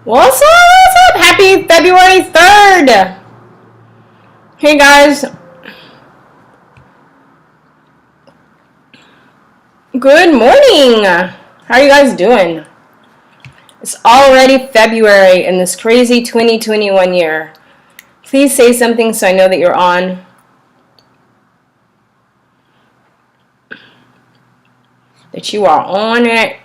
What's up? What's up? Happy February 3rd. Hey guys. Good morning. How are you guys doing? It's already February in this crazy 2021 year. Please say something so I know that you're on. That you are on it.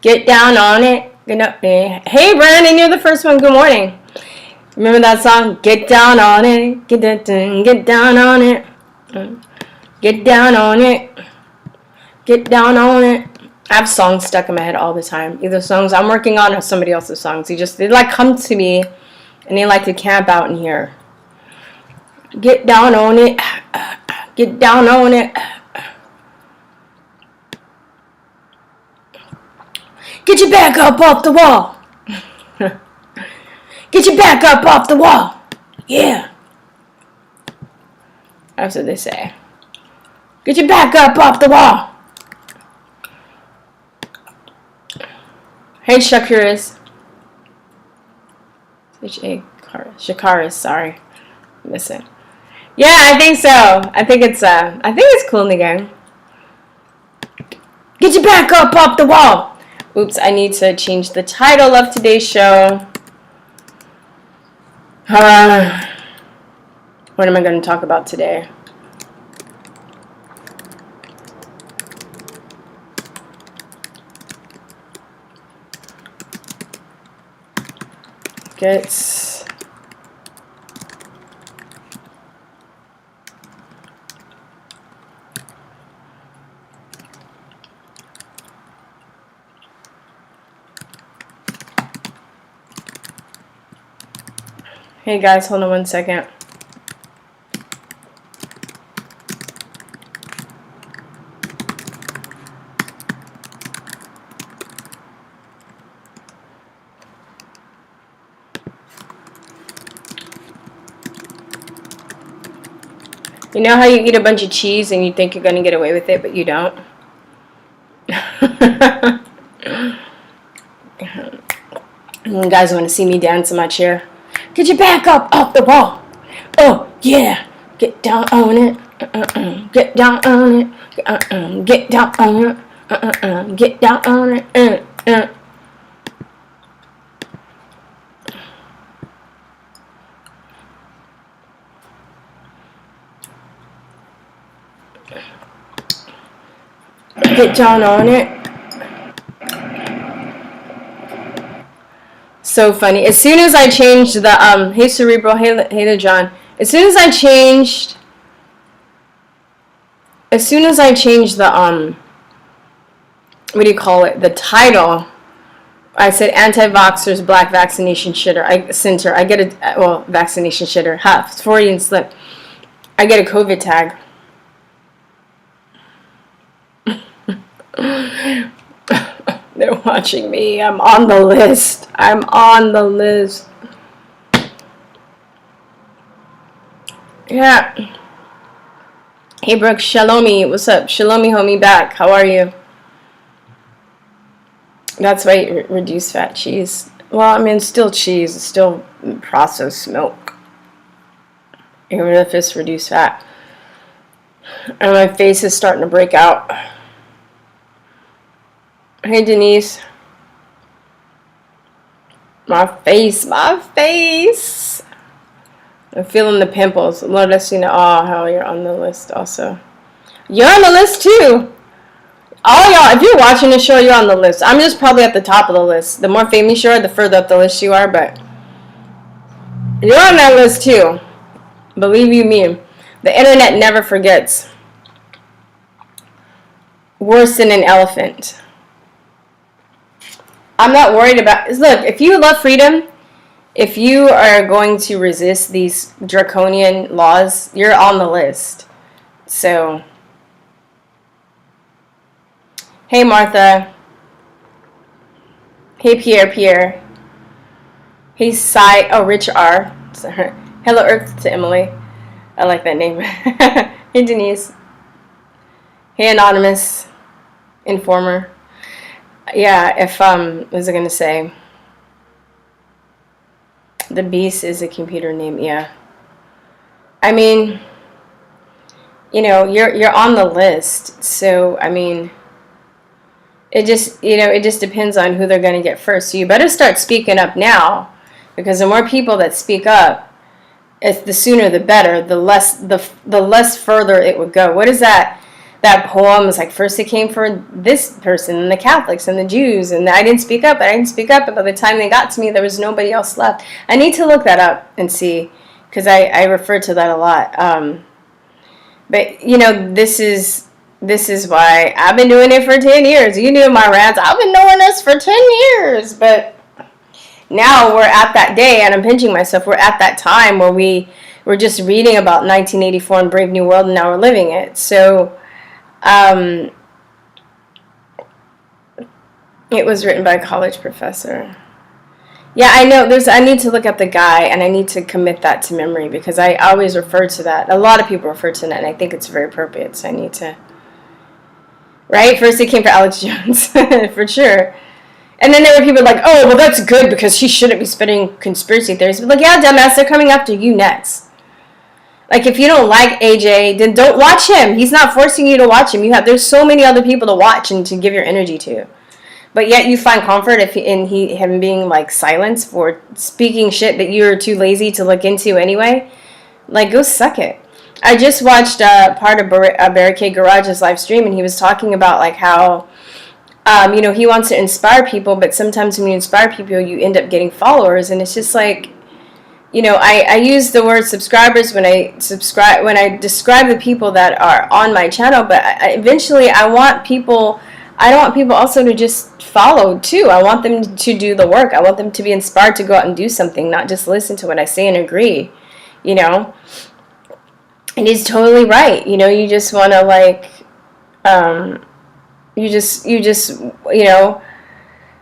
Get down on it. Get up there. Hey Brandon, you're the first one. Good morning. Remember that song? Get down on it. Get down on it. Get down on it. Get down on it. I have songs stuck in my head all the time. Either songs I'm working on or somebody else's songs. They like come to me and they like to camp out in here. Get down on it. Get down on it. Get your back up off the wall. Get your back up off the wall. Yeah. That's what they say. Get your back up off the wall. Hey, Shakuris. Shakaris, sorry. Listen. Yeah, I think so. I think it's cool in the game. Get your back up off the wall. Oops, I need to change the title of today's show. What am I going to talk about today? Hey guys, hold on one second. You know how you eat a bunch of cheese and you think you're going to get away with it, but you don't? You guys want to see me dance in my chair? Get your back up off the wall. Oh, yeah. Get down on it. Get down on it. Get down on it. Get down on it. Get down on it. So funny. As soon as I changed the hey Cerebral, hey John. As soon as I changed the what do you call it? The title. I said Anti-Vaxxers Black Vaccination Center. I get a vaccination shitter. Ha, Freudian slip. I get a COVID tag. They're watching me. I'm on the list. I'm on the list. Yeah. Hey, Brooke. Shalomi. What's up? Shalomi, homie, back. How are you? That's right. Reduced fat cheese. Well, I mean, it's still cheese. It's still processed milk. Even if it's reduced fat. And my face is starting to break out. Hey, Denise. My face. I'm feeling the pimples. Let us know. Oh, hell, you're on the list also. You're on the list too. All y'all, if you're watching the show, you're on the list. I'm just probably at the top of the list. The more famous you are, the further up the list you are, but you're on that list too. Believe you me. The internet never forgets. Worse than an elephant. I'm not worried about... Look, if you love freedom, if you are going to resist these draconian laws, you're on the list. So, hey Martha. Hey Pierre. Hey Sai. Oh, Rich R. Hello Earth to Emily. I like that name. Hey Denise. Hey Anonymous. Informer. Yeah, if, what was I going to say? The Beast is a computer name, yeah. I mean, you know, you're on the list, so I mean, it just, you know, it just depends on who they're going to get first. So you better start speaking up now, because the more people that speak up, it's the sooner the better. The less further it would go. What is that poem? It's like, first it came for this person and the Catholics and the Jews, and I didn't speak up. And by the time they got to me, there was nobody else left. I need to look that up and see, because I refer to that a lot. But you know, this is why I've been doing it for 10 years. You knew my rants. I've been doing this for 10 years, but now we're at that day, and I'm pinching myself. We're at that time where we're just reading about 1984 and Brave New World, and now we're living it. So, it was written by a college professor. Yeah, I know. I need to look up the guy, and I need to commit that to memory, because I always refer to that. A lot of people refer to that, and I think it's very appropriate. So I need to. Right? First it came for Alex Jones, for sure. And then there were people like, oh, well, that's good because he shouldn't be spreading conspiracy theories. But like, yeah, dumbass, they're coming after you next. Like, if you don't like AJ, then don't watch him. He's not forcing you to watch him. There's so many other people to watch and to give your energy to. But yet you find comfort in him being like silenced for speaking shit that you're too lazy to look into anyway. Like, go suck it. I just watched part of Barricade Garage's live stream, and he was talking about like how, you know, he wants to inspire people, but sometimes when you inspire people, you end up getting followers, and it's just like, you know, I use the word subscribers when I describe the people that are on my channel, but eventually I don't want people also to just follow too. I want them to do the work. I want them to be inspired to go out and do something, not just listen to what I say and agree, you know. And he's totally right. You know, you just want to like, you just, you know,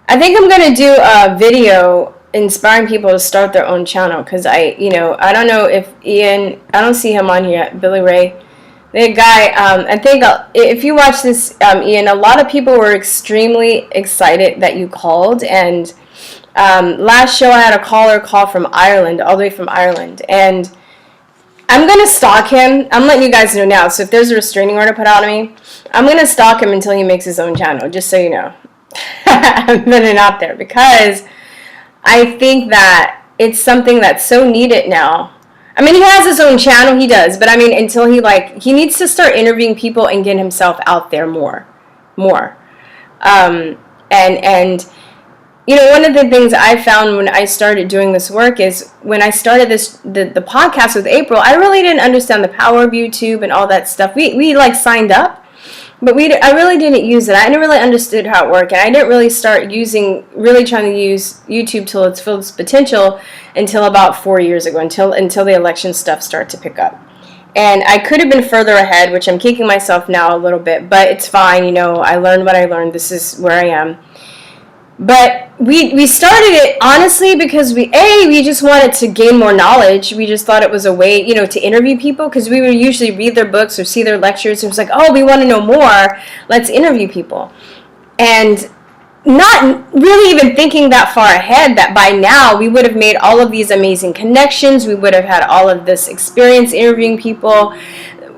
I think I'm going to do a video inspiring people to start their own channel, because I don't know if Ian, I don't see him on here yet, Billy Ray, the guy, I think if you watch this, Ian, a lot of people were extremely excited that you called, and last show I had a caller call from Ireland, all the way from Ireland, and I'm going to stalk him. I'm letting you guys know now, so if there's a restraining order put out on me, I'm going to stalk him until he makes his own channel, just so you know. I'm putting it out there, because I think that it's something that's so needed now. I mean, he has his own channel, he does, but I mean, until he needs to start interviewing people and get himself out there more. And you know, one of the things I found when I started doing this work is when I started the podcast with April, I really didn't understand the power of YouTube and all that stuff. We like signed up, but I really didn't use it. I didn't really understood how it worked, and I didn't really start really trying to use YouTube till its full potential until about 4 years ago, until the election stuff started to pick up. And I could have been further ahead, which I'm kicking myself now a little bit, but it's fine. You know, I learned what I learned. This is where I am. But we started it honestly because we just wanted to gain more knowledge. We just thought it was a way, you know, to interview people, because we would usually read their books or see their lectures. It was like, oh, we want to know more. Let's interview people. And not really even thinking that far ahead that by now we would have made all of these amazing connections. We would have had all of this experience interviewing people.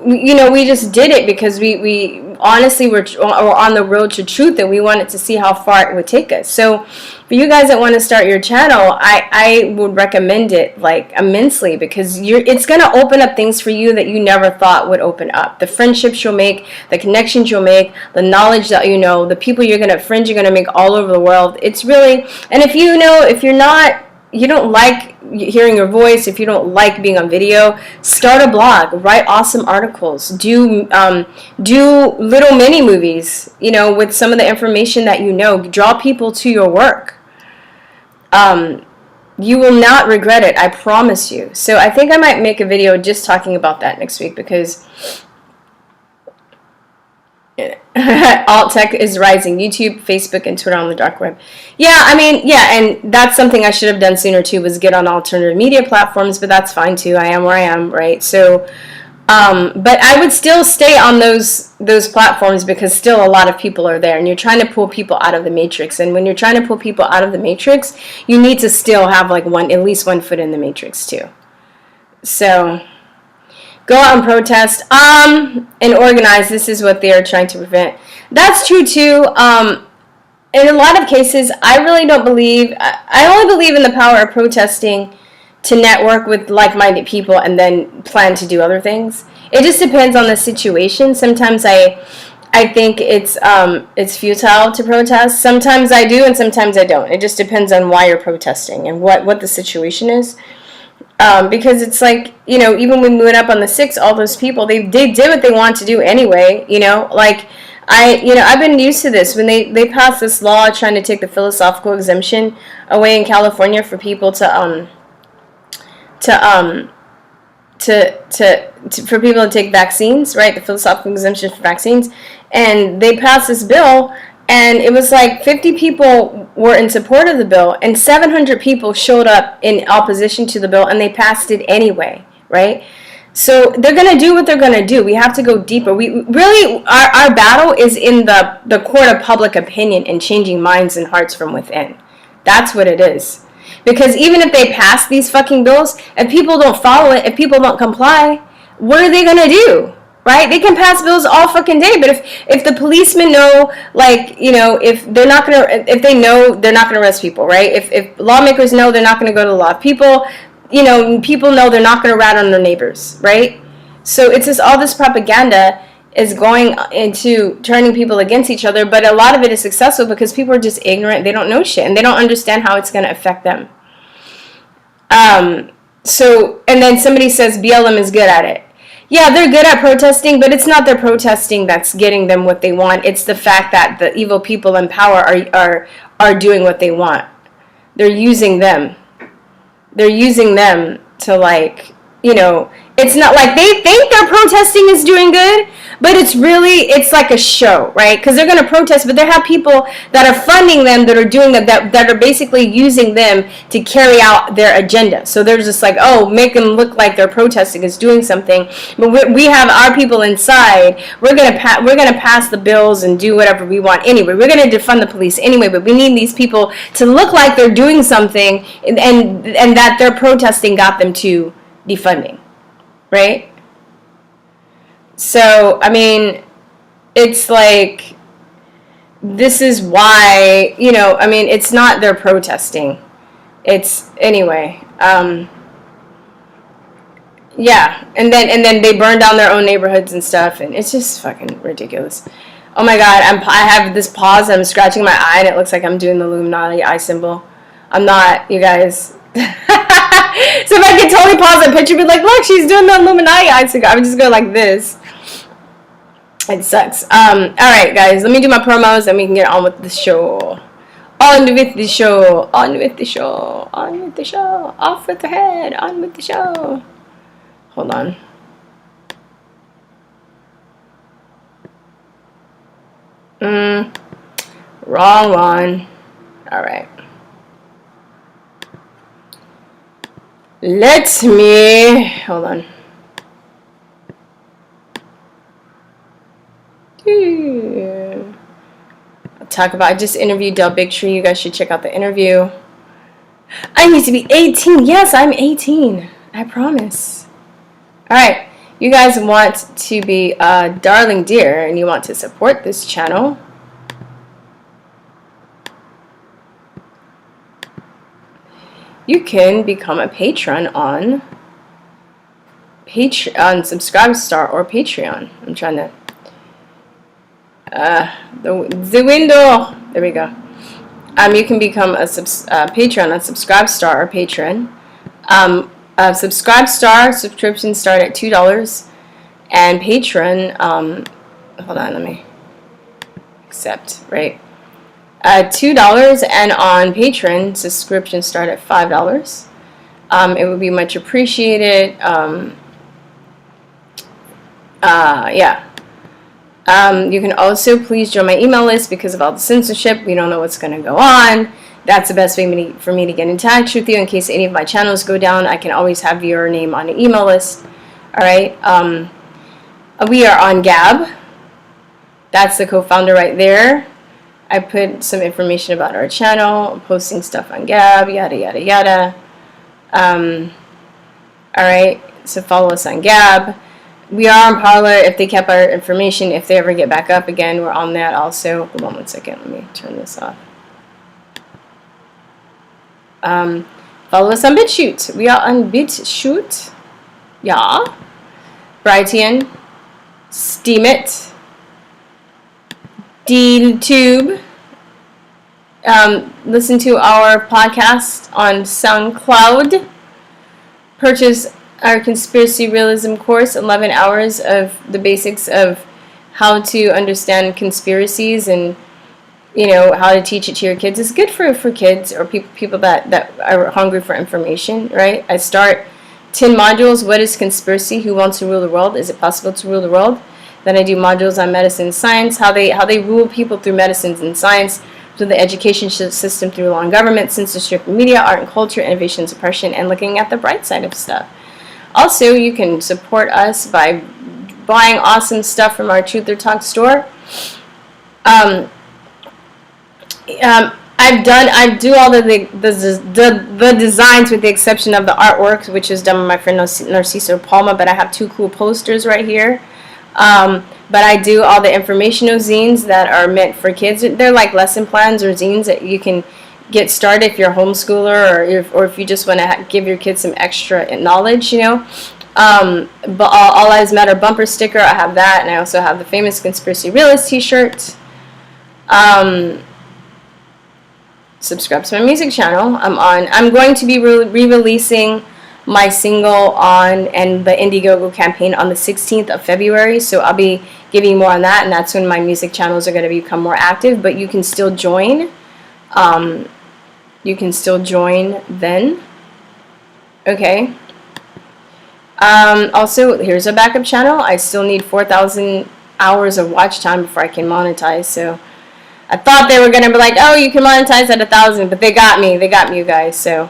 You know, we just did it because we honestly were on the road to truth, and we wanted to see how far it would take us. So for you guys that want to start your channel, I would recommend it like immensely, because it's going to open up things for you that you never thought would open up. The friendships you'll make, the connections you'll make, the knowledge that you know, the people you're going to make all over the world. It's really, and if you don't like hearing your voice, if you don't like being on video, start a blog, write awesome articles, do little mini movies, you know, with some of the information that you know. Draw people to your work. You will not regret it, I promise you. So I think I might make a video just talking about that next week, because alt tech is rising. YouTube, Facebook, and Twitter on the dark web. Yeah, I mean, yeah, and that's something I should have done sooner too, was get on alternative media platforms, but that's fine too. I am where I am, right? So But I would still stay on those platforms because still a lot of people are there, and you're trying to pull people out of the matrix. And when you're trying to pull people out of the matrix, you need to still have like at least one foot in the matrix too. So go out and protest, and organize. This is what they are trying to prevent. That's true too. In a lot of cases, I really don't believe. I only believe in the power of protesting to network with like-minded people and then plan to do other things. It just depends on the situation. Sometimes I think it's futile to protest. Sometimes I do, and sometimes I don't. It just depends on why you're protesting and what the situation is. Because it's like, you know, even when we went up on the 6th, all those people, they did what they want to do anyway, you know, like, I've been used to this. When they passed this law trying to take the philosophical exemption away in California for people for people to take vaccines, right? The philosophical exemption for vaccines. And they passed this bill, and it was like 50 people were in support of the bill, and 700 people showed up in opposition to the bill, and they passed it anyway, right? So they're going to do what they're going to do. We have to go deeper. We really, our battle is in the court of public opinion and changing minds and hearts from within. That's what it is. Because even if they pass these fucking bills, if people don't follow it, if people don't comply, what are they going to do? Right? They can pass bills all fucking day, but if the policemen know, like, you know, if they know they're not going to arrest people, right? If lawmakers know they're not going to go to the law, people know they're not going to rat on their neighbors, right? So it's just all this propaganda is going into turning people against each other, but a lot of it is successful because people are just ignorant. They don't know shit, and they don't understand how it's going to affect them. So, and then somebody says BLM is good at it. Yeah, they're good at protesting, but it's not their protesting that's getting them what they want. It's the fact that the evil people in power are doing what they want. They're using them. They're using them to, like, you know, it's not like they think their protesting is doing good, but it's like a show, right? Because they're going to protest, but they have people that are funding them that are doing that are basically using them to carry out their agenda. So they're just like, oh, make them look like their protesting is doing something, but we have our people inside. We're gonna pass the bills and do whatever we want anyway. We're gonna defund the police anyway, but we need these people to look like they're doing something, and that their protesting got them to defunding. Right? So, I mean, it's like, this is why, you know, I mean, it's not their protesting. It's, anyway, yeah. And then they burn down their own neighborhoods and stuff, and it's just fucking ridiculous. Oh my god, I have this pause, I'm scratching my eye, and it looks like I'm doing the Illuminati eye symbol. I'm not, you guys. So if I could totally pause the picture and be like, look, she's doing the Illuminati eye symbol, I would just go like this. It sucks. Alright, guys, let me do my promos and we can get on with the show. On with the show. On with the show. On with the show. Off with the head. On with the show. Hold on. Wrong one. Alright. Hold on. I just interviewed Del Bigtree. You guys should check out the interview. I need to be 18. Yes, I'm 18. I promise. Alright. You guys want to be a darling dear and you want to support this channel. You can become a patron on Subscribestar or Patreon. I'm trying to the window. There we go. You can become a patron on Subscribestar or Patreon. Subscribestar subscriptions start at $2, and Patreon. Hold on, let me accept. Right. $2, and on Patreon subscriptions start at $5. It would be much appreciated. Yeah. You can also please join my email list because of all the censorship. We don't know what's going to go on. That's the best way for me to get in touch with you in case any of my channels go down. I can always have your name on the email list. All right. We are on Gab. That's the co-founder right there. I put some information about our channel, posting stuff on Gab, yada, yada, yada. All right. So follow us on Gab. We are on Parler. If they kept our information, if they ever get back up again, we're on that also. Hold on one second. Let me turn this off. Follow us on BitChute. We are on BitChute. Yeah. Brighteon. Steemit. DTUBE. Listen to our podcast on SoundCloud. Purchase our conspiracy realism course, 11 hours of the basics of how to understand conspiracies and, you know, how to teach it to your kids. It's good for kids or people that are hungry for information, right? I start 10 modules. What is conspiracy? Who wants to rule the world? Is it possible to rule the world? Then I do modules on medicine and science, how they rule people through medicines and science, through the education system, through law and government, censorship and media, art and culture, innovation and suppression, and looking at the bright side of stuff. Also, you can support us by buying awesome stuff from our Truther Talk store. I do all the designs with the exception of the artwork, which is done by my friend Narciso Palma, but I have 2 cool posters right here. But I do all the informational zines that are meant for kids. They're like lesson plans or zines that you can get started if you're a homeschooler or if you just want to give your kids some extra knowledge, you know. But all Lives Matter bumper sticker, I have that, and I also have the famous Conspiracy Realist t-shirt. Subscribe to my music channel. I'm going to be re-releasing my single and the Indiegogo campaign on the 16th of February, so I'll be giving more on that, and that's when my music channels are going to become more active, but you can still join. You can still join then. Okay. Also, here's a backup channel. I still need 4,000 hours of watch time before I can monetize, so I thought they were going to be like, oh, you can monetize at 1,000, but they got me, you guys, so.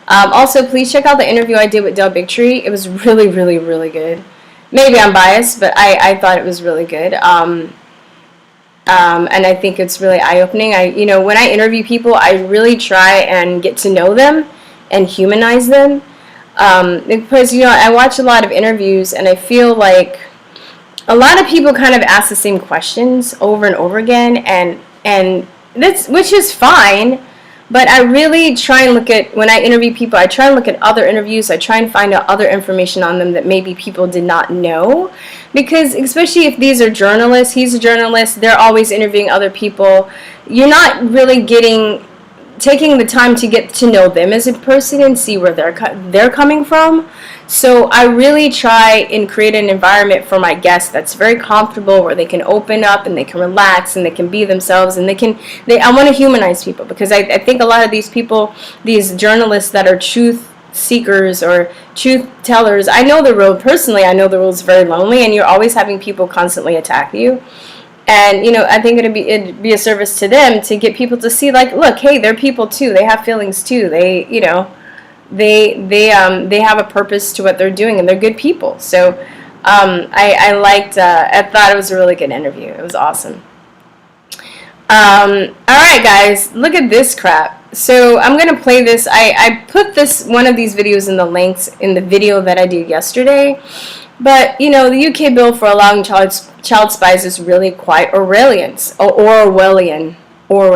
Also, please check out the interview I did with Del Bigtree. It was really, really, really good. Maybe I'm biased, but I thought it was really good. And I think it's really eye-opening. You know, when I interview people, I really try and get to know them and humanize them. Because, you know, I watch a lot of interviews, and I feel like a lot of people kind of ask the same questions over and over again, and that's, which is fine. But I really try and look at, when I interview people, I try and look at other interviews. I try and find out other information on them that maybe people did not know. Because especially if these are journalists, he's a journalist, they're always interviewing other people. You're not really taking the time to get to know them as a person and see where they're coming from. So I really try and create an environment for my guests that's very comfortable, where they can open up and they can relax and they can be themselves, and I want to humanize people, because I think a lot of these people, these journalists that are truth seekers or truth tellers, I know the road personally. I know the road's very lonely, and you're always having people constantly attack you. And, you know, I think it'd be a service to them to get people to see, like, look, hey, they're people too. They have feelings too. They, you know, they have a purpose to what they're doing, and they're good people. So I thought it was a really good interview. It was awesome. All right, guys, look at this crap. So I'm going to play this. I put one of these videos in the links in the video that I did yesterday. But, you know, the UK bill for allowing child spies is really quite Orwellian. All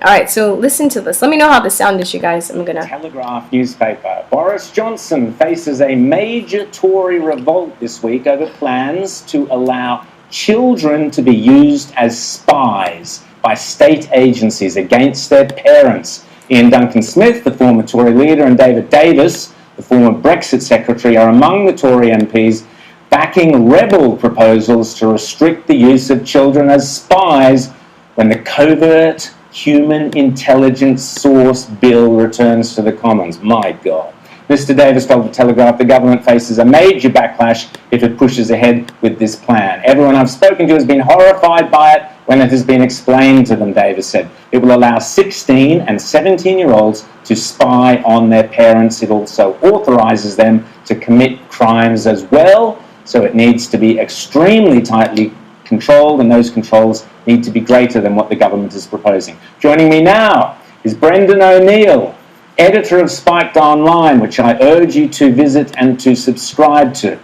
right, so listen to this. Let me know how this sounded, you guys. Telegraph newspaper. Boris Johnson faces a major Tory revolt this week over plans to allow children to be used as spies by state agencies against their parents. Ian Duncan Smith, the former Tory leader, and David Davis, the former Brexit secretary, are among the Tory MPs backing rebel proposals to restrict the use of children as spies when the Covert Human Intelligence Source Bill returns to the Commons. My God. Mr. Davis told the Telegraph the government faces a major backlash if it pushes ahead with this plan. Everyone I've spoken to has been horrified by it when it has been explained to them, Davis said. It will allow 16 and 17-year-olds to spy on their parents. It also authorizes them to commit crimes as well. So it needs to be extremely tightly controlled, and those controls need to be greater than what the government is proposing. Joining me now is Brendan O'Neill, editor of Spiked Online, which I urge you to visit and to subscribe to.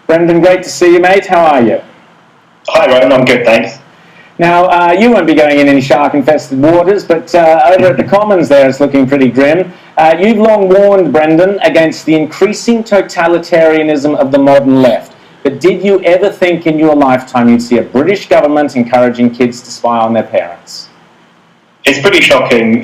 Brendan, great to see you, mate. How are you? Hi, Ryan. I'm good, thanks. Now, you won't be going in any shark-infested waters, but over at the Commons there, it's looking pretty grim. You've long warned, Brendan, against the increasing totalitarianism of the modern left. But did you ever think in your lifetime you'd see a British government encouraging kids to spy on their parents? It's pretty shocking.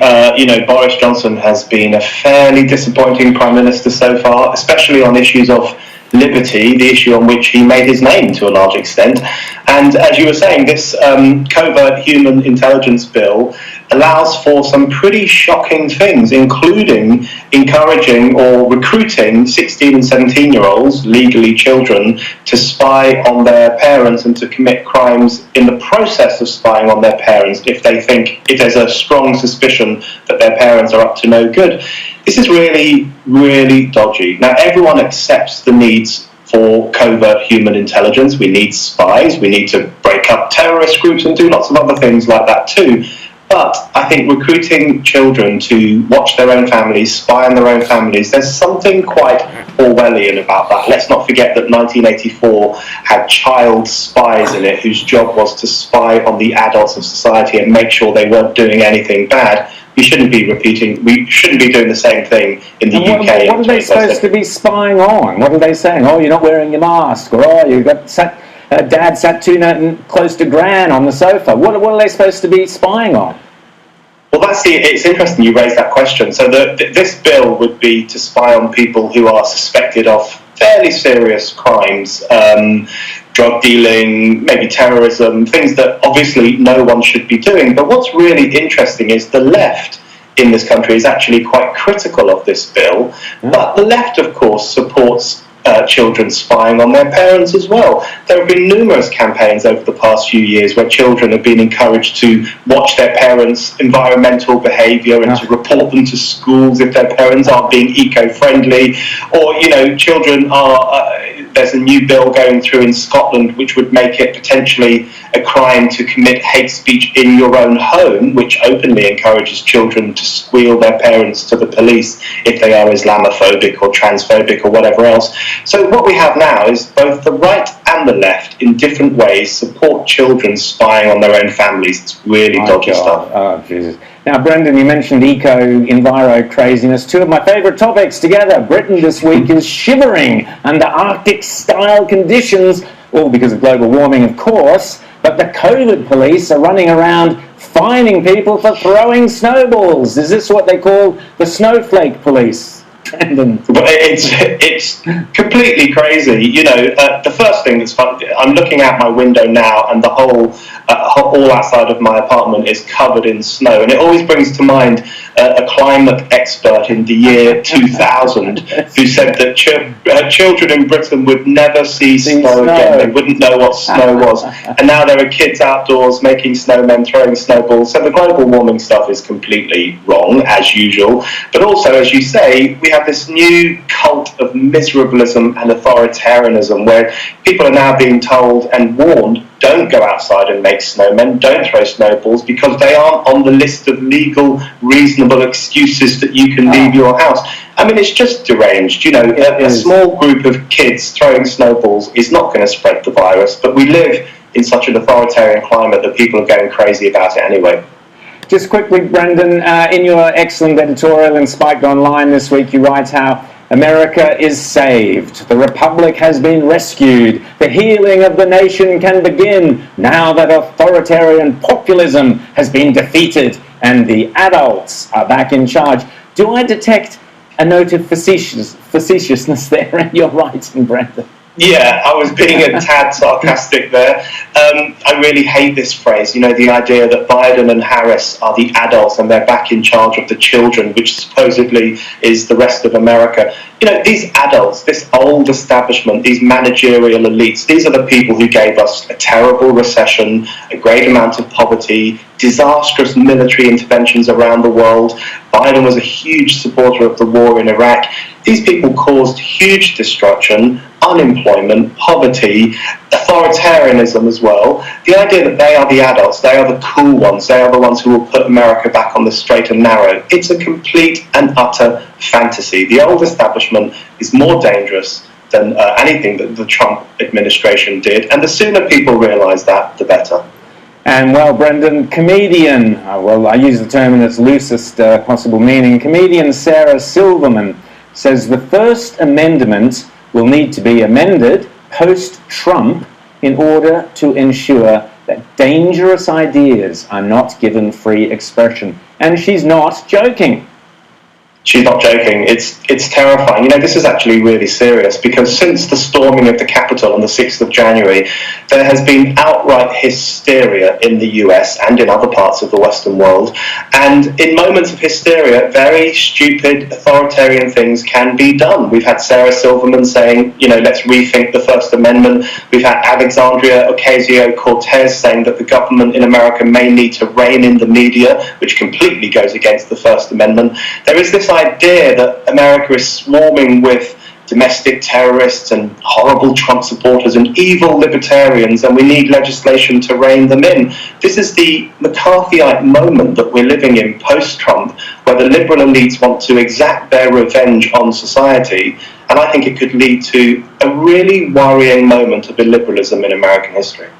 Boris Johnson has been a fairly disappointing Prime Minister so far, especially on issues of liberty, the issue on which he made his name to a large extent. And as you were saying, this covert human intelligence bill allows for some pretty shocking things, including encouraging or recruiting 16 and 17-year-olds, legally children, to spy on their parents and to commit crimes in the process of spying on their parents if there's a strong suspicion that their parents are up to no good. This is really, really dodgy. Now, everyone accepts the needs for covert human intelligence. We need spies. We need to break up terrorist groups and do lots of other things like that too. But I think recruiting children to watch their own families, spy on their own families, there's something quite Orwellian about that. Let's not forget that 1984 had child spies in it whose job was to spy on the adults of society and make sure they weren't doing anything bad. We shouldn't be doing the same thing in the UK. What are they supposed to be spying on? What are they saying? Oh, you're not wearing your mask, or oh, you've got Dad sat too close to Gran on the sofa. What are they supposed to be spying on? Well, it's interesting you raised that question. So this bill would be to spy on people who are suspected of fairly serious crimes, drug dealing, maybe terrorism, things that obviously no one should be doing. But what's really interesting is the left in this country is actually quite critical of this bill. But the left, of course, supports children spying on their parents as well. There have been numerous campaigns over the past few years where children have been encouraged to watch their parents' environmental behaviour and to report them to schools if their parents aren't being eco-friendly. Or, children are... there's a new bill going through in Scotland which would make it potentially a crime to commit hate speech in your own home, which openly encourages children to squeal their parents to the police if they are Islamophobic or transphobic or whatever else. So what we have now is both the right and the left in different ways support children spying on their own families. It's really dodgy stuff. Oh, Jesus. Now, Brendan, you mentioned enviro craziness. Two of my favourite topics together. Britain this week is shivering under Arctic-style conditions, all because of global warming, of course. But the COVID police are running around fining people for throwing snowballs. Is this what they call the snowflake police? Brendan. But it's completely crazy. The first thing that's fun, I'm looking out my window now and the whole all outside of my apartment is covered in snow, and it always brings to mind a climate expert in the year 2000 who said that children in Britain would never see snow again. They wouldn't know what snow was. And now there are kids outdoors making snowmen, throwing snowballs. So the global warming stuff is completely wrong, as usual. But also, as you say, we have this new cult of miserabilism and authoritarianism where people are now being told and warned, don't go outside and make snowmen, don't throw snowballs, because they aren't on the list of legal, reasonable excuses that you can leave your house. I mean, it's just deranged. A small group of kids throwing snowballs is not going to spread the virus, but we live in such an authoritarian climate that people are going crazy about it anyway. Just quickly, Brendan, in your excellent editorial in Spiked Online this week, you write how America is saved. The Republic has been rescued. The healing of the nation can begin now that authoritarian populism has been defeated and the adults are back in charge. Do I detect a note of facetiousness there in your writing, Brendan? Yeah, I was being a tad sarcastic there. I really hate this phrase, the idea that Biden and Harris are the adults and they're back in charge of the children, which supposedly is the rest of America. These adults, this old establishment, these managerial elites, these are the people who gave us a terrible recession, a great amount of poverty, disastrous military interventions around the world. Biden was a huge supporter of the war in Iraq. these people caused huge destruction, unemployment, poverty, authoritarianism as well. The idea that they are the adults, they are the cool ones, they are the ones who will put America back on the straight and narrow, it's a complete and utter fantasy. The old establishment is more dangerous than anything that the Trump administration did, and the sooner people realise that, the better. And well, Brendan, comedian, well, I use the term in its loosest possible meaning, comedian Sarah Silverman says the First Amendment will need to be amended post-Trump in order to ensure that dangerous ideas are not given free expression. And she's not joking. She's not joking. It's terrifying. You know, this is actually really serious because since the storming of the Capitol on the 6th of January, there has been outright hysteria in the US and in other parts of the Western world. And in moments of hysteria, very stupid authoritarian things can be done. We've had Sarah Silverman saying, you know, let's rethink the First Amendment. We've had Alexandria Ocasio-Cortez saying that the government in America may need to rein in the media, which completely goes against the First Amendment. There is this idea that America is swarming with domestic terrorists and horrible Trump supporters and evil libertarians, and we need legislation to rein them in. This is the McCarthyite moment that we're living in post-Trump, where the liberal elites want to exact their revenge on society, and I think it could lead to a really worrying moment of illiberalism in American history.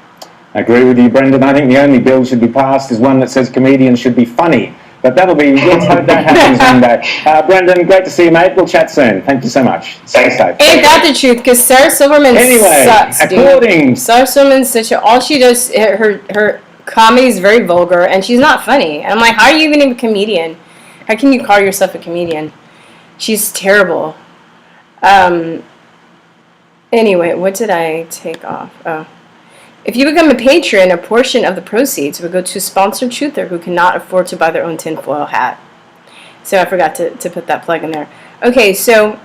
I agree with you, Brendan. I think the only bill should be passed is one that says comedians should be funny. But let's hope that happens one day. Brendan, great to see you, mate. We'll chat soon. Thank you so much. Thanks. Ain't that the truth? Because Sarah Silverman sucks, dude. Sarah Silverman's all she does, her comedy is very vulgar, and she's not funny. And I'm like, how are you even a comedian? How can you call yourself a comedian? She's terrible. Anyway, what did I take off? Oh. If you become a patron, a portion of the proceeds will go to sponsored truther who cannot afford to buy their own tinfoil hat. So I forgot to put that plug in there. Okay, so,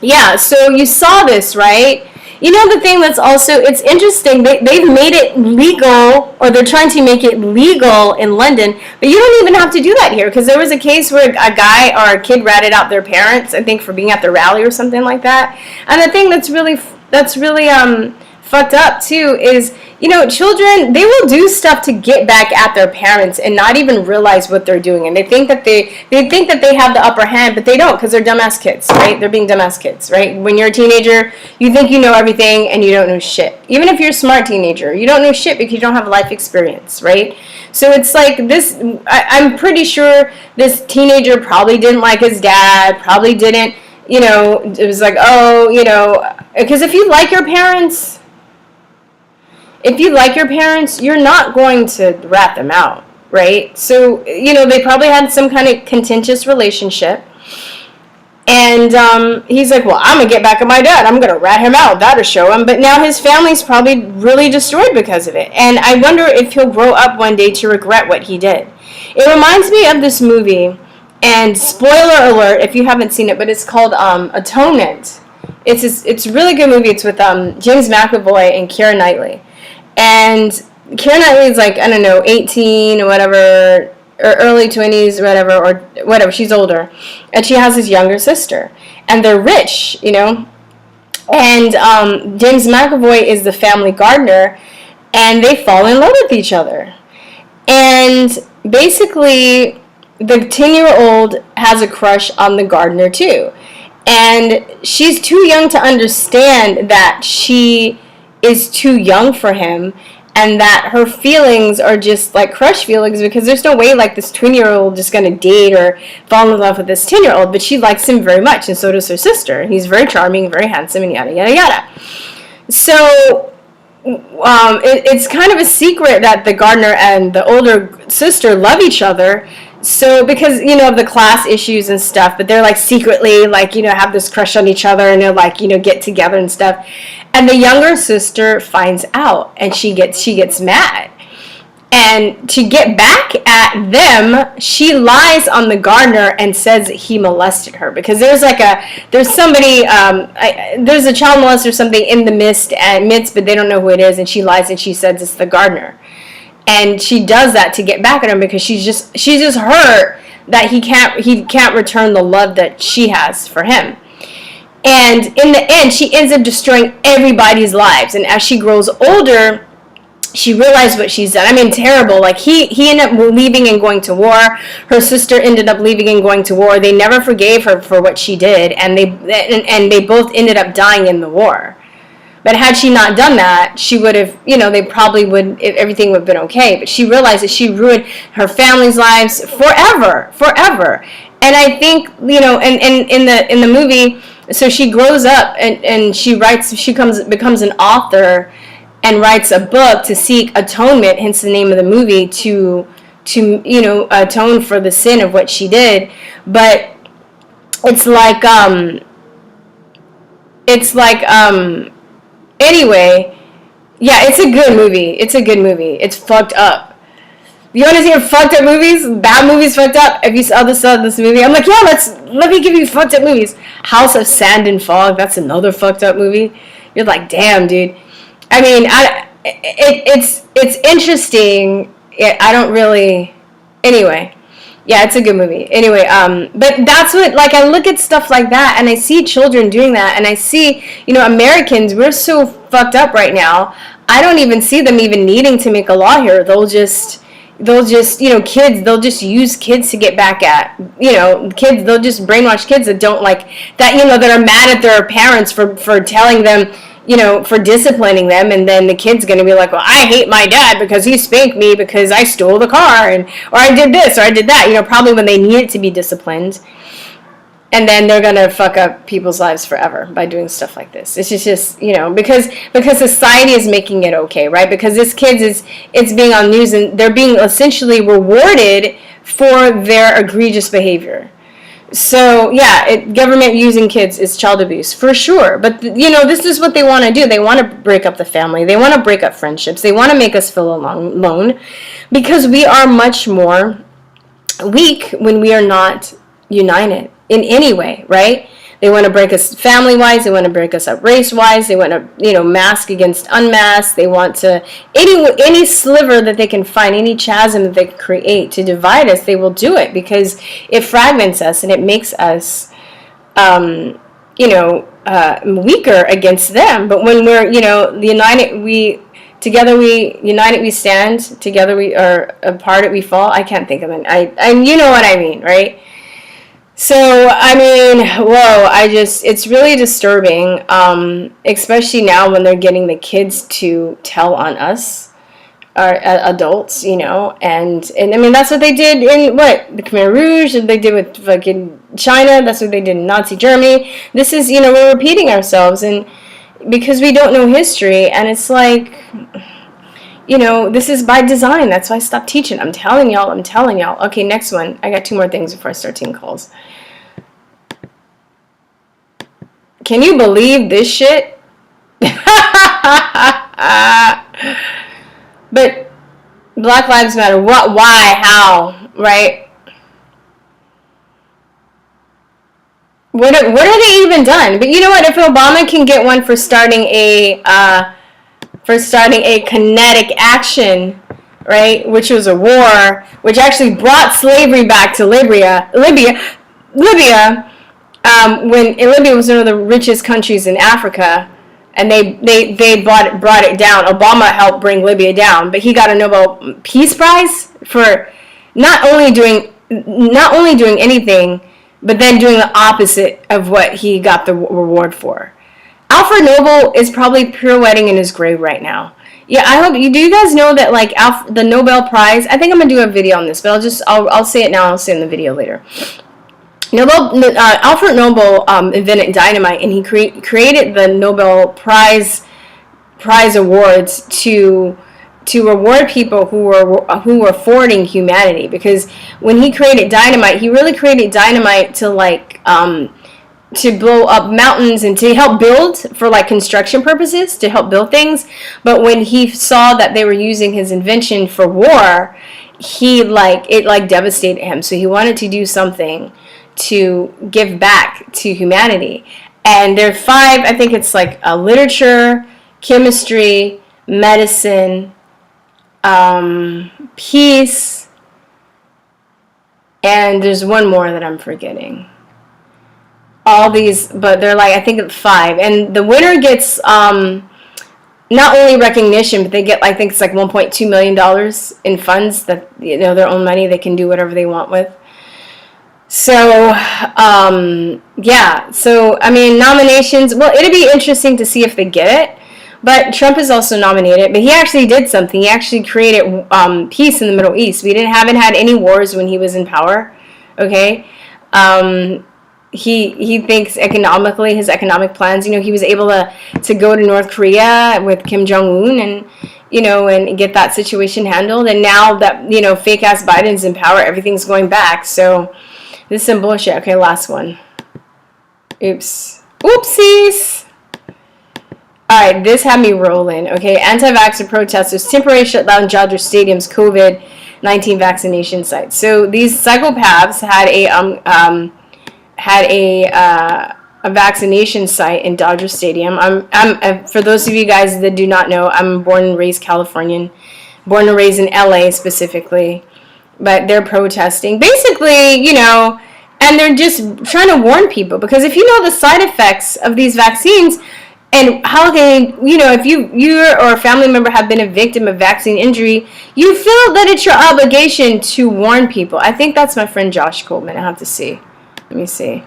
yeah, so you saw this, right? You know the thing that's also, it's interesting, they've made it legal, or they're trying to make it legal in London, but you don't even have to do that here, because there was a case where a guy or a kid ratted out their parents, I think, for being at the rally or something like that. And the thing that's really fucked up too is, you know, children, they will do stuff to get back at their parents and not even realize what they're doing, and they think that they have the upper hand, but they don't, because they're dumbass kids, right? They're being dumbass kids, right? When you're a teenager, you think you know everything and you don't know shit. Even if you're a smart teenager, you don't know shit because you don't have life experience, right? So it's like this, I'm pretty sure this teenager probably didn't like his dad, probably didn't, you know, it was like, oh, you know, because if you like your parents, you're not going to rat them out, right? So, you know, they probably had some kind of contentious relationship. And he's like, well, I'm going to get back at my dad. I'm going to rat him out. That'll show him. But now his family's probably really destroyed because of it. And I wonder if he'll grow up one day to regret what he did. It reminds me of this movie, and spoiler alert if you haven't seen it, but it's called Atonement. It's a really good movie. It's with James McAvoy and Keira Knightley. And Keira Knightley is like, I don't know, 18 or whatever, or early 20s or whatever, she's older. And she has this younger sister. And they're rich, you know. And James McAvoy is the family gardener, and they fall in love with each other. And basically, the 10-year-old has a crush on the gardener too. And she's too young to understand that she is too young for him, and that her feelings are just like crush feelings, because there's no way like this 20-year-old just going to date or fall in love with this 10-year-old, but she likes him very much, and so does her sister. He's very charming, very handsome, and yada, yada, yada. So it's kind of a secret that the gardener and the older sister love each other. So, because, you know, of the class issues and stuff, but they're, like, secretly, like, you know, have this crush on each other, and they're, like, you know, get together and stuff. And the younger sister finds out, and she gets mad. And to get back at them, she lies on the gardener and says that he molested her. Because there's somebody, there's a child molester or something in the midst, but they don't know who it is, and she lies and she says it's the gardener. And she does that to get back at him because she's just hurt that he can't return the love that she has for him. And in the end, she ends up destroying everybody's lives. And as she grows older, she realized what she's done. I mean, terrible. Like, he ended up leaving and going to war. Her sister ended up leaving and going to war. They never forgave her for what she did, and they both ended up dying in the war. But had she not done that, she would have, they probably would, everything would have been okay. But she realized that she ruined her family's lives forever. And I think, and in the movie, so she grows up and she becomes an author and writes a book to seek atonement, hence the name of the movie, to atone for the sin of what she did. But it's like anyway, yeah, it's a good movie. It's fucked up. You want to see fucked up movies? Bad movies fucked up? If you saw this movie, I'm like, yeah, let me give you fucked up movies. House of Sand and Fog, that's another fucked up movie. You're like, damn, dude. I mean, it's interesting. I don't really. Anyway, yeah, it's a good movie. Anyway, but that's what, like, I look at stuff like that, and I see children doing that, and I see, Americans, we're so fucked up right now. I don't even see them even needing to make a law here. They'll just kids, they'll just use kids to get back at, kids, they'll just brainwash kids that don't like, that, that are mad at their parents for telling them, for disciplining them, and then the kid's going to be like, well, I hate my dad because he spanked me because I stole the car, or I did this, or I did that, probably when they need it to be disciplined. And then they're going to fuck up people's lives forever by doing stuff like this. It's just because society is making it okay, right? Because this it's being on news, and they're being essentially rewarded for their egregious behavior. So, yeah, government using kids is child abuse, for sure. But, this is what they want to do. They want to break up the family. They want to break up friendships. They want to make us feel alone because we are much more weak when we are not united in any way, right? They want to break us family-wise. They want to break us up race-wise. They want to, mask against unmasked. They want to, any sliver that they can find, any chasm that they can create to divide us, they will do it because it fragments us and it makes us, weaker against them. But when we're, united, united we stand, together we are, apart we fall. I can't think of it. You know what I mean, right? So, I mean, whoa, it's really disturbing, especially now when they're getting the kids to tell on us, our adults, and I mean, that's what they did in, the Khmer Rouge, and they did with fucking China, that's what they did in Nazi Germany. This is, we're repeating ourselves, and because we don't know history, and it's like, this is by design. That's why I stopped teaching. I'm telling y'all. Okay, next one. I got 2 more things before I start taking calls. Can you believe this shit? But Black Lives Matter. What? Why? How? Right? What are they even done? But you know what? If Obama can get one for starting a kinetic action, right, which was a war, which actually brought slavery back to Libya, when Libya was one of the richest countries in Africa, and they brought it down. Obama helped bring Libya down, but he got a Nobel Peace Prize for not only doing anything, but then doing the opposite of what he got the reward for. Alfred Nobel is probably pirouetting in his grave right now. Yeah, I hope you. Do you guys know that the Nobel Prize? I think I'm gonna do a video on this, but I'll say it now. I'll say it in the video later. Alfred Nobel invented dynamite, and he created the Nobel Prize awards to reward people who were forwarding humanity. Because when he created dynamite, he really created dynamite to blow up mountains and to help build for construction purposes, to help build things. But when he saw that they were using his invention for war, it devastated him. So he wanted to do something to give back to humanity. And there are 5, I think it's literature, chemistry, medicine, peace, and there's one more that I'm forgetting. All these, but they're like, I think 5, and the winner gets not only recognition, but they get, I think it's like $1.2 million in funds that, you know, their own money. They can do whatever they want with. So, yeah. So, I mean, nominations, well, it'd be interesting to see if they get it. But Trump is also nominated. But he actually did something. He actually created peace in the Middle East. We haven't had any wars when he was in power. Okay? He thinks economically, his economic plans, you know, he was able to go to North Korea with Kim Jong-un and, you know, and get that situation handled. And now that, you know, fake-ass Biden's in power, everything's going back. So this is some bullshit. Okay, last one. Oops. Oopsies. All right, this had me rolling. Okay, anti-vaxxer protesters temporarily shut down Dodger Stadium's COVID-19 vaccination site. So these psychopaths had a vaccination site in Dodger Stadium. I'm for those of you guys that do not know, I'm born and raised Californian, born and raised in LA specifically, but they're protesting basically, you know, and they're just trying to warn people, because if you know the side effects of these vaccines, and how can, you know, if you or a family member have been a victim of vaccine injury, you feel that it's your obligation to warn people. I think that's my friend Josh Coleman. I have to see. Let me see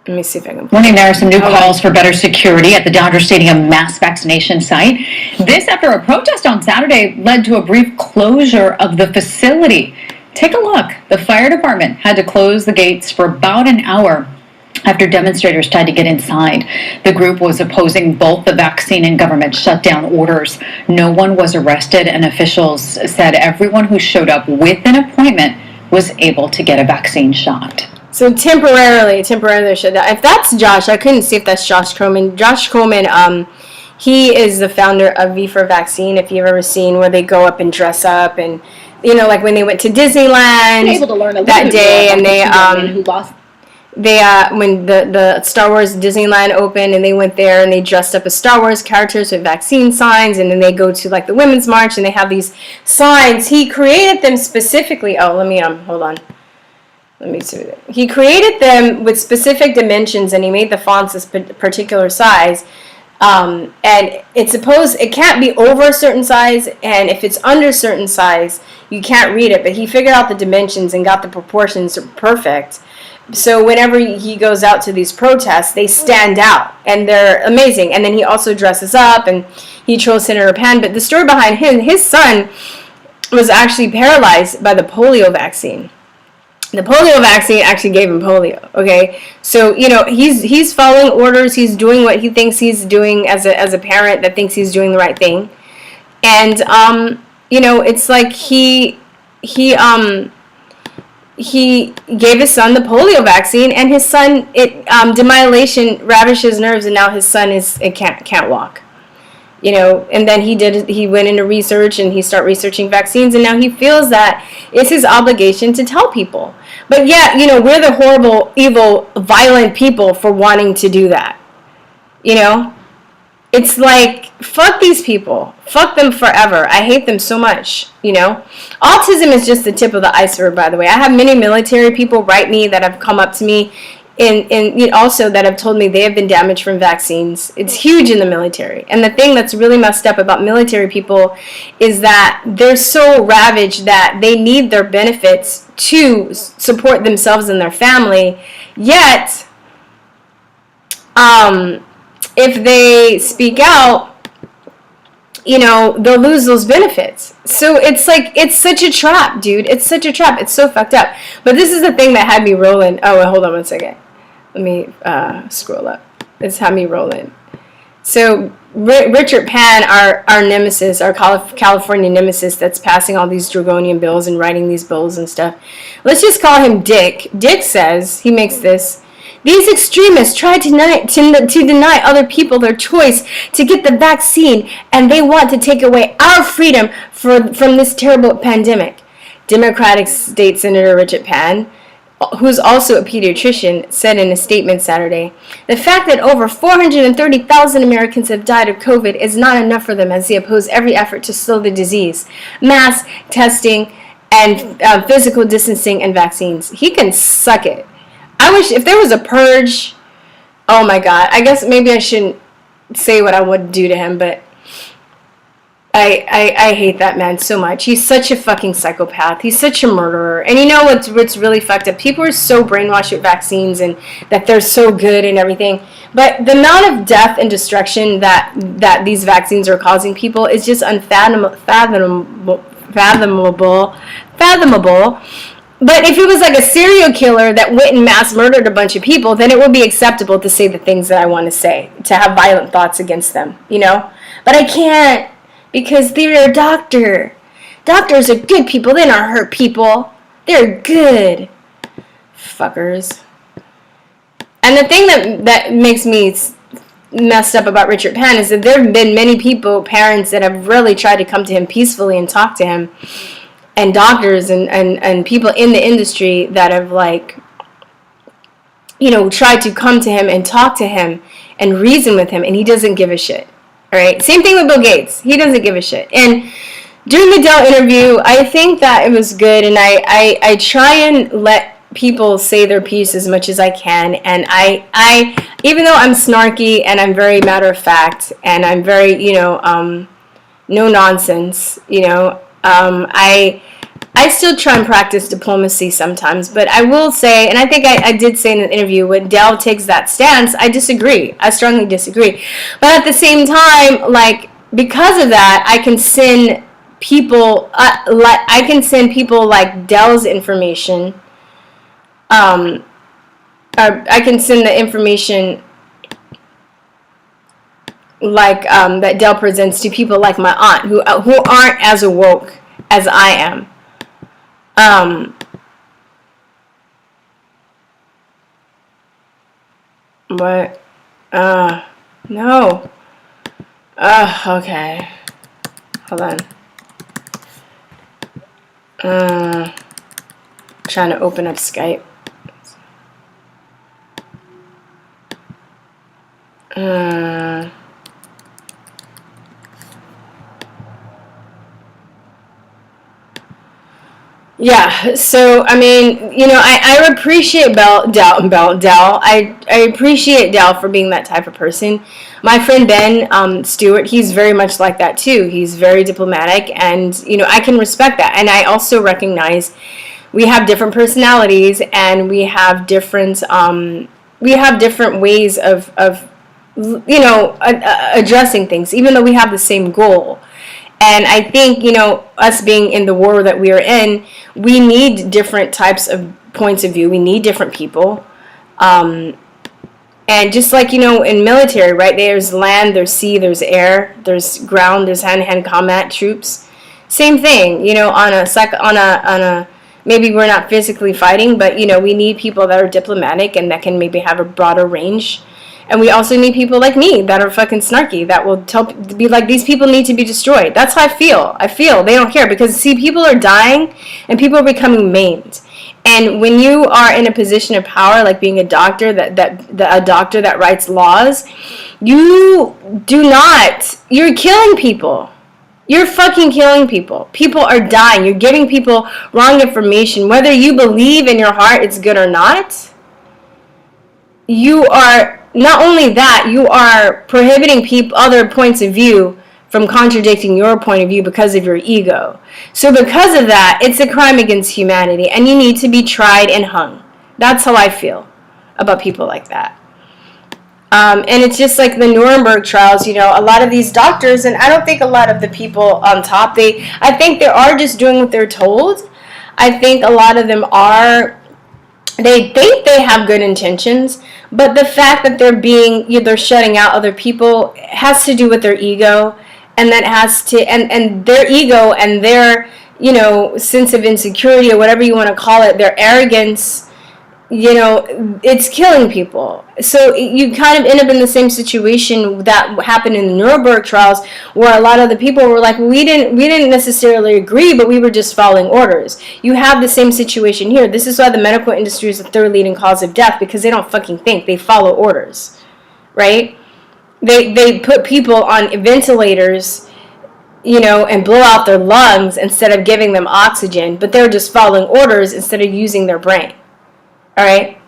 if I can. Morning, there are some new calls for better security at the Dodger Stadium mass vaccination site. This after a protest on Saturday led to a brief closure of the facility. Take a look. The fire department had to close the gates for about an hour after demonstrators tried to get inside. The group was opposing both the vaccine and government shutdown orders. No one was arrested, and officials said everyone who showed up with an appointment was able to get a vaccine shot. So temporarily shut down. If that's Josh, I couldn't see if that's Josh Coleman. Josh Coleman, he is the founder of V for Vaccine. If you've ever seen where they go up and dress up, and you know, like when they went to Disneyland able to learn a that day, and they when the Star Wars Disneyland opened, and they went there and they dressed up as Star Wars characters with vaccine signs, and then they go to like the Women's March and they have these signs. He created them specifically. Oh, let me hold on. Let me see. He created them with specific dimensions, and he made the fonts this particular size. And it can't be over a certain size, and if it's under a certain size, you can't read it. But he figured out the dimensions and got the proportions perfect. So whenever he goes out to these protests, they stand out, and they're amazing. And then he also dresses up, and he trolls Senator Pan. But the story behind him, his son was actually paralyzed by the polio vaccine. The polio vaccine actually gave him polio, okay? So, you know, he's following orders. He's doing what he thinks he's doing as a parent that thinks he's doing the right thing. And, you know, it's like he gave his son the polio vaccine, and his son, demyelination ravaged his nerves, and now his son can't walk. You know, and then he went into research, and he started researching vaccines, and now he feels that it's his obligation to tell people. But yet, you know, we're the horrible, evil, violent people for wanting to do that. You know? It's like, fuck these people. Fuck them forever. I hate them so much, you know? Autism is just the tip of the iceberg, by the way. I have many military people write me that have come up to me and also that have told me they have been damaged from vaccines. It's huge in the military. And the thing that's really messed up about military people is that they're so ravaged that they need their benefits to support themselves and their family. Yet, if they speak out, you know, they'll lose those benefits. So it's like, it's such a trap, dude. It's such a trap. It's so fucked up. But this is the thing that had me rolling. Oh, hold on one second. Let me scroll up. This had me rolling. So Richard Pan, our nemesis, our California nemesis that's passing all these draconian bills and writing these bills and stuff. Let's just call him Dick. Dick says, he makes this: these extremists try to deny other people their choice to get the vaccine, and they want to take away our freedom from this terrible pandemic. Democratic State Senator Richard Pan who's also a pediatrician, said in a statement Saturday, the fact that over 430,000 Americans have died of COVID is not enough for them as they oppose every effort to slow the disease. Mass testing and physical distancing and vaccines. He can suck it. I wish if there was a purge, oh my God, I guess maybe I shouldn't say what I would do to him, but I hate that man so much. He's such a fucking psychopath. He's such a murderer. And you know what's really fucked up? People are so brainwashed with vaccines and that they're so good and everything. But the amount of death and destruction that these vaccines are causing people is just unfathomable. But if it was like a serial killer that went and mass murdered a bunch of people, then it would be acceptable to say the things that I want to say, to have violent thoughts against them, you know? But I can't. Because they're a doctor. Doctors are good people. They don't hurt people. They're good. Fuckers. And the thing that makes me messed up about Richard Pan is that there have been many people, parents, that have really tried to come to him peacefully and talk to him. And doctors and people in the industry that have, like, you know, tried to come to him and talk to him and reason with him. And he doesn't give a shit. All right. Same thing with Bill Gates. He doesn't give a shit. And during the Dell interview, I think that it was good, and I try and let people say their piece as much as I can. And I even though I'm snarky and I'm very matter of fact and I'm very, you know, no nonsense, you know, I still try and practice diplomacy sometimes, but I will say, and I think I did say in an interview, when Dell takes that stance, I disagree. I strongly disagree. But at the same time, like, because of that, I can send people, like Dell's information, or I can send the information like that Dell presents to people like my aunt, who aren't as awoke as I am. But, no. Okay. Hold on. Trying to open up Skype. Yeah, so, I mean, you know, I appreciate Dell. I appreciate Dell for being that type of person. My friend Ben Stewart, he's very much like that too. He's very diplomatic, and, you know, I can respect that. And I also recognize we have different personalities, and we have different ways of you know, addressing things, even though we have the same goal. And I think, you know, us being in the war that we are in, we need different types of points of view. We need different people. And just like, you know, in military, right, there's land, there's sea, there's air, there's ground, there's hand-to-hand combat troops. Same thing, you know, on a maybe we're not physically fighting, but, you know, we need people that are diplomatic and that can maybe have a broader range. And we also need people like me that are fucking snarky, that will be like, these people need to be destroyed. That's how I feel. They don't care, because, see, people are dying and people are becoming maimed. And when you are in a position of power, like being a doctor, a doctor that writes laws, you're killing people. You're fucking killing people. People are dying. You're giving people wrong information. Whether you believe in your heart it's good or not, you are... Not only that, you are prohibiting other points of view from contradicting your point of view because of your ego. So because of that, it's a crime against humanity, and you need to be tried and hung. That's how I feel about people like that. And it's just like the Nuremberg trials, you know, a lot of these doctors, and I don't think a lot of the people on top, I think they are just doing what they're told. I think a lot of them they think they have good intentions, but the fact that they're shutting out other people has to do with their ego, and that has to, and their ego and their, you know, sense of insecurity, or whatever you want to call it, their arrogance it's killing people. So you kind of end up in the same situation that happened in the Nuremberg trials, where a lot of the people were like, we didn't necessarily agree, but we were just following orders. You have the same situation here. This is why the medical industry is the third leading cause of death, because they don't fucking think, they follow orders, right? They put people on ventilators, and blow out their lungs instead of giving them oxygen, but they're just following orders instead of using their brain. All right.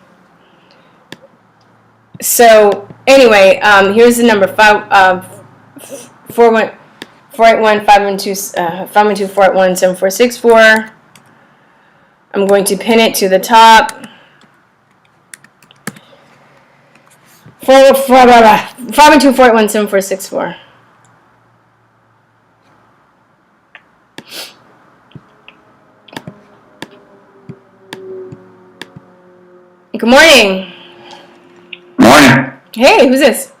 So anyway, here's the number 481-512-481-7464. I'm going to pin it to the top. 512-481-7464. Good morning. Morning. Hey, who's this?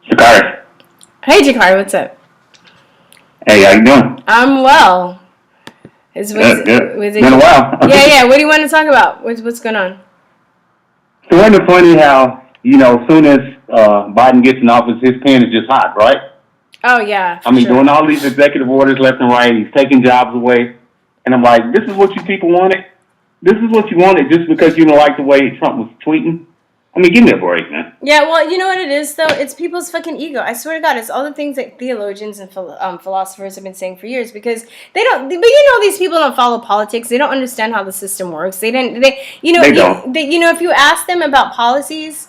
Jakari. Hey, Jakari, what's up? Hey, how you doing? I'm well. Good. It's been a while. Yeah. What do you want to talk about? What's going on? So isn't it funny how, as soon as Biden gets in office, his pen is just hot, right? Oh, yeah. I mean, sure. doing all these executive orders left and right, he's taking jobs away. And I'm like, this is what you people wanted? This is what you wanted just because you don't like the way Trump was tweeting? I mean, give me a break, man. Yeah, well, you know what it is, though? It's people's fucking ego. I swear to God, it's all the things that theologians and philosophers have been saying for years, because they don't, but these people don't follow politics. They don't understand how the system works. They don't. If you ask them about policies,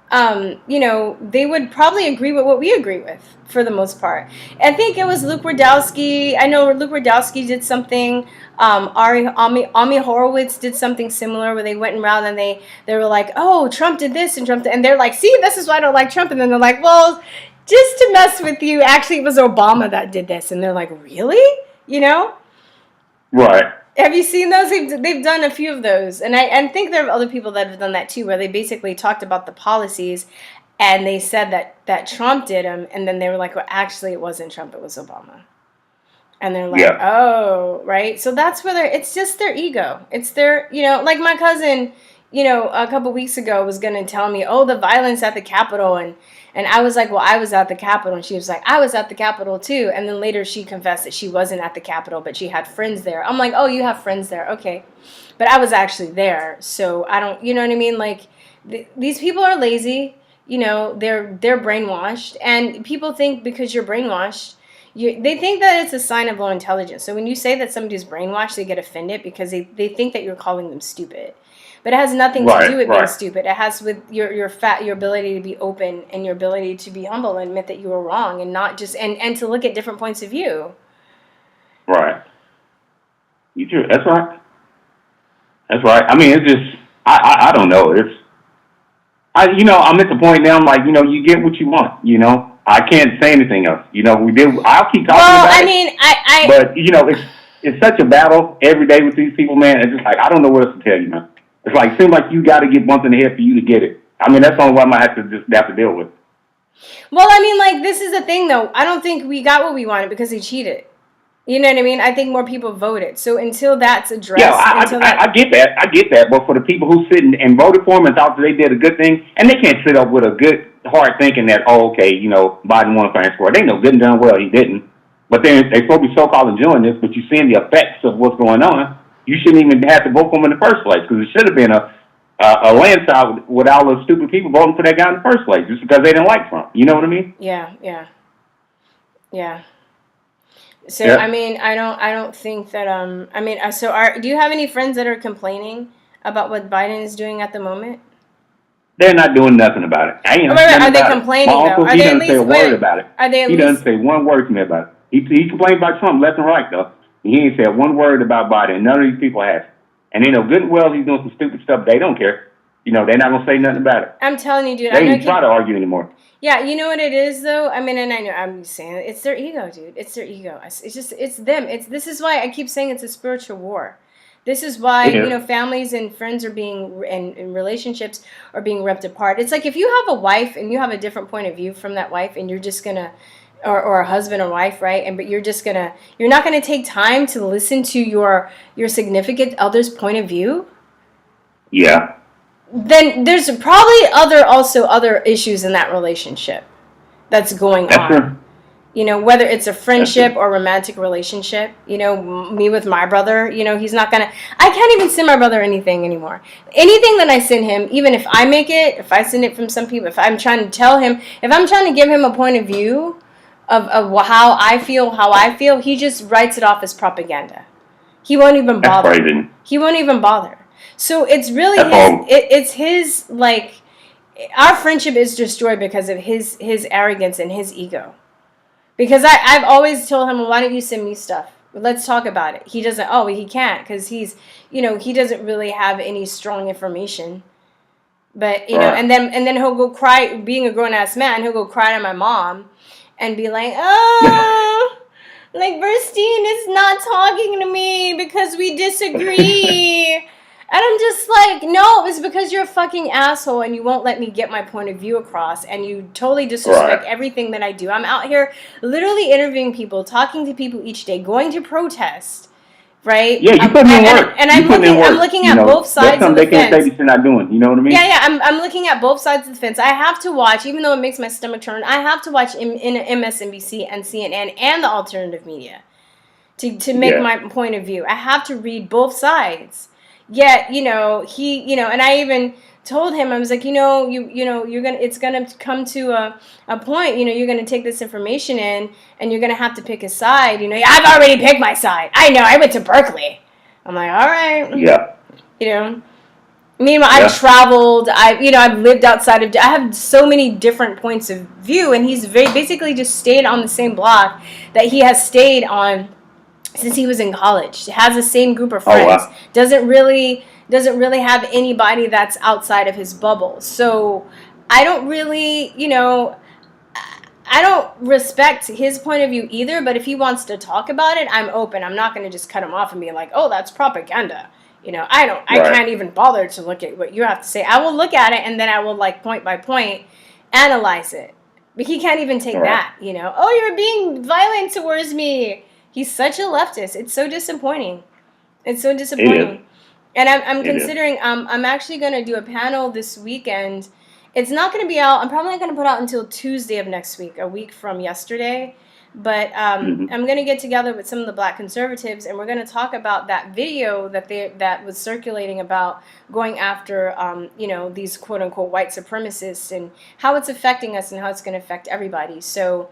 they would probably agree with what we agree with for the most part. I think it was Luke Rudowski. I know Luke Rudowski did something. Ami Horowitz did something similar, where they went around and they were like, oh, Trump did this and Trump did, and they're like, see, this is why I don't like Trump. And then they're like, well, just to mess with you, actually it was Obama that did this. And they're like, really? Right. Have you seen those? They've done a few of those. And I think there are other people that have done that too, where they basically talked about the policies and they said that Trump did them, and then they were like, well, actually it wasn't Trump, it was Obama. And they're like, oh, right? So that's where it's just their ego. It's their, like my cousin, a couple weeks ago was going to tell me, oh, the violence at the Capitol. And I was like, well, I was at the Capitol. And she was like, I was at the Capitol too. And then later she confessed that she wasn't at the Capitol, but she had friends there. I'm like, oh, you have friends there. Okay. But I was actually there. So I don't, you know what I mean? Like these people are lazy. They're brainwashed. And people think because you're brainwashed, they think that it's a sign of low intelligence. So when you say that somebody's brainwashed, they get offended because they think that you're calling them stupid. But it has nothing to do with being stupid. It has with your ability to be open and your ability to be humble and admit that you were wrong, and not just and to look at different points of view. Right. You do. That's right. That's right. I mean, it's just I don't know. I'm at the point now. I'm like, you get what you want. I can't say anything else. I'll keep talking about it. But it's such a battle every day with these people, man. It's just like I don't know what else to tell you, man. It's like seems like you got to get bumped in the head for you to get it. I mean, that's the only one I have to deal with. Well, this is the thing, though. I don't think we got what we wanted because they cheated. You know what I mean? I think more people voted. So until that's addressed, I get that. I get that. But for the people who sit and voted for him and thought that they did a good thing, and they can't sit up with a good heart thinking that, Biden won fair and square. They know good and darn well he didn't. But then they supposed to be so-called enjoying this, but you're seeing the effects of what's going on. You shouldn't even have to vote for him in the first place, because it should have been a landslide with all those stupid people voting for that guy in the first place, just because they didn't like Trump. You know what I mean? Yeah. So yeah. I don't think that do you have any friends that are complaining about what Biden is doing at the moment? They're not doing nothing about it. Are they complaining though? He doesn't say a word about it. He doesn't say one word to me about it. He complains about Trump left and right though. He ain't said one word about Biden. None of these people have. And they know good and well he's doing some stupid stuff. They don't care. They're not going to say nothing about it. I'm telling you, dude. They ain't try to argue anymore. Yeah, you know what it is, though? And I know, I'm saying it. It's their ego, dude. It's their ego. It's them. This is why I keep saying it's a spiritual war. This is why, families and friends are being, and relationships are being ripped apart. It's like if you have a wife and you have a different point of view from that wife and you're just going to, or a husband or wife, right? But you're not going to take time to listen to your significant other's point of view. Yeah. then there's probably other issues in that relationship that's going That's on. true. You know, whether it's a friendship or romantic relationship, you know, me with my brother, you know, he's not gonna, I can't even send my brother anything anymore. Anything that I send him, even if I make it, if I send it from some people, if I'm trying to tell him, if I'm trying to give him a point of view of how I feel, he just writes it off as propaganda. He won't even bother. That's crazy. He won't even bother. So it's really That's it's his, like, our friendship is destroyed because of his arrogance and his ego. Because I've always told him, well, why don't you send me stuff? Let's talk about it. He doesn't, he can't, because he's, you know, he doesn't really have any strong information. But, you know, and then he'll go cry, being a grown-ass man, he'll go cry to my mom and be like, oh, like, Burstein is not talking to me because we disagree. And I'm just like, no, it's because you're a fucking asshole and you won't let me get my point of view across, and you totally disrespect everything that I do. I'm out here literally interviewing people, talking to people each day, going to protest, right? Yeah, you put in work. And I'm looking at both sides of the fence. They can't say you're not doing, you know what I mean? Yeah, I'm looking at both sides of the fence. I have to watch, even though it makes my stomach turn, I have to watch in MSNBC and CNN and the alternative media to make my point of view. I have to read both sides. Yet, you know, and I even told him, I was like, it's gonna come to a point, you know, you're gonna take this information in and you're gonna have to pick a side. You know, I've already picked my side. I know, I went to Berkeley. I'm like, all right. Yeah. You know, meanwhile, I've traveled. I've lived outside of. I have so many different points of view, and he's basically just stayed on the same block that he has stayed on since he was in college. Has the same group of friends. Oh, wow. Doesn't really have anybody that's outside of his bubble. So I don't really, you know, I don't respect his point of view either. But if he wants to talk about it, I'm open. I'm not going to just cut him off and be like, oh, that's propaganda. You know, I can't even bother to look at what you have to say. I will look at it and then I will, like, point by point analyze it. But he can't even take that, you know. Oh, you're being violent towards me. He's such a leftist. It's so disappointing. It's so disappointing. And I'm considering, I'm actually going to do a panel this weekend. It's not going to be out. I'm probably not going to put out until Tuesday of next week, a week from yesterday. But I'm going to get together with some of the black conservatives, and we're going to talk about that video that was circulating about going after, these quote-unquote white supremacists and how it's affecting us and how it's going to affect everybody. So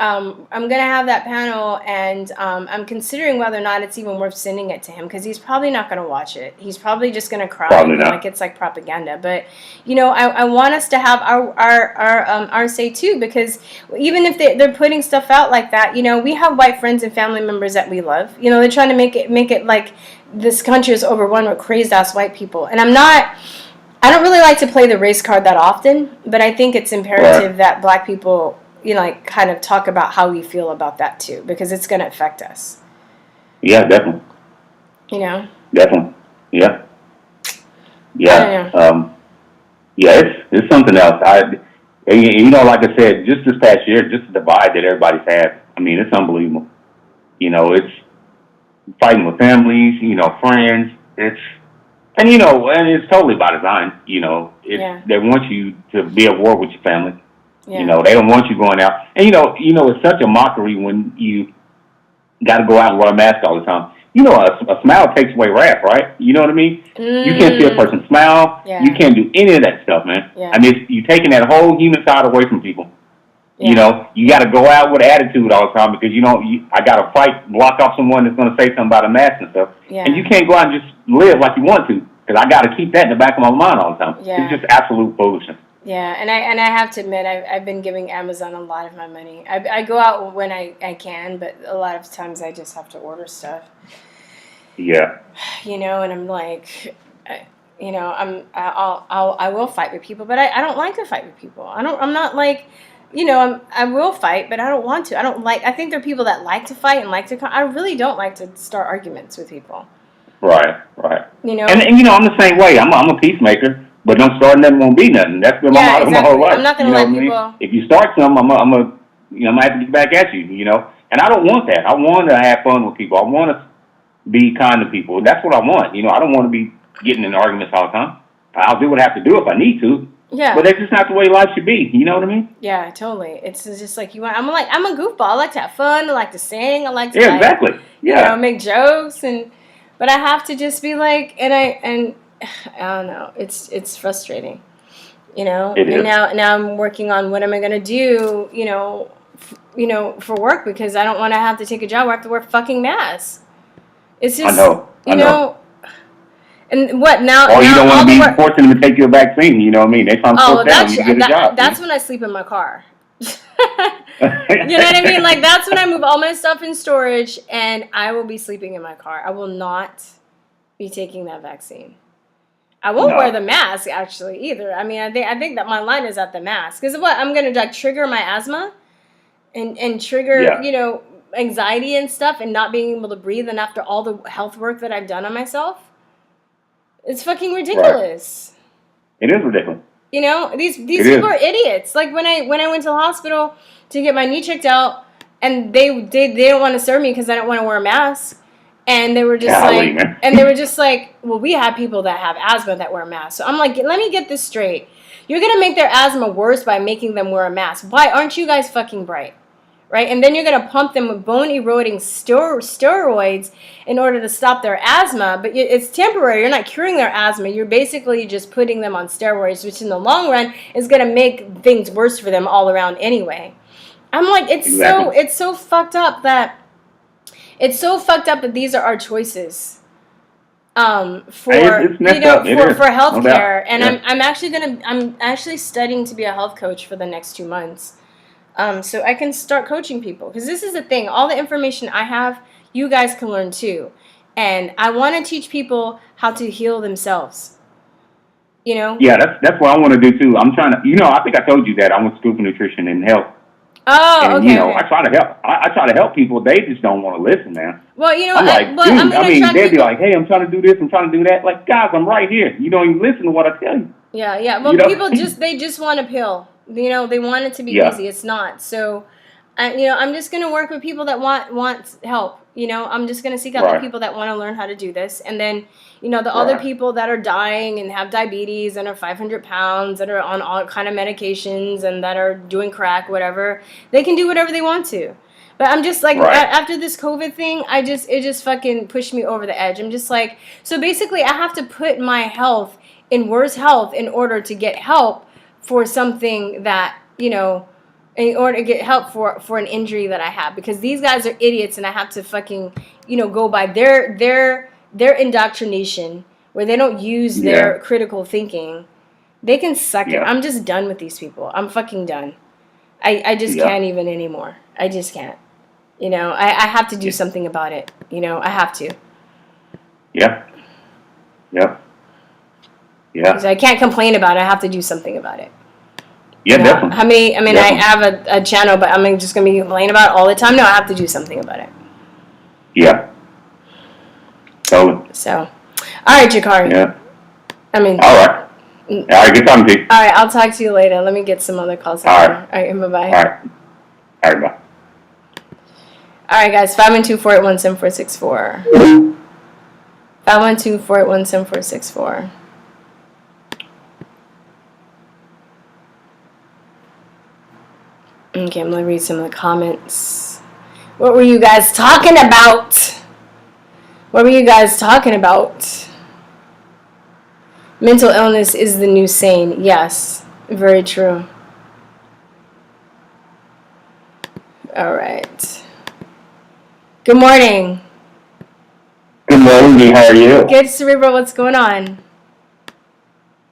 I'm going to have that panel, and I'm considering whether or not it's even worth sending it to him, because he's probably not going to watch it. He's probably just going to cry, like it's like propaganda. But, you know, I want us to have our say too, because even if they're putting stuff out like that, you know, we have white friends and family members that we love. You know, they're trying to make it like this country is overrun with crazed ass white people. And I don't really like to play the race card that often, but I think it's imperative that black people, you know, like, kind of talk about how we feel about that too, because it's going to affect us. Yeah, definitely. You know? Definitely. Yeah. Yeah. I don't know. It's something else. You know, like I said, just this past year, just the divide that everybody's had. I mean, it's unbelievable. You know, it's fighting with families, you know, friends. And it's totally by design. You know, they want you to be at war with your family. Yeah. You know, they don't want you going out. And, you know, it's such a mockery when you got to go out and wear a mask all the time. You know, a smile takes away wrath, right? You know what I mean? You can't see a person smile. Yeah. You can't do any of that stuff, man. Yeah. I mean, you're taking that whole human side away from people. Yeah. You know, you got to go out with attitude all the time because, I got to block off someone that's going to say something about a mask and stuff. Yeah. And you can't go out and just live like you want to, because I got to keep that in the back of my mind all the time. Yeah. It's just absolute foolishness. Yeah, and I have to admit, I've been giving Amazon a lot of my money. I go out when I can, but a lot of times I just have to order stuff. Yeah. You know, and I'm like, I will fight with people, but I don't like to fight with people. I'm not like, I will fight, but I don't want to. I think there are people that like to fight and like to. I really don't like to start arguments with people. Right. You know, and I'm the same way. I'm a peacemaker. But don't start nothing, won't be nothing. That's been my motto my whole life. I'm not going to let people. If you start something, I'm gonna have to get back at you. You know, and I don't want that. I want to have fun with people. I want to be kind to people. That's what I want. You know, I don't want to be getting in arguments all the time. I'll do what I have to do if I need to. Yeah. But that's just not the way life should be. You know what I mean? Yeah, totally. It's just like I'm a goofball. I like to have fun. I like to sing. I like to exactly. Yeah. make jokes but I have to just be like, and I don't know. It's frustrating. It is. And now I'm working on what am I gonna do, for work, because I don't want to have to take a job where I have to wear fucking masks. It's just, I know. And what now? Or you don't want to be forcing them to take your vaccine. You know what I mean? They trying to force them to get a job. That's when I sleep in my car. You know what I mean? Like, that's when I move all my stuff in storage, and I will be sleeping in my car. I will not be taking that vaccine. I won't wear the mask, actually, either. I mean, I think that my line is at the mask. Because what? I'm going to trigger my asthma and trigger, anxiety and stuff, and not being able to breathe. And after all the health work that I've done on myself, it's fucking ridiculous. Right. It is ridiculous. These people are idiots. Like when I went to the hospital to get my knee checked out, and they didn't want to serve me because I didn't want to wear a mask, and they were just like, well, we have people that have asthma that wear masks. So I'm like, let me get this straight. You're gonna make their asthma worse by making them wear a mask. Why aren't you guys fucking bright? Right? And then you're going to pump them with bone-eroding steroids in order to stop their asthma. But it's temporary. You're not curing their asthma. You're basically just putting them on steroids, which in the long run is going to make things worse for them all around anyway. I'm like, it's so fucked up that these are our choices for healthcare. And I'm actually studying to be a health coach for the next 2 months. So I can start coaching people, because this is the thing. All the information I have, you guys can learn too. And I want to teach people how to heal themselves. Yeah, that's what I want to do too. I'm trying to, I think I told you that I went to school for nutrition and health. Oh, and, okay. I try to help. I try to help people. They just don't want to listen, man. Well, I'm like, they'd be like, hey, I'm trying to do this, I'm trying to do that. Like, guys, I'm right here. You don't even listen to what I tell you. Yeah. Well, people just want a pill. They want it to be easy. It's not. So, I'm just going to work with people that want help. I'm just going to seek out the people that want to learn how to do this. And then, the other people that are dying and have diabetes and are 500 pounds, that are on all kind of medications and that are doing crack, whatever, they can do whatever they want to. But I'm just like, after this COVID thing, it just fucking pushed me over the edge. I'm just like, so basically I have to put my health in worse health in order to get help for something that, in order to get help for an injury that I have, because these guys are idiots, and I have to fucking, go by their indoctrination, where they don't use their critical thinking. They can suck it. I'm just done with these people. I'm fucking done. I just can't even anymore. I just can't. I have to do something about it. I have to. Yeah. So I can't complain about it. I have to do something about it. Yeah, definitely. I have a channel, but I'm just going to be complaining about it all the time. No, I have to do something about it. Yeah. So, all right, Jakari. Yeah. All right. All right, good talking to you. All right, I'll talk to you later. Let me get some other calls. All right. All right, bye-bye. All right, bye. All right, guys, 512-481-7464. 512-481-7464. Okay, I'm going to read some of the comments. What were you guys talking about? Mental illness is the new sane. Yes, very true. All right. Good morning. Good morning, how are you? Good, Cerebral. What's going on?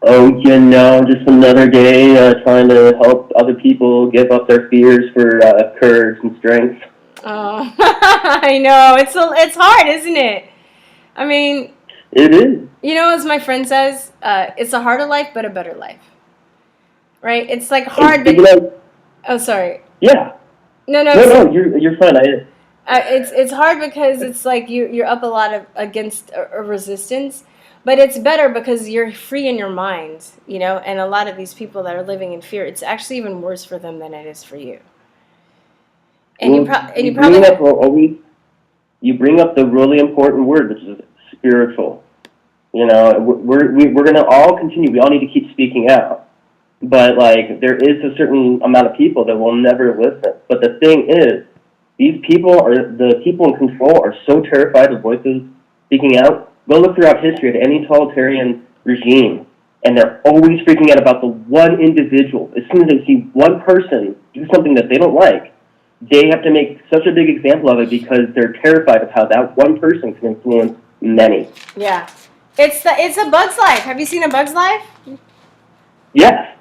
Oh, just another day trying to help other people give up their fears for courage and strength. Oh, I know. It's hard, isn't it? I mean, it is. As my friend says, it's a harder life, but a better life. Right? It's like hard, but... Oh, sorry. Yeah. No, you're fine. It's hard because it's like you're up a lot against a resistance. But it's better because you're free in your mind, and a lot of these people that are living in fear, it's actually even worse for them than it is for you. And you bring up the really important word, which is spiritual. You know, we're going to all continue. We all need to keep speaking out. But, like, there is a certain amount of people that will never listen. But the thing is, these people the people in control are so terrified of voices speaking out. Go look throughout history at any totalitarian regime, and they're always freaking out about the one individual. As soon as they see one person do something that they don't like, they have to make such a big example of it because they're terrified of how that one person can influence many. Yeah. It's a Bug's Life. Have you seen A Bug's Life? Yes.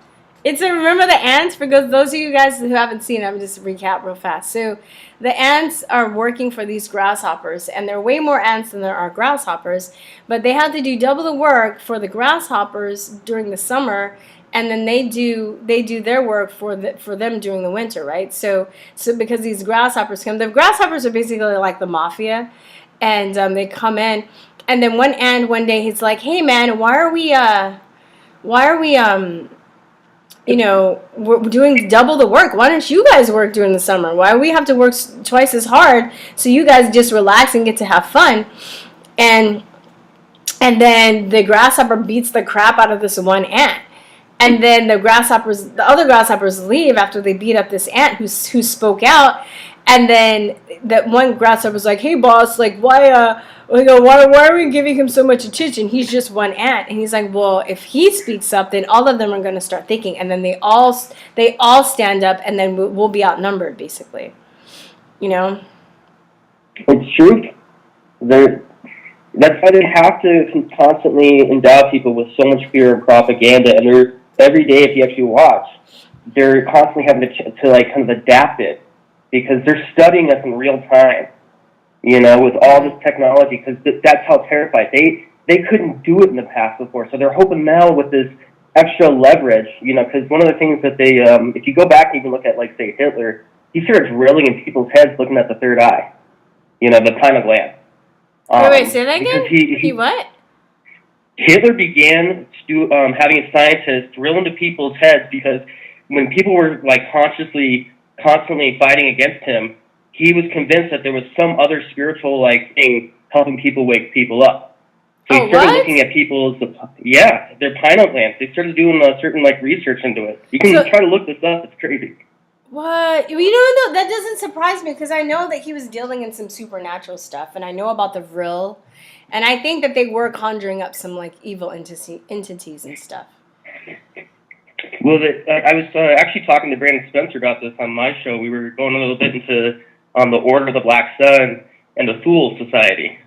Remember the ants? For those of you guys who haven't seen it, I'm just recap real fast. So the ants are working for these grasshoppers, and there are way more ants than there are grasshoppers, but they have to do double the work for the grasshoppers during the summer, and then they do their work for them during the winter, right? So because these grasshoppers the grasshoppers are basically like the mafia, and they come in, and then one ant one day he's like, "Hey man, why are we we're doing double the work. Why don't you guys work during the summer? Why do we have to work twice as hard so you guys just relax and get to have fun?" And then the grasshopper beats the crap out of this one ant. And then the other grasshoppers leave after they beat up this ant who spoke out. And then that one grasshopper's like, "Hey boss, like why are we giving him so much attention? He's just one ant." And he's like, "Well, if he speaks up, then all of them are going to start thinking, and then they all stand up, and then we'll be outnumbered, basically." You know. It's true. That's why they have to constantly endow people with so much fear and propaganda, and every day, if you actually watch, they're constantly having to like kind of adapt it because they're studying us in real time. You know, with all this technology, because that's how terrified they couldn't do it in the past before. So they're hoping now with this extra leverage, you know, because one of the things that they, if you go back and even look at, like, say, Hitler, he started drilling in people's heads looking at the third eye, you know, the pineal gland. Wait, say that again? He what? Hitler began having his scientists drill into people's heads because when people were, like, constantly fighting against him, he was convinced that there was some other spiritual, like, thing helping people wake people up. So he started looking at people's, their pineal glands. They started doing certain, like, research into it. You can try to look this up. It's crazy. What? You know, that doesn't surprise me because I know that he was dealing in some supernatural stuff, and I know about the Vril, and I think that they were conjuring up some, like, evil entities and stuff. Well, I was actually talking to Brandon Spencer about this on my show. We were going a little bit into the Order of the Black Sun and the Fool Society.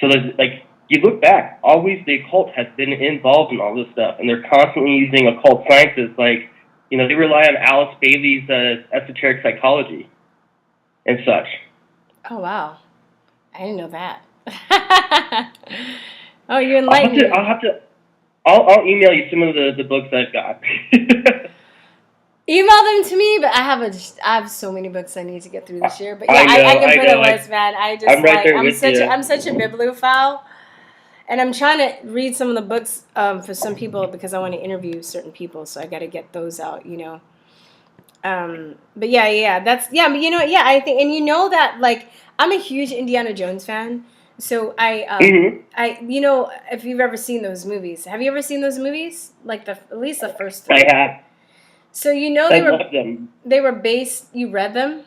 So there's, like, you look back, always the occult has been involved in all this stuff, and they're constantly using occult sciences, like, you know, they rely on Alice Bailey's esoteric psychology and such. Oh, wow. I didn't know that. Oh, you enlightened me. I'll email you some of the books I've got. Email them to me, but I have so many books I need to get through this year. But yeah, I can put a list, man. I'm such a bibliophile, and I'm trying to read some of the books for some people because I want to interview certain people, so I got to get those out, you know. But but you know, I think, and you know that, like, I'm a huge Indiana Jones fan. So I you know, if you've ever seen those movies, have you ever seen those movies? Like at least the first three. I have. So you know I love them. They were based. You read them?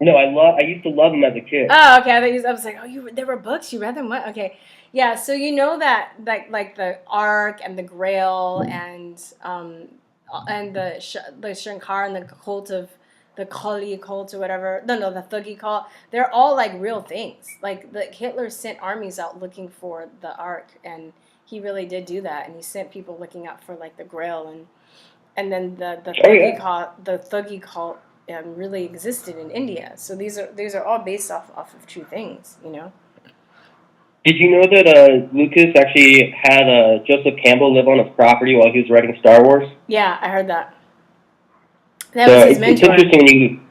No, I used to love them as a kid. Oh, okay. I was like, there were books. You read them? What? Okay, yeah. So you know that like the Ark and the Grail and the Shankar and the cult of the Kali cult or whatever. No, the Thuggee cult. They're all like real things. Like Hitler sent armies out looking for the Ark, and he really did do that. And he sent people looking out for like the Grail and then the Thuggee cult really existed in India. So these are all based off of true things, you know. Did you know that Lucas actually had Joseph Campbell live on his property while he was writing Star Wars? Yeah, I heard that. That was his mentor. It's interesting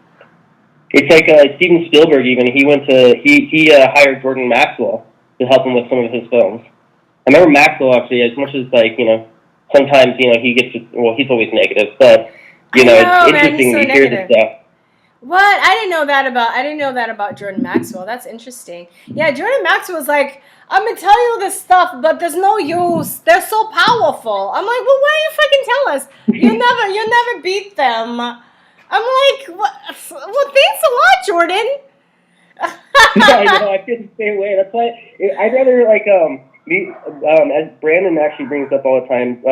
it's like Steven Spielberg even. He hired Jordan Maxwell to help him with some of his films. I remember Maxwell actually, as much as like, you know, sometimes, you know, he's always negative, but, you know, it's interesting to hear this stuff. What? I didn't know that about Jordan Maxwell. That's interesting. Yeah, Jordan Maxwell's like, I'm gonna tell you this stuff, but there's no use. They're so powerful. I'm like, well, why do you fucking tell us? You'll never beat them. I'm like, what? Well, thanks a lot, Jordan. Yeah, I know. I feel the same way. That's why I'd rather as Brandon actually brings up all the time.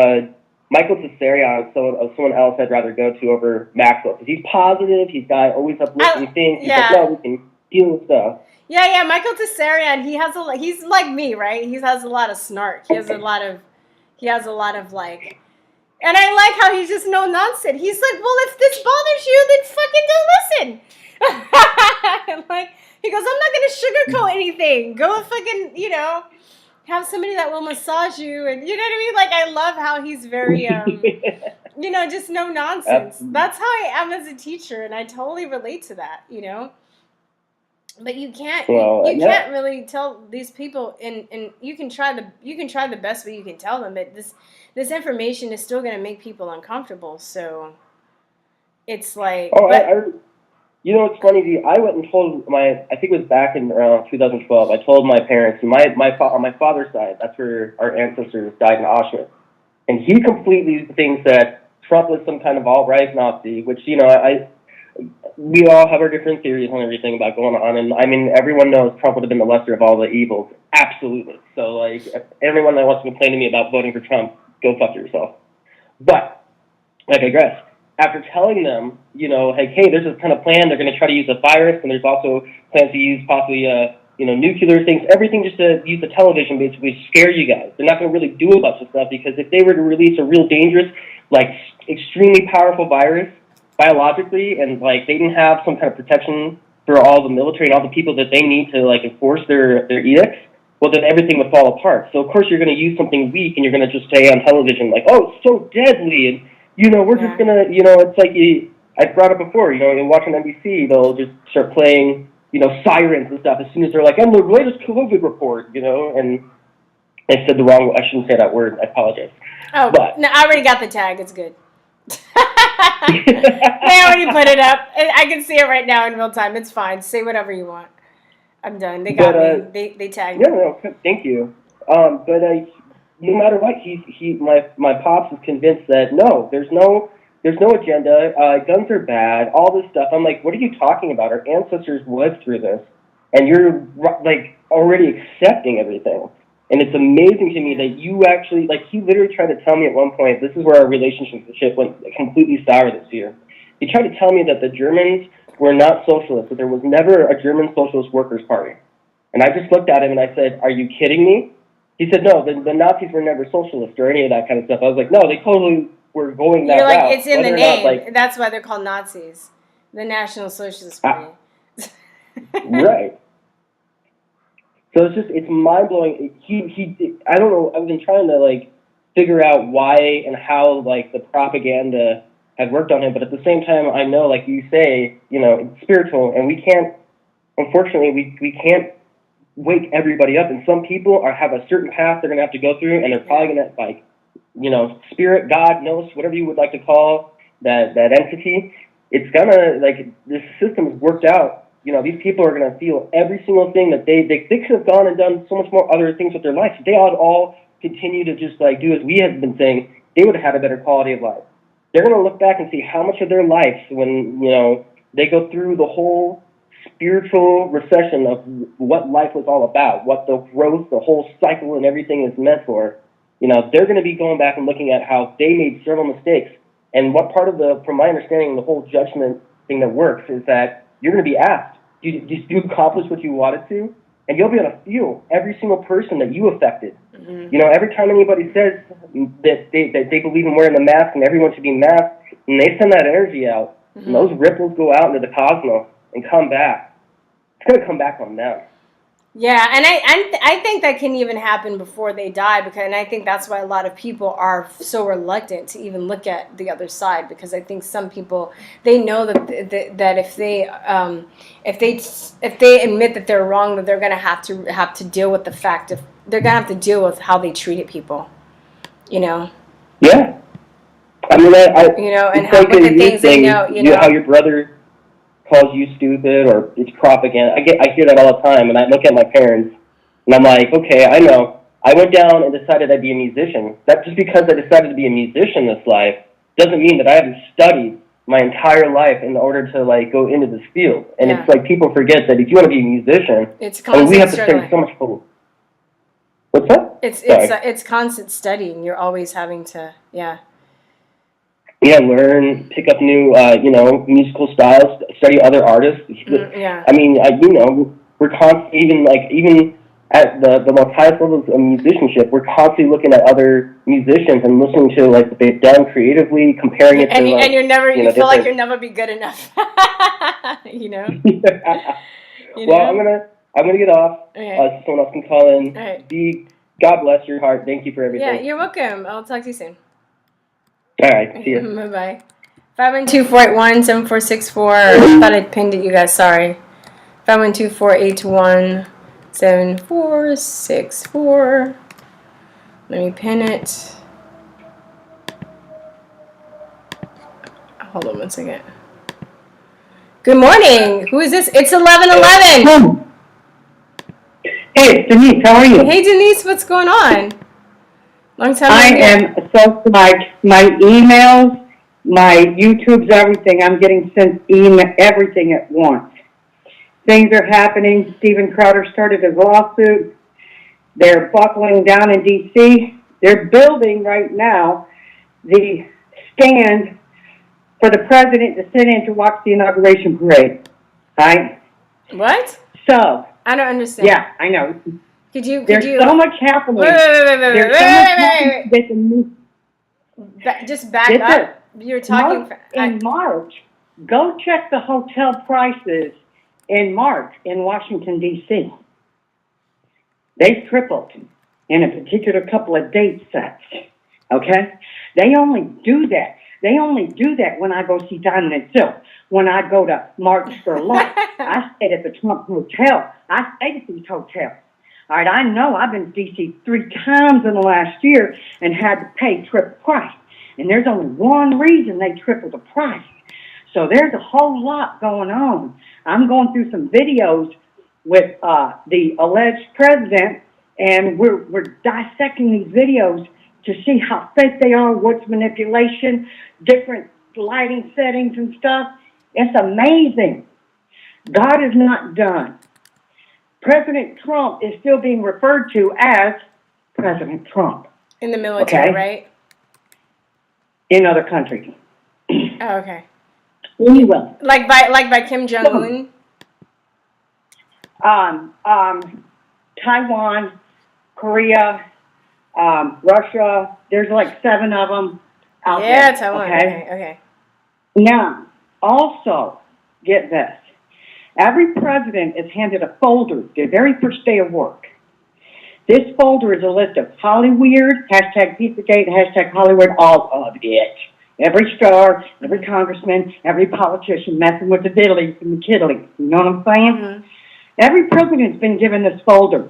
Michael Cesarion, someone else I'd rather go to over Maxwell because he's positive. He's got always uplifting things. He's like, no, we can deal with stuff. Yeah. Michael Cesarion, he's like me, right? He has a lot of snark. He has a lot of like, and I like how he's just no nonsense. He's like, well, if this bothers you, then fucking don't listen. Like, he goes, I'm not gonna sugarcoat anything. Go fucking, have somebody that will massage you, and you know what I mean? Like, I love how he's very, just no nonsense. That's how I am as a teacher, and I totally relate to that, But you can't, can't really tell these people, and you can try the best way you can tell them, but this information is still going to make people uncomfortable. So it's like, it's funny, I went and told I think it was back in around 2012, I told my parents, on my father's side, that's where our ancestors died in Auschwitz. And he completely thinks that Trump was some kind of alt-right Nazi, which, we all have our different theories on everything about going on. And, I mean, everyone knows Trump would have been the lesser of all the evils. Absolutely. So, like, everyone that wants to complain to me about voting for Trump, go fuck yourself. But, I digress. After telling them, hey, there's this kind of plan, they're going to try to use a virus, and there's also plans to use possibly, nuclear things, everything just to use the television basically to scare you guys. They're not going to really do a bunch of stuff because if they were to release a real dangerous, like, extremely powerful virus biologically, and, like, they didn't have some kind of protection for all the military and all the people that they need to, like, enforce their edicts, well, then everything would fall apart. So, of course, you're going to use something weak, and you're going to just say on television, like, oh, it's so deadly, and we're just going to, it's like I brought it before, you watch on NBC, they'll just start playing, sirens and stuff as soon as they're like, and the latest COVID report, and I said the wrong, I shouldn't say that word, I apologize. Oh, but no, I already got the tag, it's good. They already put it up. I can see it right now in real time, it's fine, say whatever you want. I'm done, they got me, they tagged me. No, thank you. But no matter what, my pops is convinced that no, there's no agenda. Guns are bad. All this stuff. I'm like, what are you talking about? Our ancestors lived through this, and you're like already accepting everything. And it's amazing to me that you actually he literally tried to tell me at one point. This is where our relationship went completely sour this year. He tried to tell me that the Germans were not socialists. That there was never a German Socialist Workers' Party. And I just looked at him and I said, "Are you kidding me?" He said, no, the Nazis were never socialist or any of that kind of stuff. I was like, no, they totally were going that route. You're like, it's in the name. That's why they're called Nazis. The National Socialist Party. Right. So it's mind-blowing. I don't know, I've been trying to, figure out why and how, the propaganda has worked on him. But at the same time, I know, like you say, it's spiritual. And we can't, unfortunately, we can't wake everybody up, and some people have a certain path they're going to have to go through, and they're probably going to, spirit, God, Gnos, whatever you would like to call that entity, it's going to, this system is worked out. These people are going to feel every single thing that they could have gone and done so much more other things with their life. If they all continue to just, do as we have been saying, they would have had a better quality of life. They're going to look back and see how much of their life, when, they go through the whole spiritual recession of what life was all about, what the growth, the whole cycle and everything is meant for, they're going to be going back and looking at how they made several mistakes. And what part of from my understanding, the whole judgment thing that works is that you're going to be asked, did you accomplish what you wanted to? And you'll be able to feel every single person that you affected. Mm-hmm. Every time anybody says that they believe in wearing a mask and everyone should be masked, and they send that energy out, mm-hmm. and those ripples go out into the cosmos and come back, it's going to come back on them. Yeah, and I think that can even happen before they die, and I think that's why a lot of people are so reluctant to even look at the other side, because I think some people, they know that if they admit that they're wrong, that they're going to have to deal with the fact of they're going to have to deal with how they treated people, Yeah. I mean, and how the things they know, how your brother. calls you stupid or it's propaganda. I hear that all the time, and I look at my parents, and I'm like, okay, I know. I went down and decided I'd be a musician. That just because I decided to be a musician this life doesn't mean that I haven't studied my entire life in order to like go into this field. And it's like people forget that if you want to be a musician, it's constant we have to struggling. study so much for. What's that? It's constant studying. You're always having to learn, pick up new musical styles, study other artists. I mean, we're constantly even at the most highest levels of musicianship, we're constantly looking at other musicians and listening to like what they've done creatively, comparing it to and you're never you feel like you'll never be good enough. Well, I'm gonna get off. Okay. Someone else can call in. All right. God bless your heart. Thank you for everything. Yeah, you're welcome. I'll talk to you soon. All right. See you. Bye-bye. 512-481-7464. I thought I'd pinned it, you guys. Sorry. 512-481-7464. Let me pin it. Hold on one second. Good morning. Who is this? It's 11:11. Hey, it's Denise. How are you? Hey, Denise. What's going on? Long time. I am so like my emails, my YouTubes, everything. I'm getting sent email everything at once. Things are happening. Steven Crowder started his lawsuit. They're buckling down in D.C. They're building right now the stand for the president to sit in to watch the inauguration parade. Right? What? So. I don't understand. Yeah, I know. There's so much happening. Wait. Just back up. You're talking in March. Go check the hotel prices in March in Washington, D.C. They tripled in a particular couple of date sets. Okay? They only do that. They only do that when I go see Diamond and Silk. When I go to March for lunch, I stayed at the Trump Hotel. I stayed at these hotels. All right, I know I've been to D.C. 3 times in the last year and had to pay triple price. And there's only one reason they tripled the price. So there's a whole lot going on. I'm going through some videos with the alleged president, and we're dissecting these videos to see how fake they are, what's manipulation, different lighting settings and stuff. It's amazing. God is not done. President Trump is still being referred to as President Trump. In the military, right? In other countries. Oh, okay. Anyway. Like by Kim Jong-un? Taiwan, Korea, Russia. There's like 7 of them out there. Yeah, Taiwan. Okay. Now, also, get this. Every president is handed a folder their very first day of work. This folder is a list of Hollyweird, #Pizzagate, #Hollywood, all of it. Every star, every congressman, every politician messing with the diddlies and the kiddlies. You know what I'm saying? Mm-hmm. Every president's been given this folder.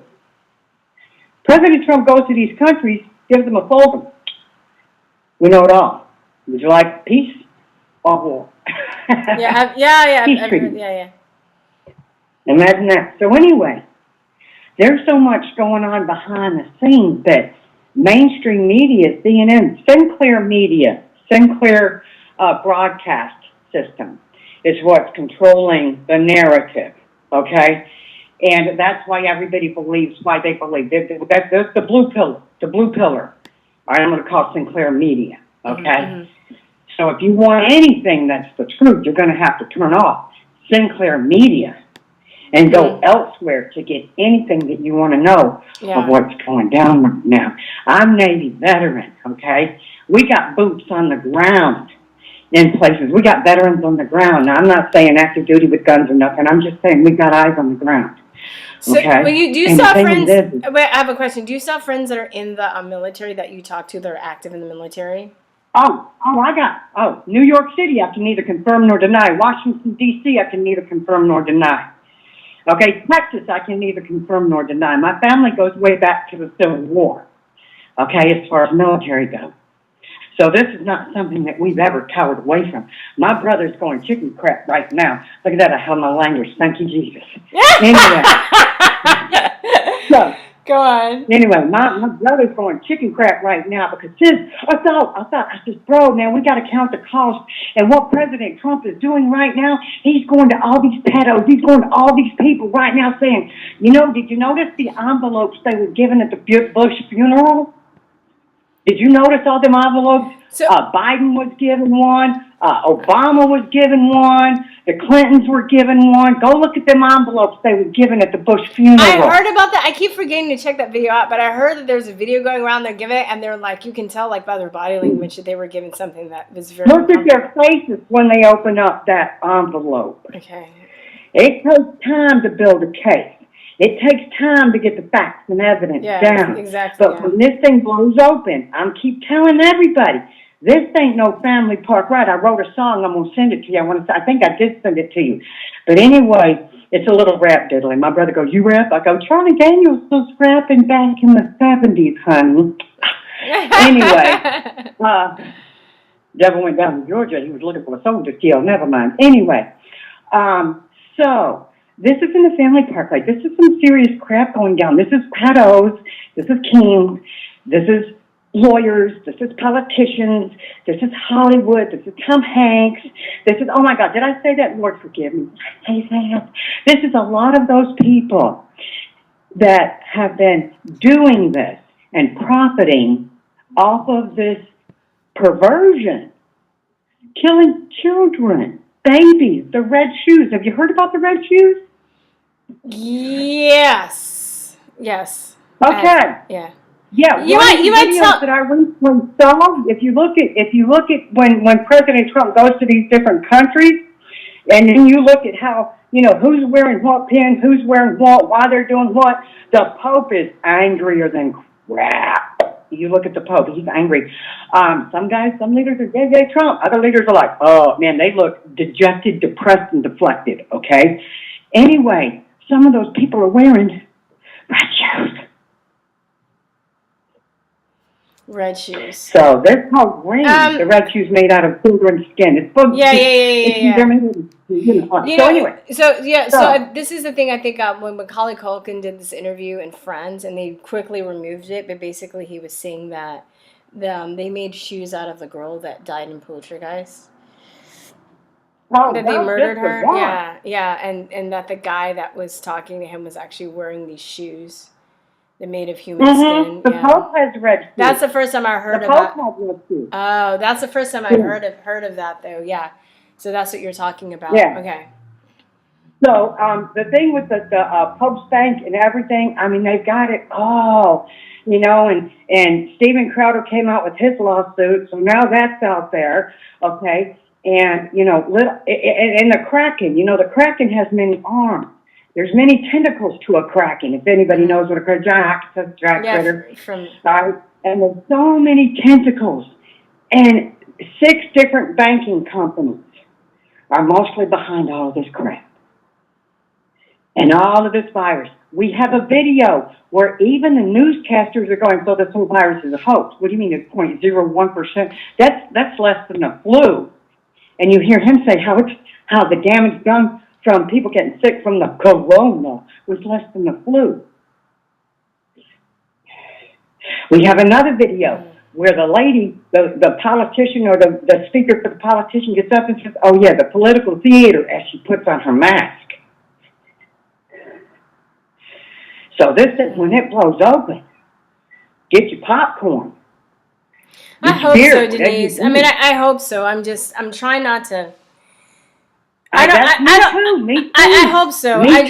President Trump goes to these countries, gives them a folder. We know it all. Would you like peace or war? Yeah. Imagine that. So anyway, there's so much going on behind the scenes that mainstream media, CNN, Sinclair broadcast system is what's controlling the narrative, okay? And that's why everybody believes why they believe. That's the blue pillar. The blue pillar. All right, I'm going to call Sinclair Media, okay? Mm-hmm. So if you want anything that's the truth, you're going to have to turn off Sinclair Media and go elsewhere to get anything that you want to know of what's going down right now. I'm Navy veteran, okay? We got boots on the ground in places. We got veterans on the ground. Now, I'm not saying active duty with guns or nothing. I'm just saying we got eyes on the ground. So, okay? do you still have friends? Wait, I have a question. Do you still have friends that are in the military that you talk to that are active in the military? New York City, I can neither confirm nor deny. Washington, D.C., I can neither confirm nor deny. Okay, Texas, I can neither confirm nor deny. My family goes way back to the Civil War, okay, as far as military goes. So this is not something that we've ever cowered away from. My brother's going chicken crap right now. Look at that, I held my language. Thank you, Jesus. Anyway. So, go on. Anyway, my brother's going chicken crap right now because I said, bro, man, we got to count the cost. And what President Trump is doing right now, he's going to all these pedos, he's going to all these people right now saying, did you notice the envelopes they were given at the Bush funeral? Did you notice all them envelopes? So, Biden was given one. Obama was given one. The Clintons were given one. Go look at them envelopes they were given at the Bush funeral. I heard about that. I keep forgetting to check that video out, but I heard that there's a video going around. They're giving it, and they're like, you can tell like by their body language that they were given something that was very. Look at their faces when they open up that envelope. Okay. It takes time to build a case. It takes time to get the facts and evidence down. Exactly. But when this thing blows open, I keep telling everybody, this ain't no family park ride. I wrote a song. I'm going to send it to you. I think I did send it to you. But anyway, it's a little rap diddly. My brother goes, you rap? I go, Charlie Daniels was rapping back in the 70s, honey. Anyway, Devil went down to Georgia. He was looking for a soldier to kill. Never mind. Anyway, so this isn't a family park ride. This is some serious crap going down. This is pedos. This is kings. This is lawyers. This is politicians. This is Hollywood. This is Tom Hanks. This is, oh my God, did I say that? Lord, forgive me. Did I say that? This is a lot of those people that have been doing this and profiting off of this perversion, killing children, babies, the red shoes. Have you heard about the red shoes? Yes. Okay. Yeah. Yeah, you might tell that I recently saw. If you look at when President Trump goes to these different countries, and then you look at how who's wearing what pin, who's wearing what, why they're doing what, the Pope is angrier than crap. You look at the Pope; he's angry. Some leaders are yay Trump. Other leaders are like, oh man, they look dejected, depressed, and deflected. Okay. Anyway, some of those people are wearing red shoes. Red shoes. So they're called rings. The red shoes made out of children's skin. It's supposed Yeah. They're made so anyway. So this is the thing. I think when Macaulay Culkin did this interview in Friends, and they quickly removed it, but basically he was saying that they made shoes out of the girl that died in Poltergeist. That they murdered her. Yeah, and that the guy that was talking to him was actually wearing these shoes. They're made of human skin. The Pope has red shoes. That's the first time I heard about. The Pope has red shoes. Oh, that's the first time I heard of that though. Yeah. So that's what you're talking about. Yeah. Okay. So the thing with the Pope's bank and everything, I mean, they've got it all, and Steven Crowder came out with his lawsuit, so now that's out there, okay? And and the Kraken, the Kraken has many arms. There's many tentacles to a Kraken, if anybody knows what a giant critter. And there's so many tentacles. And 6 different banking companies are mostly behind all of this crap. And all of this virus. We have a video where even the newscasters are going, so this whole virus is a hoax. What do you mean it's 0.01%? That's less than the flu. And you hear him say how the damage done from people getting sick from the corona was less than the flu. We have another video where the lady, the politician or the speaker for the politician gets up and says, oh yeah, the political theater, as she puts on her mask. So when it blows open, get your popcorn. I hope so, Denise. I mean, I hope so. I'm trying not to. I hope so. I'm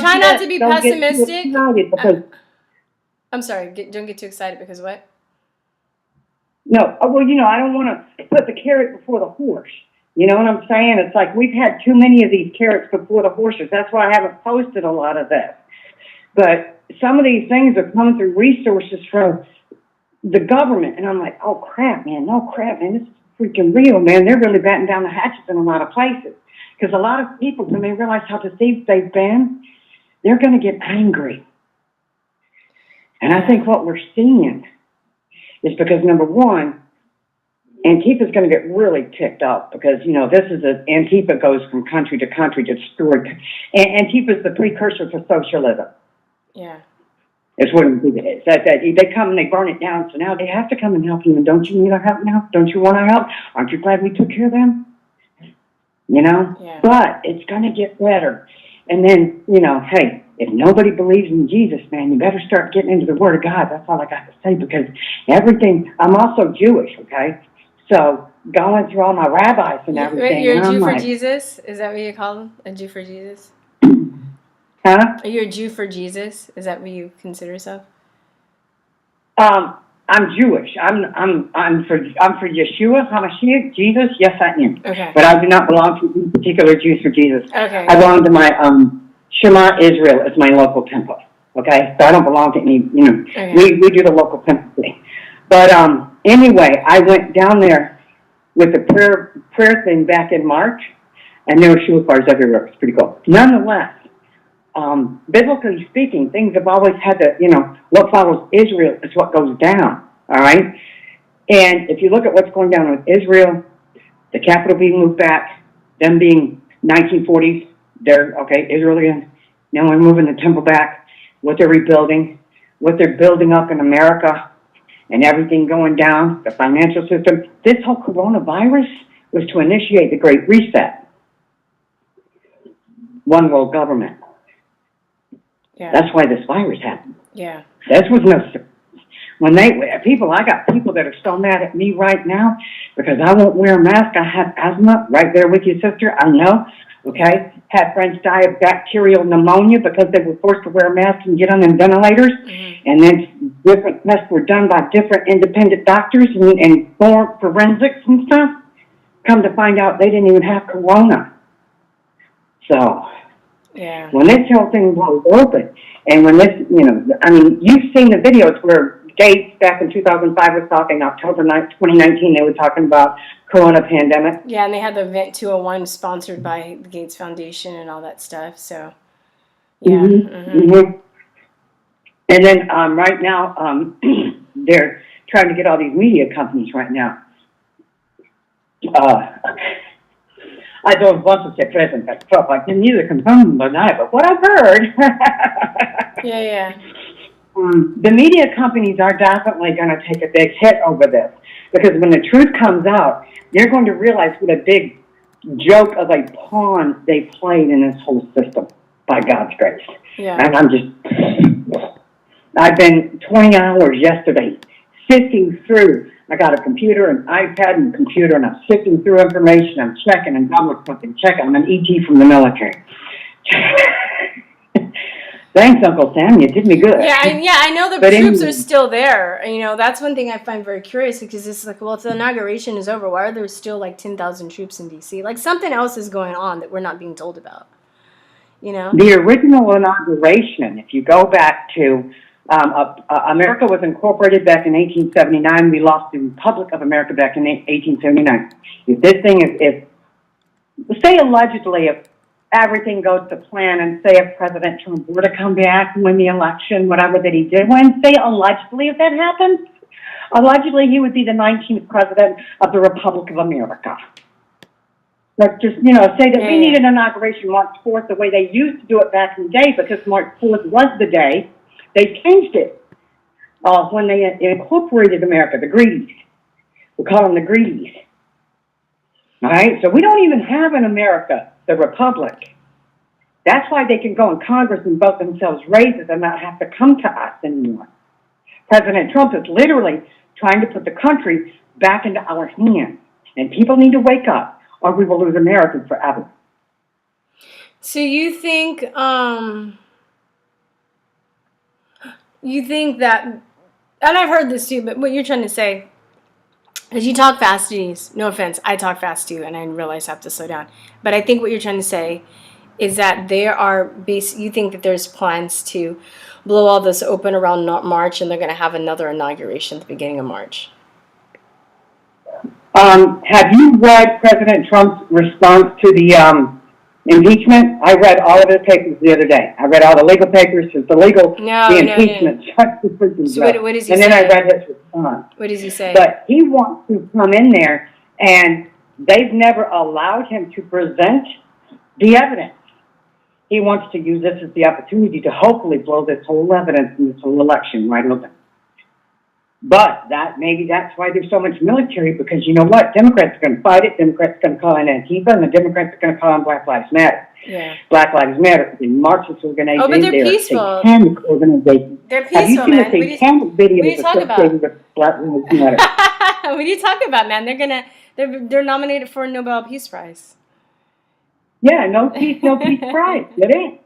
trying not to be pessimistic. I'm sorry. Don't get too excited because what? No. Well, I don't want to put the carrot before the horse. You know what I'm saying? It's like we've had too many of these carrots before the horses. That's why I haven't posted a lot of this. But some of these things are coming through resources from the government. And I'm like, oh, crap, man. This is freaking real, man. They're really batting down the hatches in a lot of places. Because a lot of people, when they realize how deceived they've been, they're going to get angry. And I think what we're seeing is because, number one, Antifa's going to get really ticked off because, Antifa goes from country to country to destroy. Antifa's the precursor to socialism. Yeah. It's what it is. That they come and they burn it down, so now they have to come and help you. And don't you need our help now? Don't you want our help? Aren't you glad we took care of them? Yeah. But it's going to get better. And then, hey, if nobody believes in Jesus, man, you better start getting into the Word of God. That's all I got to say, because everything, I'm also Jewish, okay? So going through all my rabbis and everything. You're a and Jew for like, Jesus? Is that what you call them? A Jew for Jesus? Huh? Are you a Jew for Jesus? Is that what you consider yourself? I'm Jewish. I'm for Yeshua HaMashiach, Jesus. Yes, I am. Okay. But I do not belong to any particular Jews for Jesus. Okay. I belong to my Shema Israel is my local temple. Okay, so I don't belong to any. Okay. We do the local temple thing. But anyway, I went down there with the prayer thing back in March, and there were shul bars everywhere. It's pretty cool. Nonetheless, biblically speaking, things have always had to, what follows Israel is what goes down, all right? And if you look at what's going down with Israel, the capital being moved back, them being 1940s, Israel again. Now we're moving the temple back, what they're rebuilding, what they're building up in America, and everything going down, the financial system. This whole coronavirus was to initiate the Great Reset. One world government. Yeah. That's why this virus happened. Yeah. This was no. I got people that are so mad at me right now because I won't wear a mask. I have asthma, right there with you, sister. I know. Okay. Had friends die of bacterial pneumonia because they were forced to wear masks and get on them ventilators. Mm-hmm. And then different tests were done by different independent doctors and forensics and stuff. Come to find out they didn't even have corona. So. Yeah. When this whole thing blows open, and when this, you've seen the videos where Gates back in 2005 was talking, October 9th, 2019, they were talking about corona pandemic. Yeah, and they had the Event 201 sponsored by the Gates Foundation and all that stuff, so, yeah. Mm-hmm. Mm-hmm. Mm-hmm. And then right now, they're trying to get all these media companies right now. I don't want to say President Trump. I can neither confirm nor deny, but what I've heard. Yeah. The media companies are definitely going to take a big hit over this because when the truth comes out, they're going to realize what a big joke of a pawn they played in this whole system, by God's grace. Yeah. And I've been 20 hours yesterday sifting through. I got a computer, an iPad, and a computer, and I'm sifting through information. I'm checking and double-clicking, checking. I'm an ET from the military. Thanks, Uncle Sam. You did me good. Yeah, I know the troops are still there. That's one thing I find very curious because it's like, well, if the inauguration is over, why are there still like 10,000 troops in D.C.? Like something else is going on that we're not being told about. The original inauguration, if you go back to America was incorporated back in 1879. We lost the Republic of America back in 1879. If this thing say allegedly, if everything goes to plan and say if President Trump were to come back and win the election, whatever that he did win, say allegedly if that happens, allegedly he would be the 19th president of the Republic of America. Let's just, say that we need an inauguration March 4th the way they used to do it back in the day because March 4th was the day. They changed it when they incorporated America, the Greedies. We call them the Greedies. All right? So we don't even have in America the Republic. That's why they can go in Congress and vote themselves raises and not have to come to us anymore. President Trump is literally trying to put the country back into our hands. And people need to wake up or we will lose America forever. So you think that, and I've heard this too, but what you're trying to say is you talk fast, Denise. No offense, I talk fast too, and I realize I have to slow down. But I think what you're trying to say is that you think that there's plans to blow all this open around March, and they're going to have another inauguration at the beginning of March. Have you read President Trump's response to the Impeachment, I read all of the papers the other day. I read all the legal papers. It's illegal. The impeachment. So what does he say? And then I read his response. What does he say? But he wants to come in there, and they've never allowed him to present the evidence. He wants to use this as the opportunity to hopefully blow this whole evidence and this whole election right open. But maybe that's why there's so much military, because you know what? Democrats are going to fight it. Democrats are going to call in Antifa, and the Democrats are going to call in Black Lives Matter. Yeah. Black Lives Matter, the Marxist organization. Oh, but they're peaceful. A satanic organization. They're peaceful, Have you seen man. the satanic videos associated with Black Lives Matter? What are you talking about, man? They're nominated for a Nobel Peace Prize. Yeah, no peace prize. It ain't.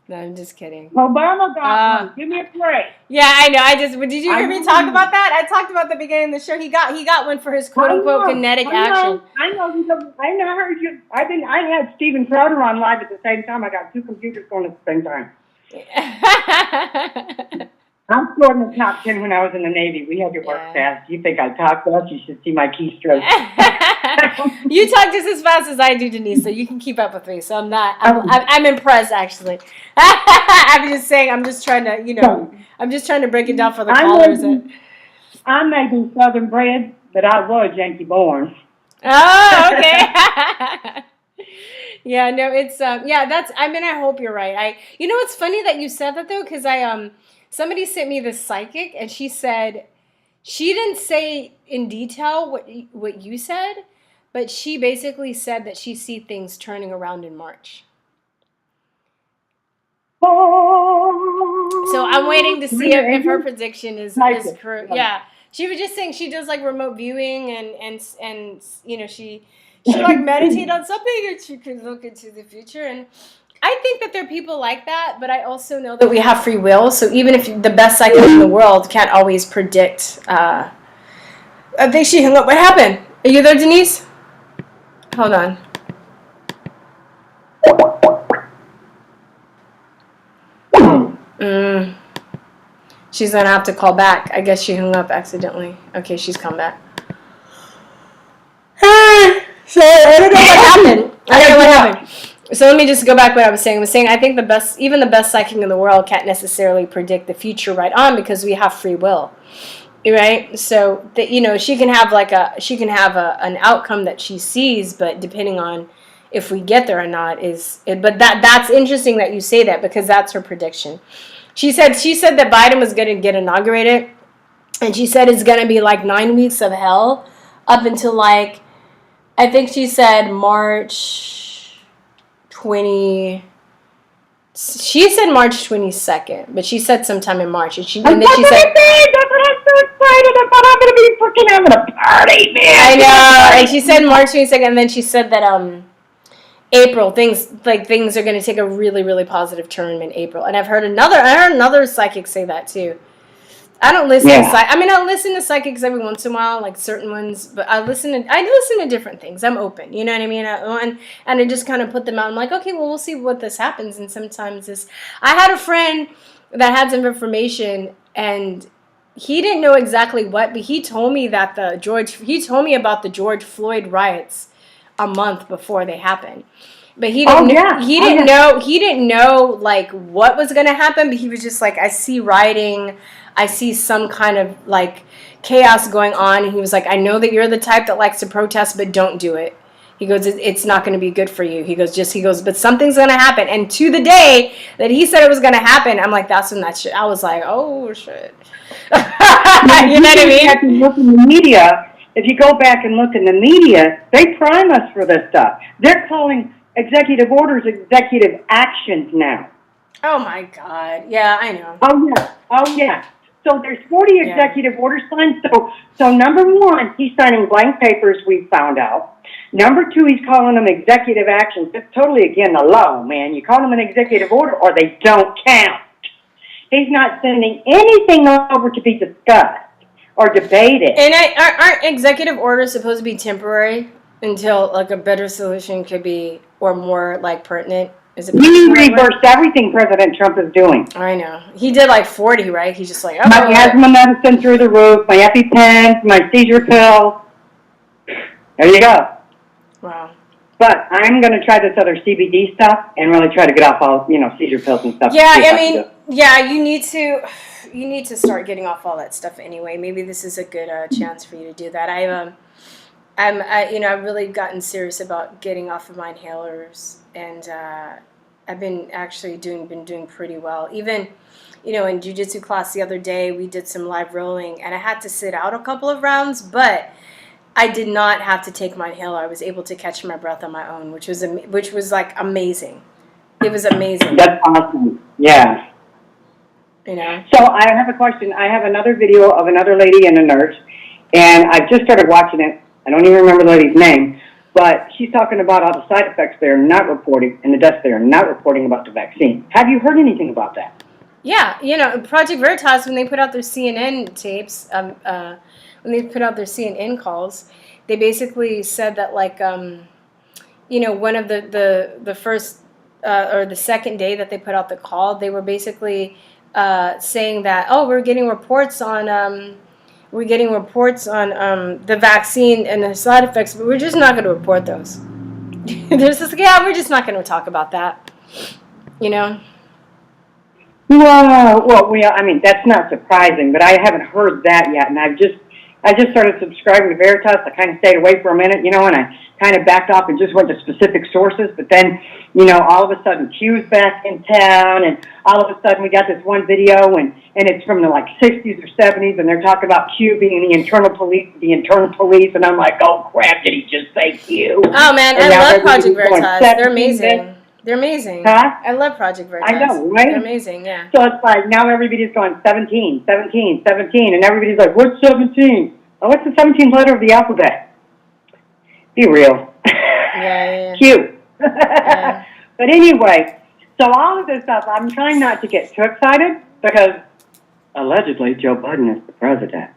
No, I'm just kidding. Obama got one. Give me a break. Yeah, I know. Did you hear me talk about that? I talked about the beginning of the show. He got one for his quote unquote kinetic action. I know. I heard you. I had Steven Crowder on live at the same time. I got two computers going at the same time. I'm scored in the top 10 when I was in the Navy. We had to work fast. You think I talk fast? You should see my keystrokes. You talk just as fast as I do, Denise, so you can keep up with me. So I'm impressed, actually. I'm just saying, I'm just trying to break it down for the callers. I may be Southern bred, but I was Yankee born. Oh, okay. Yeah, no, it's, I hope you're right. It's funny that you said that, though, because somebody sent me this psychic, and she said, she didn't say in detail what you said, but she basically said that she see things turning around in March. So I'm waiting to see if her prediction is correct. Yeah, she was just saying she does like remote viewing and she like meditate on something and she can look into the future. And I think that there are people like that, but I also know that we have free will. So even if the best psychic in the world can't always predict. I think she hung up. What happened? Are you there, Denise? Hold on. She's gonna have to call back. I guess she hung up accidentally. Okay, she's come back. So I don't know what happened. So let me just go back to what I was saying. I think even the best psychic in the world can't necessarily predict the future right on because we have free will, right? So that she can have an outcome that she sees, but depending on if we get there or not but that's interesting that you say that because that's her prediction. She said that Biden was going to get inaugurated, and she said it's going to be like 9 weeks of hell up until I think she said March 20. She said March 22nd, but she said sometime in March, and then she said, "That's what I'm so excited about. I'm going to be freaking having a party, man." I know, and she said March 22nd, and then she said that April things are going to take a really, really positive turn in April. And I heard another psychic say that too. I don't listen I listen to psychics every once in a while, like certain ones, but I listen to different things. I'm open, you know what I mean? And I just kind of put them out. I'm like, okay, well, we'll see what this happens. And sometimes I had a friend that had some information, and he didn't know exactly what, but he told me that he told me about the George Floyd riots a month before they happened. But he didn't know like what was going to happen, but he was just like, I see rioting, I see some kind of like chaos going on, and he was like, I know that you're the type that likes to protest, but don't do it. He goes, it's not going to be good for you. He goes, but something's going to happen. And to the day that he said it was going to happen, I'm like, that's when that shit, I was like, oh shit. You know what I mean? If you look in the media, if you go back and look in the media, they prime us for this stuff. They're calling executive orders executive actions now. Oh my God. Yeah, I know. Oh yeah. So there's 40 executive orders signed. So number one, he's signing blank papers, we found out. Number two, he's calling them executive actions. It's totally again the law, man. You call them an executive order or they don't count. He's not sending anything over to be discussed or debated. And aren't executive orders supposed to be temporary until like a better solution could be, or more like pertinent? Is it? You reversed everything President Trump is doing. I know. He did like 40, right? He's just like, my asthma medicine through the roof, my EpiPen, my seizure pill. There you go. Wow. But I'm going to try this other CBD stuff and really try to get off all, seizure pills and stuff. Yeah, I mean, yeah, you need to start getting off all that stuff anyway. Maybe this is a good chance for you to do that. I've really gotten serious about getting off of my inhalers, and I've been actually doing pretty well. Even, in jiu-jitsu class the other day, we did some live rolling, and I had to sit out a couple of rounds, but I did not have to take my inhaler. I was able to catch my breath on my own, which was like amazing. It was amazing. That's awesome. Yeah. So I have a question. I have another video of another lady and a nurse, and I just started watching it. I don't even remember the lady's name, but she's talking about all the side effects they're not reporting and the deaths they're not reporting about the vaccine. Have you heard anything about that? Yeah, Project Veritas, when they put out their CNN tapes, when they put out their CNN calls, they basically said that, like, one of the first or the second day that they put out the call, they were basically saying that, we're getting reports on the vaccine and the side effects, but we're just not going to report those. There's this, we're just not going to talk about that, Well, I mean, that's not surprising, but I haven't heard that yet, and I just started subscribing to Veritas. I kind of stayed away for a minute, and I kind of backed off and just went to specific sources, but then, all of a sudden Q's back in town, and all of a sudden we got this one video, and it's from the, 60s or 70s, and they're talking about Q being the internal police, and I'm like, oh, crap, did he just say Q? Oh, man, I love Project Veritas. They're amazing. They're amazing. Huh? I love Project Veritas. I know, right? They're amazing, yeah. So it's like now everybody's going 17, 17, 17, and everybody's like, what's 17? Oh, what's the 17th letter of the alphabet? Be real. Yeah. Cute. Yeah. But anyway, so all of this stuff, I'm trying not to get too excited because allegedly Joe Biden is the president.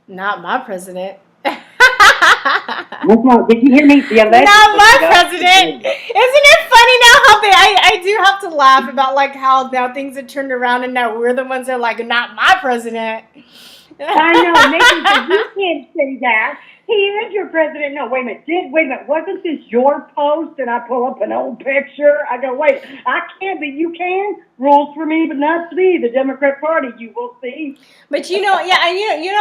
Not my president. Did you hear me? Not my president. Isn't it funny now how I do have to laugh about how now things have turned around and now we're the ones that are like, not my president. I know, Nathan, you can't say that. He is your president. No, wait a minute. Wasn't this your post? And I pull up an old picture. I go, wait, I can't, but you can. Rules for me, but not for me. The Democrat Party, you will see. But you know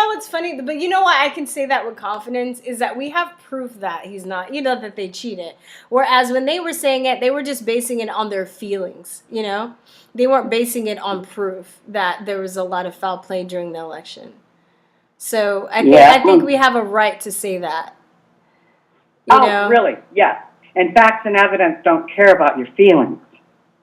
what's funny? But you know why I can say that with confidence is that we have proof that he's not, that they cheated. Whereas when they were saying it, they were just basing it on their feelings, They weren't basing it on proof that there was a lot of foul play during the election. So I think we have a right to say that. You know? Really? Yeah. And facts and evidence don't care about your feelings.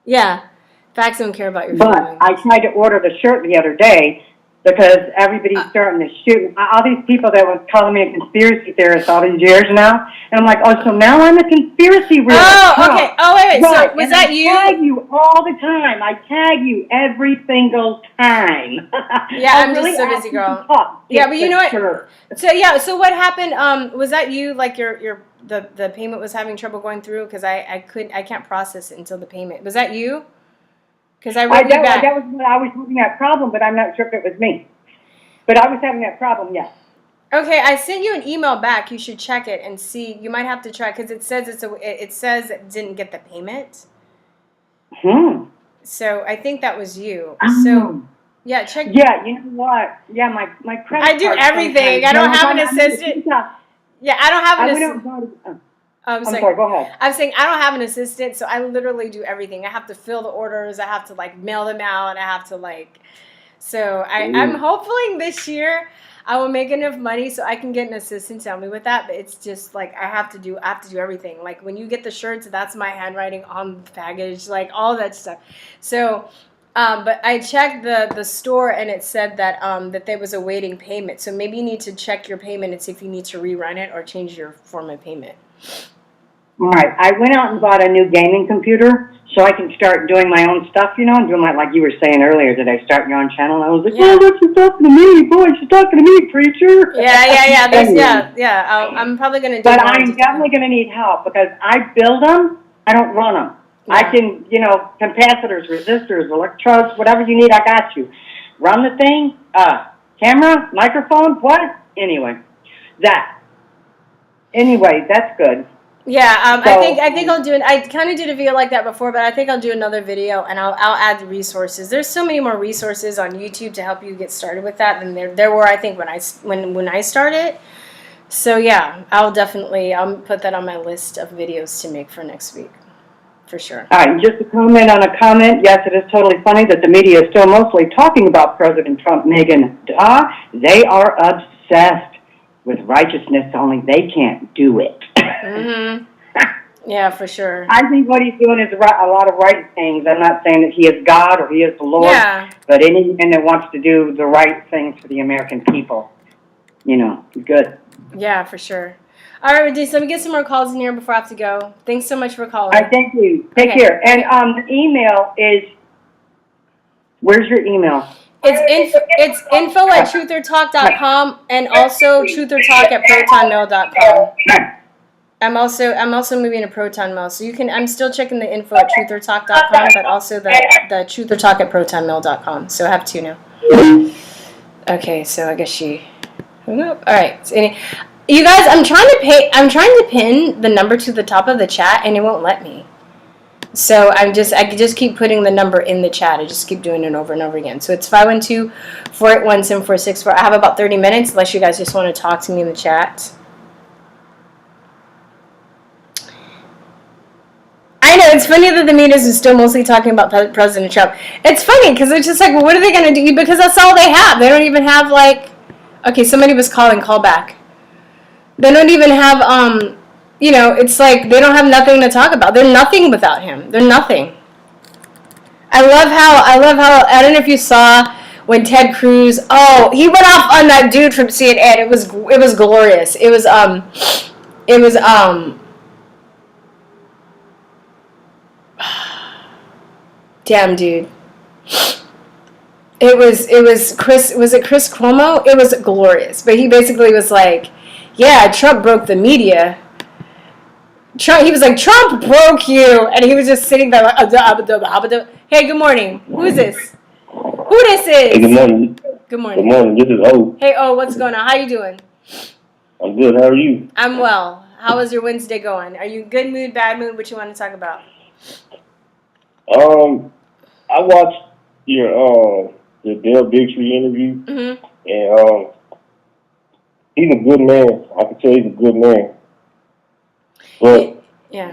Yeah. Facts don't care about your feelings. But I tried to order the shirt the other day because everybody's starting to shoot. All these people that was calling me a conspiracy theorist all these years now. And I'm like, so now I'm a conspiracy realist. Oh, okay. Oh, wait. Right. So was that you? I tag you all the time. I tag you every single time. Yeah, I'm really just so busy, girl. Yeah, but you know what? Sure. So what happened? Was that you? Like the payment was having trouble going through because I can't process it until the payment. Was that you? Because I wrote you back. That was when I was having that problem, but I'm not sure if it was me. But I was having that problem, yes. Okay, I sent you an email back. You should check it and see. You might have to try because it says it didn't get the payment. So I think that was you. So yeah, check. Yeah, you know what? Yeah, my credit. I do everything. I don't have an assistant. Yeah, I don't have an assistant. I'm sorry, go ahead. I'm saying I don't have an assistant, so I literally do everything. I have to fill the orders. I have to mail them out. I have to So I'm hoping this year I will make enough money so I can get an assistant to help me with that. But it's just I have to do everything. Like when you get the shirts, that's my handwriting on the package, all that stuff. So, but I checked the store and it said that that there was awaiting payment. So maybe you need to check your payment and see if you need to rerun it or change your form of payment. All right. I went out and bought a new gaming computer so I can start doing my own stuff, and doing like you were saying earlier, did I start your own channel? And I was like, oh, look, she's talking to me. Boy, she's talking to me, preacher. Yeah. I'm probably going to do But I'm definitely going to need help because I build them. I don't run them. Yeah. I can, capacitors, resistors, electrodes, whatever you need, I got you. Run the thing, camera, microphone, what? Anyway, that's good. Yeah, So, I think I'll do it. I kind of did a video like that before, but I think I'll do another video and I'll add the resources. There's so many more resources on YouTube to help you get started with that than there were, I think, when I started. So yeah, I'll put that on my list of videos to make for next week, for sure. all right, just to comment on a comment, yes, it is totally funny that the media is still mostly talking about President Trump, Megan. They are obsessed with righteousness, only they can't do it. Mm-hmm. Yeah, for sure. I think what he's doing is a lot of right things. I'm not saying that he is God or he is the Lord, Yeah. but any man that wants to do the right things for the American people, you know, good. Yeah, for sure. All right, Reduce, let me get some more calls in here before I have to go. Thanks so much for calling. All right, thank you. Take Okay. care. And the email is, where's your email? It's info at TrutherTalk.com and also TrutherTalk at ProtonMail.com. I'm also moving to Proton Mail, so I'm still checking the info at TrutherTalk.com, but also the TrutherTalk at ProtonMail.com. So I have two now. Okay, so I guess she hung up. All right, so you guys, I'm trying to pin the number to the top of the chat, and it won't let me. So I just keep putting the number in the chat. I just keep doing it over and over again. So it's 512-481-7464. I have about 30 minutes, unless you guys just want to talk to me in the chat. I know, it's funny that the media is still mostly talking about President Trump. It's funny, because it's just like, well, what are they going to do? Because that's all they have. They don't even have, like... Okay, somebody was calling. Call back. They don't even have, you know, it's like they don't have nothing to talk about. They're nothing without him. They're nothing. I love how, I don't know if you saw when Ted Cruz, he went off on that dude from CNN. It was glorious. Damn, dude. It was Chris Cuomo? It was glorious. But he basically was like, yeah, Trump broke the media. He was like, Trump broke you. And he was just sitting there like, hey, good morning. Who is this? Who this is? Hey, good morning. Good morning. Good morning. This is O. Hey, what's going on? How you doing? I'm good. How are you? I'm well. How was your Wednesday going? Are you good mood, bad mood? What you want to talk about? I watched your the Dale Bigtree interview, and he's a good man. I can tell he's a good man. But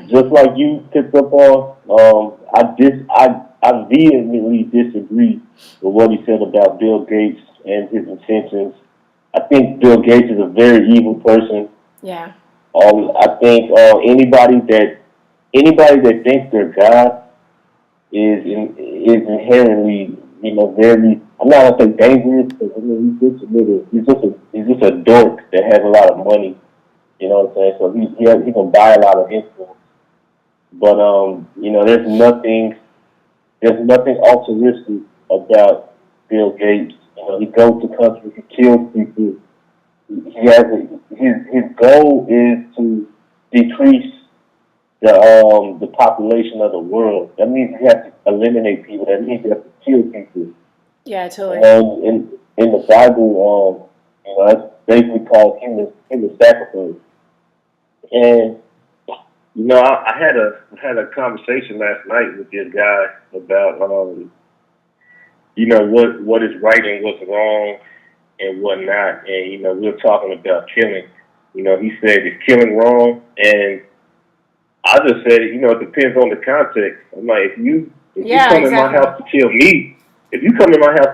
just like you picked up on, I vehemently disagree with what he said about Bill Gates and his intentions. I think Bill Gates is a very evil person. Yeah. I think anybody that thinks they're God is inherently, very. I'm not gonna say dangerous, because he's just a dork that has a lot of money. You know what I'm saying? So he can buy a lot of influence. But there's nothing altruistic about Bill Gates. He goes to countries, he kills people. His goal is to decrease the population of the world. That means you have to eliminate people. That means you have to kill people. Yeah, totally. In the Bible, that's basically called human sacrifice. And I had a conversation last night with this guy about what is right and what's wrong and whatnot. And we were talking about killing. He said, is killing wrong? And I just said, it depends on the context. I'm like, if you come in my house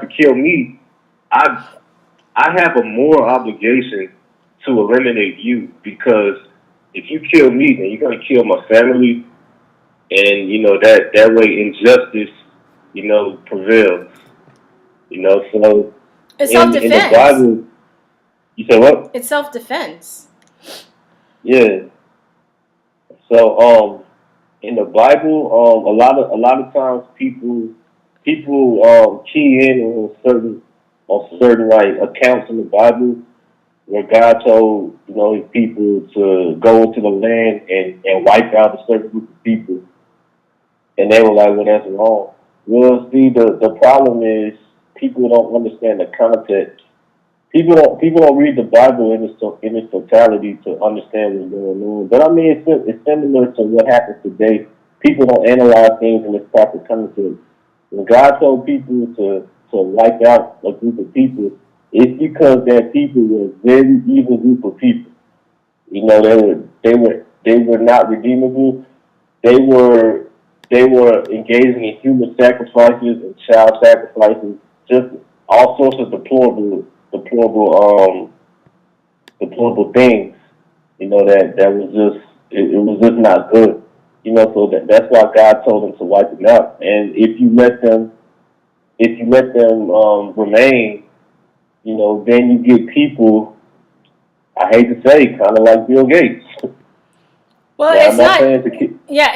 to kill me, I have a moral obligation to eliminate you, because if you kill me, then you're gonna kill my family, and that way injustice, prevails. So it's self-defense. In the Bible, you say what? It's self-defense. Yeah. So in the Bible, a lot of times people key in on certain like accounts in the Bible where God told his people to go into the land and wipe out a certain group of people, and they were like, well, that's wrong. Well, see, the problem is people don't understand the context people don't read the Bible in its totality to understand what's going on. But I mean, it's similar to what happens today. People don't analyze things in its proper context. When God told people to wipe out a group of people, it's because that people were a very evil group of people. You know, they were not redeemable. They were engaging in human sacrifices and child sacrifices, just all sorts of deplorable things. You know, that was just it was just not good. You know, so that's why God told them to wipe them out. And if you let them remain, you know, then you get people, I hate to say, kind of like Bill Gates. Well, yeah, it's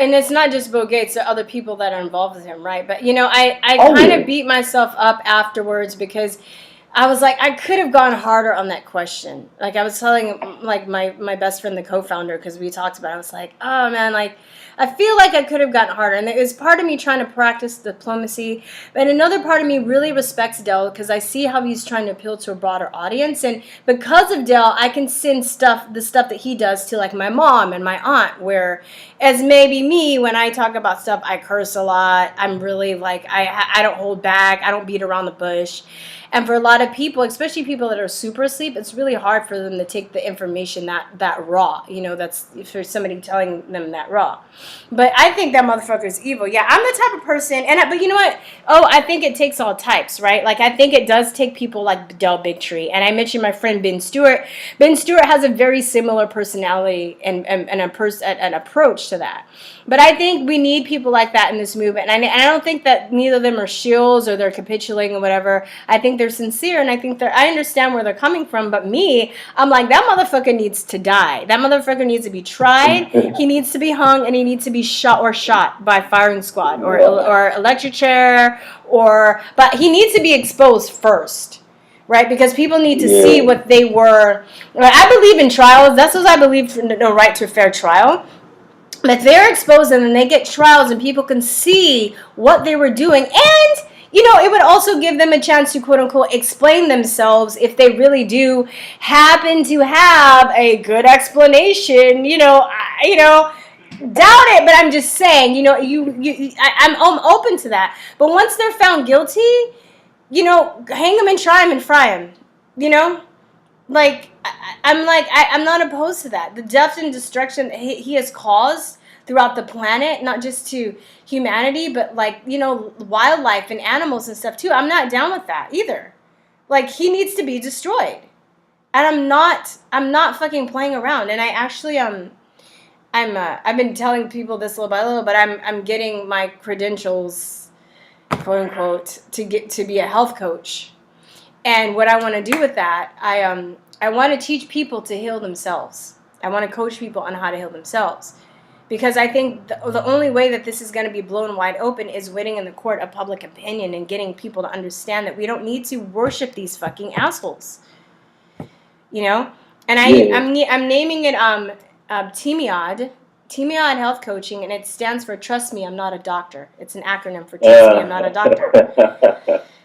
and it's not just Bill Gates, there are other people that are involved with him, right? But, you know, I kind of beat myself up afterwards because I was like, I could have gone harder on that question. Like, I was telling, like, my best friend, the co-founder, because we talked about it, I was like, oh, man, like, I feel like I could have gotten harder. And it was part of me trying to practice diplomacy. But another part of me really respects Dell because I see how he's trying to appeal to a broader audience. And because of Dell, I can send the stuff that he does to, like, my mom and my aunt, where as maybe me, when I talk about stuff, I curse a lot. I'm really, like, I don't hold back. I don't beat around the bush. And for a lot of people, especially people that are super asleep, it's really hard for them to take the information that raw. You know, that's for somebody telling them that raw. But I think that motherfucker is evil. Yeah, I'm the type of person, but you know what? Oh, I think it takes all types, right? Like, I think it does take people like Del Bigtree. And I mentioned my friend Ben Stewart. Ben Stewart has a very similar personality and an approach to that. But I think we need people like that in this movement. And I don't think that neither of them are shills or they're capitulating or whatever. I think they're sincere, and I understand where they're coming from. But me, I'm like, that motherfucker needs to die. That motherfucker needs to be tried. He needs to be hung, and he needs to be shot by firing squad or electric chair but he needs to be exposed first. Right, because people need to see what they were. I believe in trials. That's what I believe in the right to a fair trial. But they're exposed and then they get trials and people can see what they were doing. And, you know, it would also give them a chance to, quote unquote, explain themselves if they really do happen to have a good explanation. Doubt it, but I'm just saying, you know, I'm open to that. But once they're found guilty, you know, hang them and try them and fry them, you know? Like, I'm not opposed to that. The death and destruction he has caused throughout the planet, not just to humanity, but, like, you know, wildlife and animals and stuff too. I'm not down with that either. Like, he needs to be destroyed. And I'm not fucking playing around. And I actually, I've been telling people this little by little, but I'm getting my credentials, quote unquote, to be a health coach. And what I want to do with that, I want to teach people to heal themselves. I want to coach people on how to heal themselves. Because I think the only way that this is going to be blown wide open is winning in the court of public opinion and getting people to understand that we don't need to worship these fucking assholes. You know? And I'm naming it Nomiated Health Coaching, and it stands for Trust Me, I'm Not a Doctor. It's an acronym for Trust Me, I'm Not a Doctor.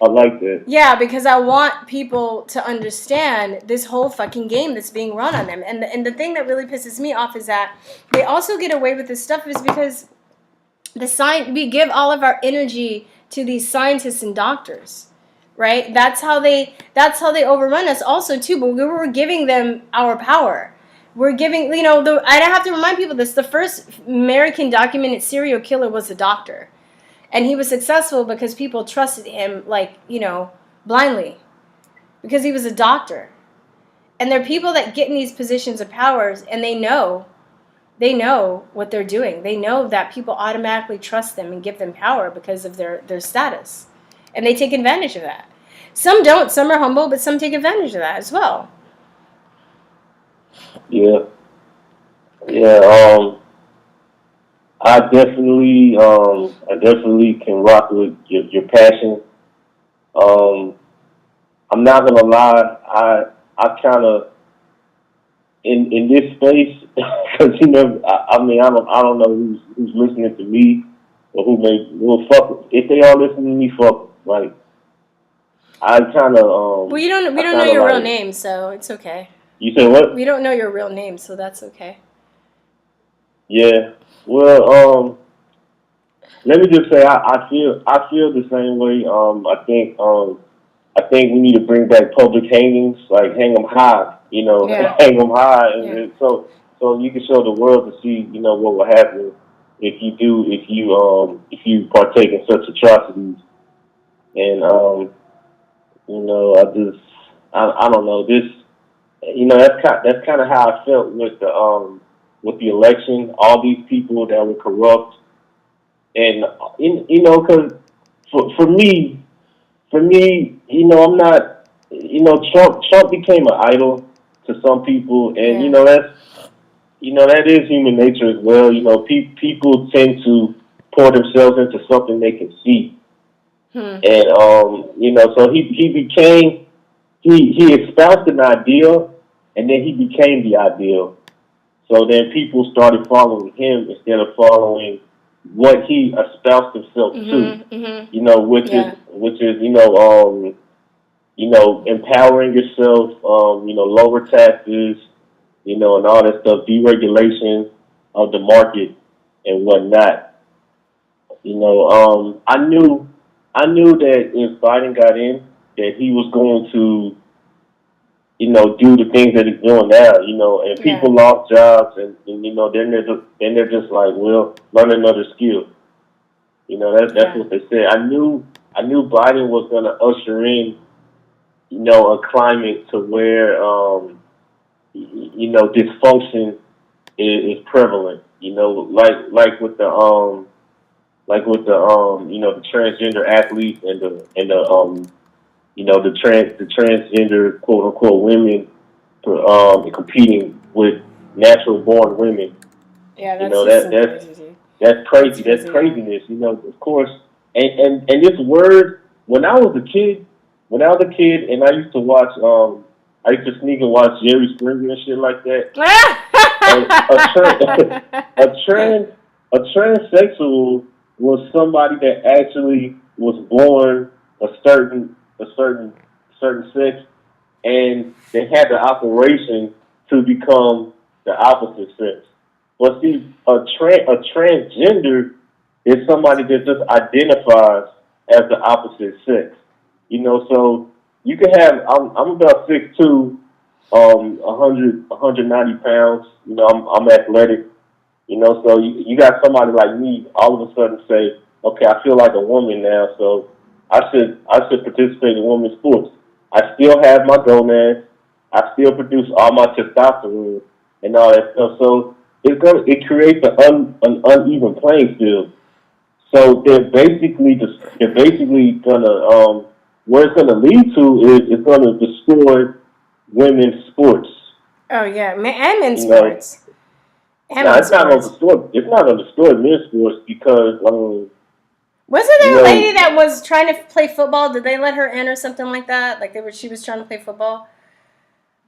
I like that. Yeah, because I want people to understand this whole fucking game that's being run on them. And the thing that really pisses me off is that they also get away with this stuff is because we give all of our energy to these scientists and doctors, right? That's how they overrun us also too, but we were giving them our power. We're giving, you know, I have to remind people this, the first American documented serial killer was a doctor. And he was successful because people trusted him, like, you know, blindly. Because he was a doctor. And there are people that get in these positions of powers and they know what they're doing. They know that people automatically trust them and give them power because of their status. And they take advantage of that. Some don't, some are humble, but some take advantage of that as well. Yeah. I definitely can rock with your passion. I'm not gonna lie, I kind of in this space because you know, I don't know who's listening to me or who will fuck if they are listening to me, fuck right. I kind of Well, we don't know your real name, so it's okay. You said what? We don't know your real name, so that's okay. Yeah. Well, let me just say I feel the same way. I think we need to bring back public hangings, like hang them high, hang them high, and so you can show the world to see, what will happen if you partake in such atrocities. And I don't know this. That's kind of how I felt with the election. All these people that were corrupt, and because for me, I'm not. Trump became an idol to some people, and that is human nature as well. People tend to pour themselves into something they can see. And so he espoused an ideal, and then he became the ideal. So then people started following him instead of following what he espoused himself to. Which is empowering yourself, lower taxes, and all that stuff, deregulation of the market and whatnot. I knew that if Biden got in, that he was going to, do the things that he's doing now, and people lost jobs, and then they're just like, well, learn another skill. That's what they said. I knew Biden was going to usher in, a climate to where, dysfunction is prevalent. Like with the the transgender athletes and the transgender quote unquote women competing with natural born women. Yeah, that's crazy. That's craziness. Of course. And this word, when I was a kid and I used to watch I used to sneak and watch Jerry Springer and shit like that. a transsexual was somebody that actually was born a certain sex, and they had the operation to become the opposite sex. But see, a transgender is somebody that just identifies as the opposite sex. So you can have. I'm about 6'2", 190 pounds. I'm athletic. So you got somebody like me all of a sudden say, okay, I feel like a woman now, so I should participate in women's sports. I still have my gonads. I still produce all my testosterone and all that stuff. So it creates an uneven playing field. So they're basically gonna where it's gonna lead to is it's gonna destroy women's sports. Oh yeah, and men's sports. It's not on the destroy men's sports because wasn't there a lady that was trying to play football? Did they let her in or something like that? Like she was trying to play football.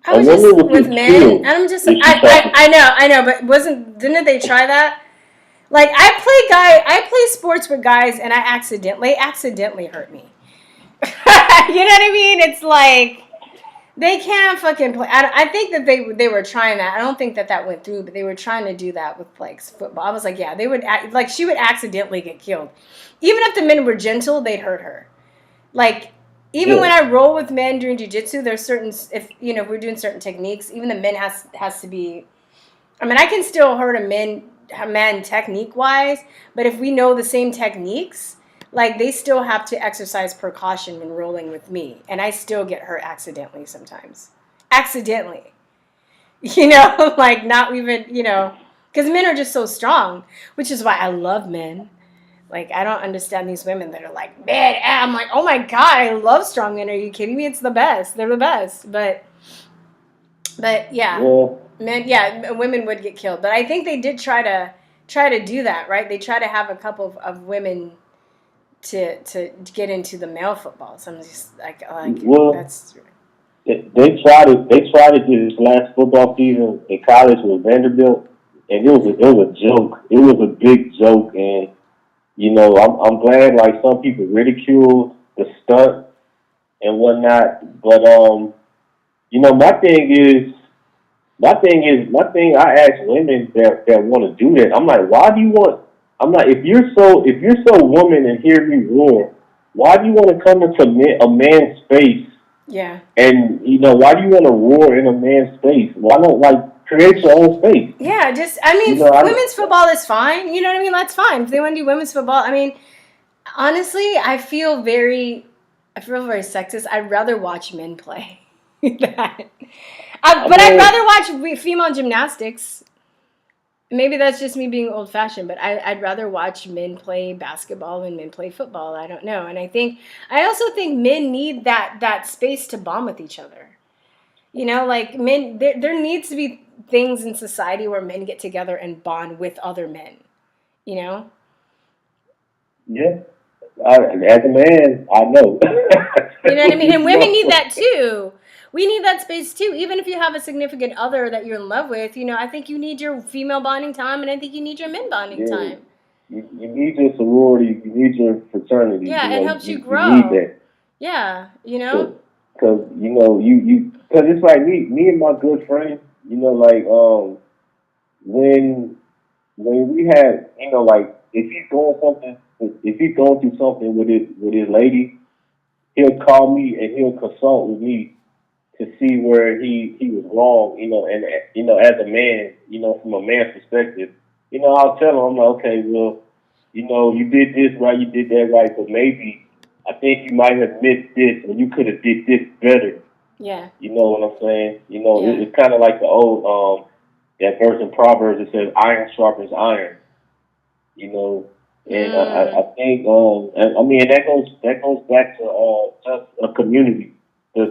I was just with men, and I'm just I know, but didn't they try that? Like I play sports with guys, and I accidentally hurt me. You know what I mean? It's like they can't fucking play. I think that they were trying that. I don't think that went through, but they were trying to do that with like football. I was like, yeah, they would she would accidentally get killed. Even if the men were gentle, they'd hurt her. Like even when I roll with men during jiu-jitsu, there's certain if we're doing certain techniques, even the men has to be. I mean, I can still hurt a man technique wise, but if we know the same techniques. Like, they still have to exercise precaution when rolling with me. And I still get hurt accidentally sometimes. Accidentally. Like, not even, because men are just so strong, which is why I love men. Like, I don't understand these women that are like, man, I'm like, oh my God, I love strong men. Are you kidding me? It's the best. They're the best. But yeah. Women would get killed. But I think they did try to do that, right? They try to have a couple of women to get into the male football. So I'm just like that's. They tried it this last football season in college with Vanderbilt, and it was a joke. It was a big joke, and I'm glad like some people ridiculed the stunt, and whatnot. But you know, my thing I ask women that want to do that. I'm like, why do you want? I'm like, if you're so woman and hear me roar, why do you want to come into a man's space? Yeah. And you know, why do you want to roar in a man's space? Why don't create your own space? Yeah, I mean, You know, women's football is fine. You know what I mean? That's fine. If they want to do women's football, I mean, honestly, I feel very sexist. I'd rather watch men play that. I'd rather watch female gymnastics. Maybe that's just me being old-fashioned, but I'd rather watch men play basketball than men play football. I don't know. And I also think men need that space to bond with each other. You know, like men, there needs to be things in society where men get together and bond with other men. You know? Yeah. As a man, I know. You know what I mean? And women need that too. We need that space too. Even if you have a significant other that you're in love with, you know, I think you need your female bonding time, and I think you need your men bonding time. You need your sorority. You need your fraternity. Yeah, you know, it helps you grow. You need that. Yeah, you know. Because you know because it's like me and my good friend. You know, like when we had, you know, like if he's going through something with his lady, he'll call me and he'll consult with me to see where he was wrong, you know, and you know, as a man, you know, from a man's perspective, you know, I'll tell him, I'm like, okay, well, you know, you did this right, you did that right, but maybe I think you might have missed this, and you could have did this better. Yeah. You know what I'm saying? You know, it's kind of like the old that verse in Proverbs that says, "Iron sharpens iron." You know, and I think, I mean, that goes back to just a community. The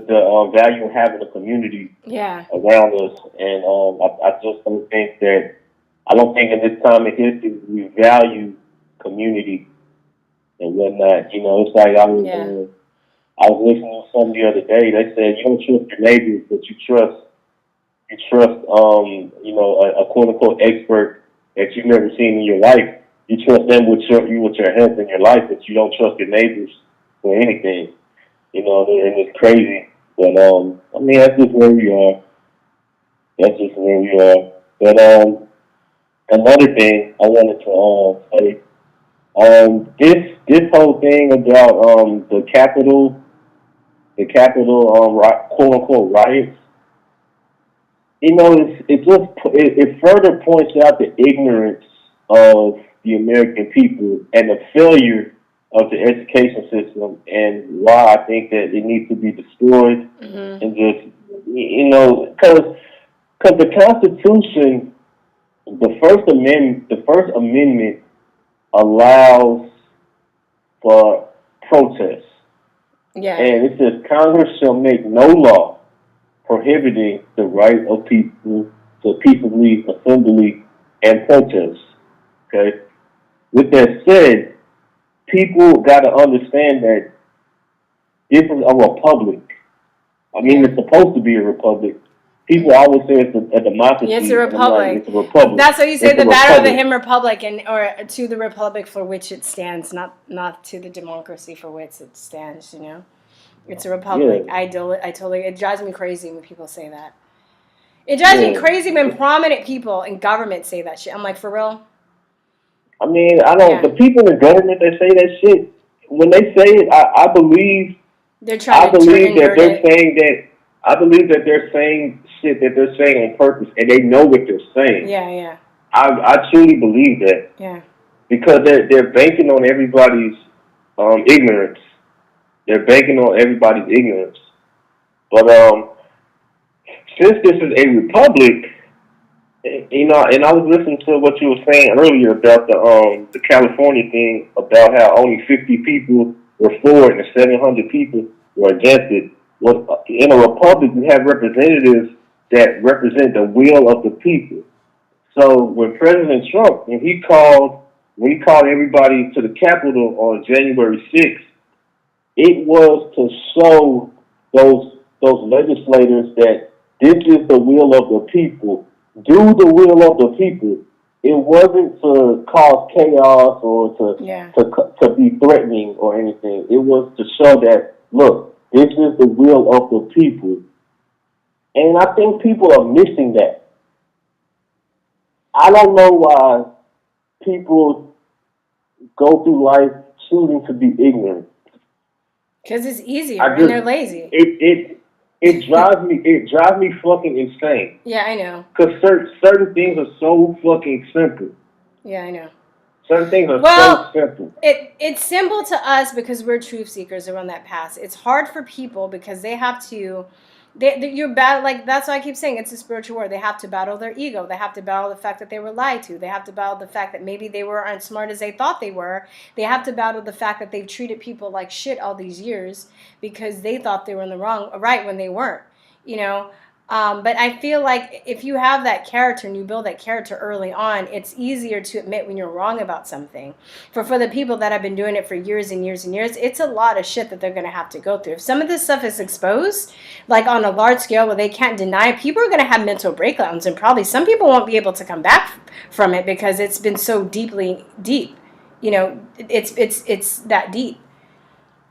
value of having a community around us, and I just don't think in this time in history we value community and whatnot. You know, it's like I was listening to something the other day. They said you don't trust your neighbors, but you trust you know, a quote unquote expert that you've never seen in your life. You trust them with your health in your life, but you don't trust your neighbors for anything. You know, and it's crazy. But, I mean, that's just where we are. But, another thing I wanted to say, this whole thing about the Capitol quote unquote riots, you know, it further points out the ignorance of the American people and the failure of the education system, and why I think that it needs to be destroyed. And just, you know, because the Constitution, the First Amendment allows for protests. Yeah. And it says Congress shall make no law prohibiting the right of people to peaceably assembly and protest. Okay? With that said, people got to understand that this is a republic. I mean, it's supposed to be a republic. People always say it's a democracy. It's a republic. It's a republic. That's what you say, the battle of the hymn republic, or to the republic for which it stands, not to the democracy for which it stands, you know? It's a republic. Yeah. I totally, it drives me crazy when people say that. It drives me crazy when prominent people in government say that shit. I'm like, for real? I mean, the people in government that say that shit, when they say it, I believe that they're saying shit that they're saying on purpose, and they know what they're saying. Yeah. I truly believe that. Yeah. Because they're banking on everybody's ignorance. They're banking on everybody's ignorance. But since this is a republic, you know, and I was listening to what you were saying earlier about the California thing, about how only 50 people were for it and 700 people were against it. Well, in a republic, we have representatives that represent the will of the people. So when President Trump, when he called everybody to the Capitol on January 6th, it was to show those legislators that this is the will of the people. Do the will of the people. It wasn't to cause chaos or to be threatening or anything. It was to show that, look, This is the will of the people. And I think people are missing that. I don't know why people go through life choosing to be ignorant. Because it's easier and they're lazy. It drives me fucking insane. Yeah, I know. Because certain things are so fucking simple. Yeah, I know. Certain things are so simple. It's simple to us because we're truth seekers around that path. It's hard for people because they have to, you're bad. Like that's why I keep saying it's a spiritual war. They have to battle their ego. They have to battle the fact that they were lied to. They have to battle the fact that maybe they weren't as smart as they thought they were. They have to battle the fact that they've treated people like shit all these years because they thought they were in the right when they weren't. You know. But I feel like if you have that character and you build that character early on, it's easier to admit when you're wrong about something. For the people that have been doing it for years and years and years, it's a lot of shit that they're going to have to go through. If some of this stuff is exposed, like on a large scale where they can't deny it, people are going to have mental breakdowns, and probably some people won't be able to come back from it because it's been so deep. You know, it's that deep.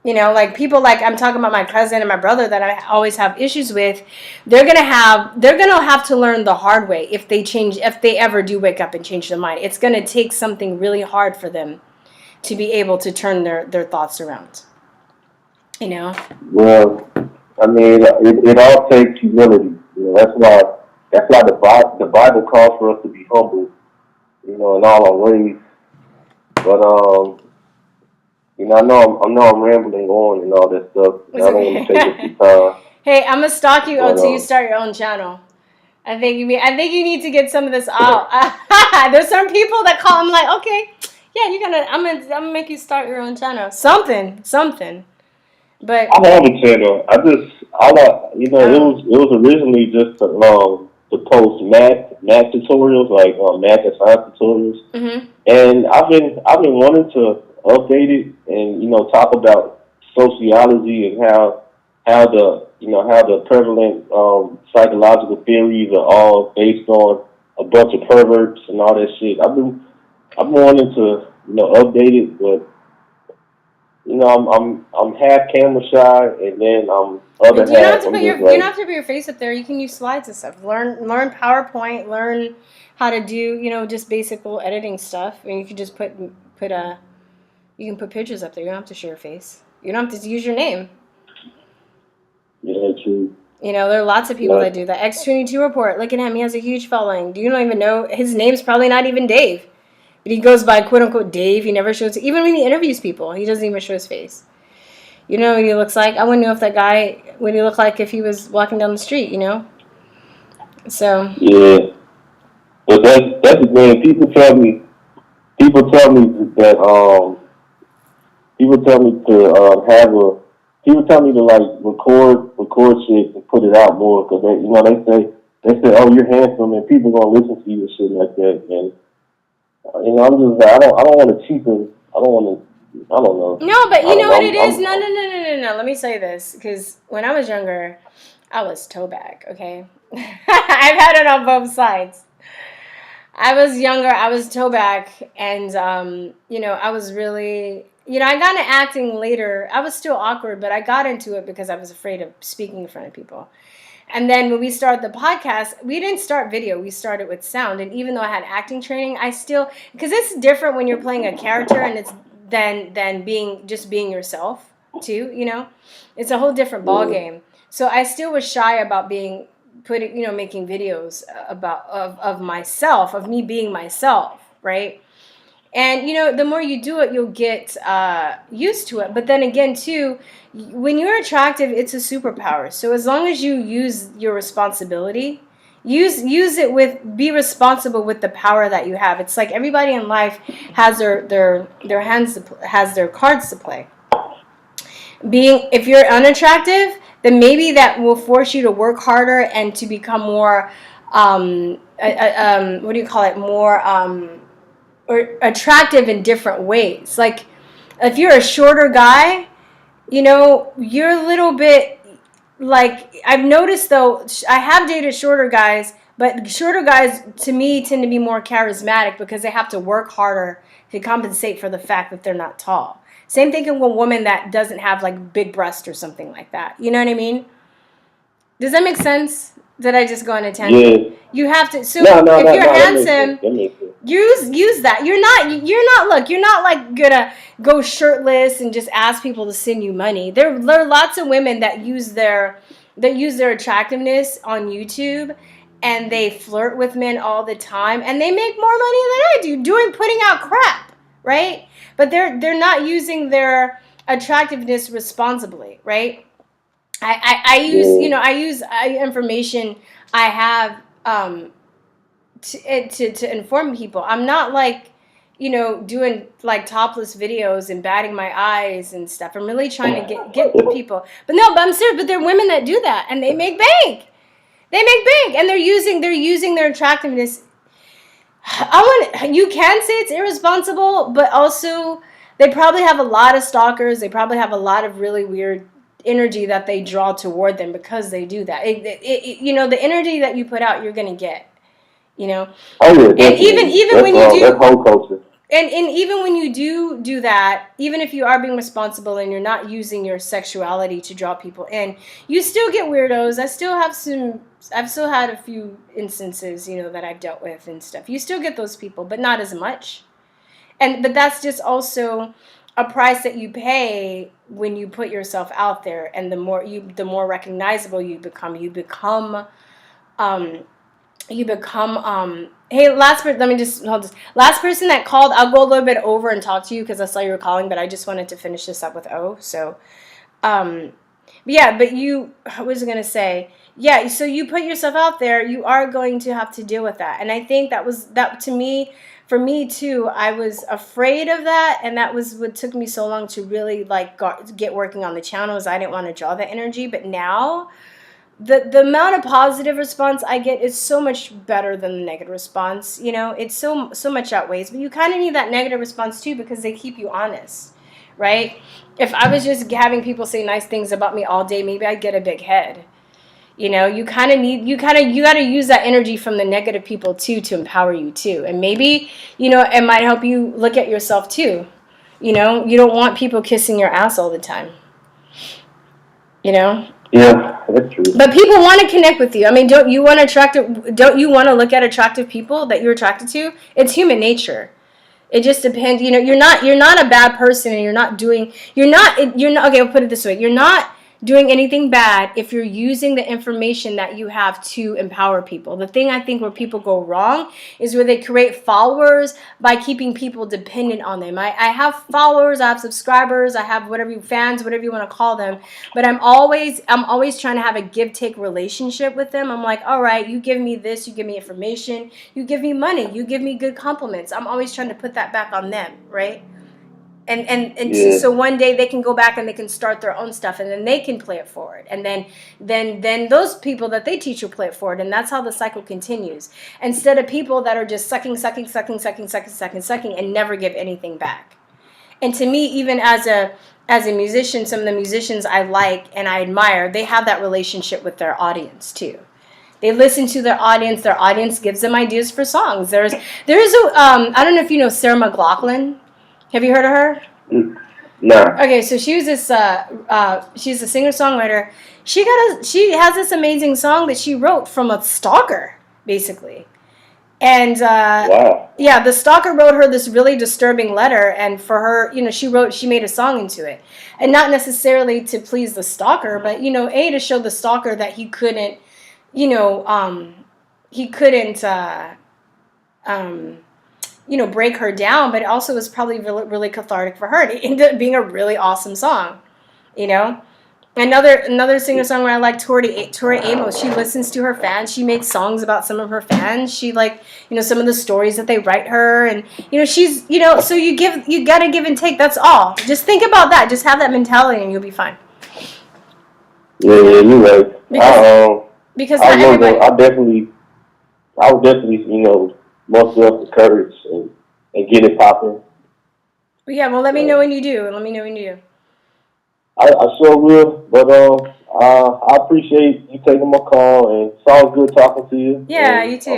You know, like people like I'm talking about my cousin and my brother that I always have issues with. They're gonna have to learn the hard way if they ever do wake up and change their mind. It's gonna take something really hard for them to be able to turn their thoughts around. You know. Well, I mean, it all takes humility. You know, that's why the Bible calls for us to be humble. You know, in all our ways. But you know, I know I'm rambling on and all that stuff. I don't want to take up your time. Hey, I'm gonna stalk you until you start your own channel. I think you need to get some of this out. There's some people that call. I'm like, okay, yeah, I'm gonna make you start your own channel. Something. But I have a channel. It was originally just to post math tutorials, like math and science tutorials. Mm-hmm. And I've been wanting to update it and, you know, talk about sociology and how the prevalent psychological theories are all based on a bunch of perverts and all that shit. I've been wanting to, you know, update it, but you know, I'm half camera shy, and then other half. You don't have to put your face up there. You can use slides and stuff. Learn PowerPoint. Learn how to do, you know, just basic little editing stuff. And you can just you can put pictures up there. You don't have to show your face. You don't have to use your name. Yeah, true. You know, there are lots of people that do that. X22 Report. Look at him. He has a huge following. You don't even know. His name's probably not even Dave. But he goes by quote-unquote Dave. He never shows. Even when he interviews people, he doesn't even show his face. You know what he looks like? I wouldn't know if that guy, what he looked like if he was walking down the street, you know? So. Yeah. But that's the thing. People tell me that people tell me to like record shit and put it out more because they say oh, you're handsome and people gonna listen to you and shit like that, and you know, I'm just like, I don't want to cheapen. I don't know. No, but you know what it is? No. Let me say this, because when I was younger, I was toe bag, okay? I've had it on both sides. I was younger, I was toe bag, and, you know, I was really, you know, I got into acting later. I was still awkward, but I got into it because I was afraid of speaking in front of people. And then when we started the podcast, we didn't start video. We started with sound. And even though I had acting training, I still, because it's different when you're playing a character and it's than being yourself too, you know? It's a whole different ball game. So I still was shy about making videos of myself, of me being myself, right? And, you know, the more you do it, you'll get used to it. But then again, too, when you're attractive, it's a superpower. So as long as you use your responsibility, be responsible with the power that you have. It's like everybody in life has their cards to play. If you're unattractive, then maybe that will force you to work harder and to become more, or attractive in different ways. Like, if you're a shorter guy, you know, you're a little bit, like, I've noticed, though, I have dated shorter guys, but shorter guys, to me, tend to be more charismatic because they have to work harder to compensate for the fact that they're not tall. Same thing with a woman that doesn't have like big breast or something like that. You know what I mean? Does that make sense? Did I just go on a tangent? Yeah. You have to. So No, if you're that handsome, makes sense. use that. You're not like gonna go shirtless and just ask people to send you money. There are lots of women that use their attractiveness on YouTube, and they flirt with men all the time, and they make more money than I do putting out crap, right? But they're not using their attractiveness responsibly, right? I use information I have to inform people. I'm not like, doing like topless videos and batting my eyes and stuff. I'm really trying to get the people. But I'm serious. But there are women that do that, and they make bank. They make bank, and they're using their attractiveness. You can say it's irresponsible, but also they probably have a lot of stalkers. They probably have a lot of really weird energy that they draw toward them because they do that. The energy that you put out, you're gonna get. Oh yeah, and even when you do that whole culture. And even when you do that, even if you are being responsible and you're not using your sexuality to draw people in, you still get weirdos. I've still had a few instances, that I've dealt with and stuff. You still get those people, but not as much. But that's just also a price that you pay when you put yourself out there, and the more recognizable you become. Hey, let me just hold this. Last person that called, I'll go a little bit over and talk to you because I saw you were calling, but I just wanted to finish this up with O. So, I was going to say, yeah, so you put yourself out there, you are going to have to deal with that. And I think that to me, for me too, I was afraid of that. And that was what took me so long to really get working on the channels. I didn't want to draw that energy, but now the amount of positive response I get is so much better than the negative response. It's so much outweighs. But you kind of need that negative response too, because they keep you honest, right? If I was just having people say nice things about me all day, maybe I'd get a big head. You got to use that energy from the negative people too to empower you too. And maybe, it might help you look at yourself too. You don't want people kissing your ass all the time. Yeah, that's true. But people want to connect with you. I mean, don't you want to look at attractive people that you're attracted to? It's human nature. It just depends. You're not a bad person, and you're not. Okay, I'll put it this way. You're not doing anything bad if you're using the information that you have to empower people. The thing I think where people go wrong is where they create followers by keeping people dependent on them. I have followers, I have subscribers, I have fans, whatever you want to call them, but I'm always trying to have a give-take relationship with them. I'm like, all right, you give me this, you give me information, you give me money, you give me good compliments. I'm always trying to put that back on them, right? So one day they can go back and they can start their own stuff, and then they can play it forward, and then those people that they teach will play it forward, and that's how the cycle continues. Instead of people that are just sucking and never give anything back. And to me, even as a musician, some of the musicians I like and I admire, they have that relationship with their audience too. They listen to their audience gives them ideas for songs. There's I don't know if you know Sarah McLachlan. Have you heard of her? No. Okay, so she was this. She's a singer-songwriter. She has this amazing song that she wrote from a stalker, basically. And wow. Yeah, the stalker wrote her this really disturbing letter, and for her, she made a song into it, and not necessarily to please the stalker, but to show the stalker that he couldn't, break her down, but it also was probably really, really cathartic for her. It ended up being a really awesome song, Another singer-songwriter I like, Tori Amos, she listens to her fans. She makes songs about some of her fans. She some of the stories that they write her, and she's so you gotta give and take. That's all. Just think about that. Just have that mentality, and you'll be fine. Yeah, you're right. Because I not everybody. I would definitely muster up the courage and get it popping. Yeah, well, let me know when you do. I sure will, but I appreciate you taking my call, and it's all good talking to you. Yeah, and you too. I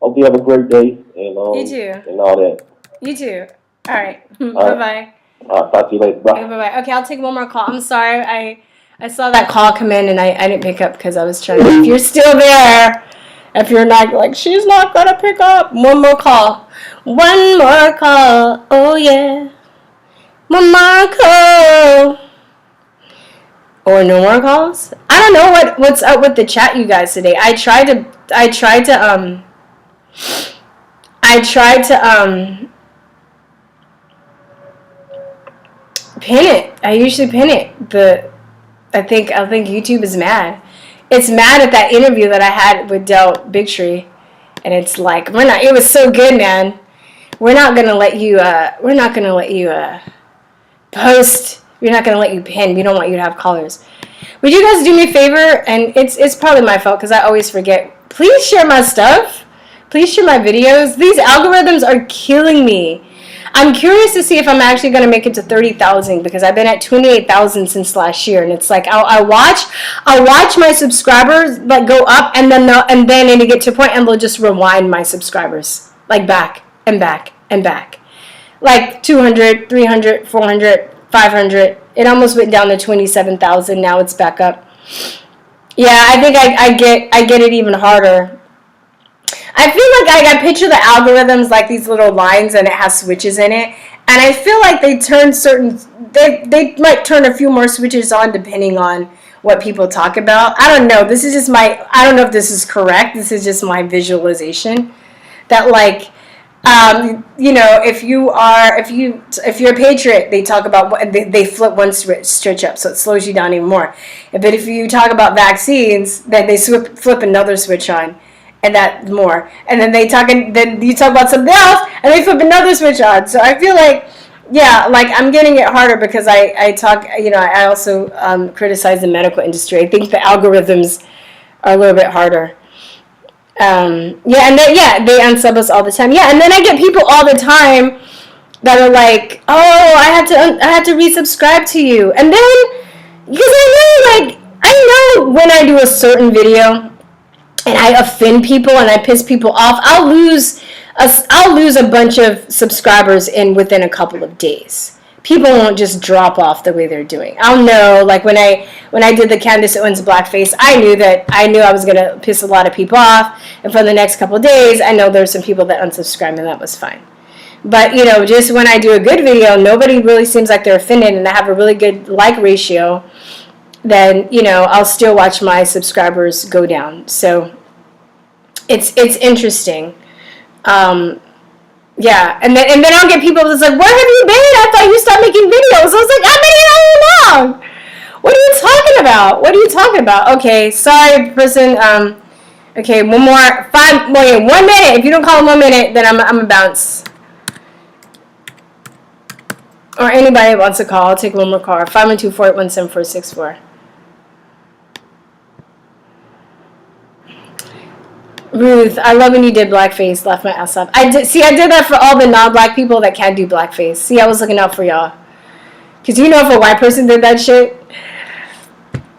hope you have a great day, and you too. and all that. You too. All right. Bye-bye. Talk to you later. Bye. Bye-bye. Okay, I'll take one more call. I'm sorry. I saw that call come in and I didn't pick up because I was trying to... If you're still there, if you're not like, she's not going to pick up. One more call. One more call. Oh, yeah. One more call. Or no more calls? I don't know what's up with the chat, you guys, today. I tried to pin it. I usually pin it, but I think YouTube is mad. It's mad at that interview that I had with Del Bigtree, and it's like, it was so good, man. We're not gonna let you post. We're not gonna let you pin. We don't want you to have callers. Would you guys do me a favor? And it's probably my fault because I always forget. Please share my stuff. Please share my videos. These algorithms are killing me. I'm curious to see if I'm actually going to make it to 30,000 because I've been at 28,000 since last year, and it's like I watch my subscribers like go up, and then they get to a point and they'll just rewind my subscribers like back and back and back, like 200, 300, 400, 500. It almost went down to 27,000. Now it's back up. Yeah, I think I get it even harder. I feel like I picture the algorithms like these little lines and it has switches in it. And I feel like they might turn a few more switches on depending on what people talk about. I don't know. This is just I don't know if this is correct. This is just my visualization. That like, if you're a patriot, they talk about, they flip one switch up. So it slows you down even more. But if you talk about vaccines, then they flip another switch on. And that more, and then then you talk about something else, and they flip another switch on. So I feel like, yeah, like I'm getting it harder because I talk, I also criticize the medical industry. I think the algorithms are a little bit harder. And they unsub us all the time. Yeah, and then I get people all the time that are like, oh, I had to resubscribe to you, and then because I know when I do a certain video and I offend people and I piss people off, I'll lose a bunch of subscribers within a couple of days. People won't just drop off the way they're doing. I'll know, like when I did the Candace Owens blackface, I knew I was gonna piss a lot of people off, and for the next couple of days, I know there's some people that unsubscribed, and that was fine. But just when I do a good video, nobody really seems like they're offended, and I have a really good like ratio, then I'll still watch my subscribers go down. So it's interesting. Yeah, and then I'll get people that's like, where have you been? I thought you stopped making videos. I was like, I've been here all along. What are you talking about? Okay, sorry, person. Okay, 1 minute. If you don't call in 1 minute, then I'm a bounce. Or anybody that wants to call, I'll take one more call. 512-481-7464. Ruth, I love when you did blackface. Laughed my ass off. I did that for all the non-black people that can't do blackface. See, I was looking out for y'all. Because if a white person did that shit,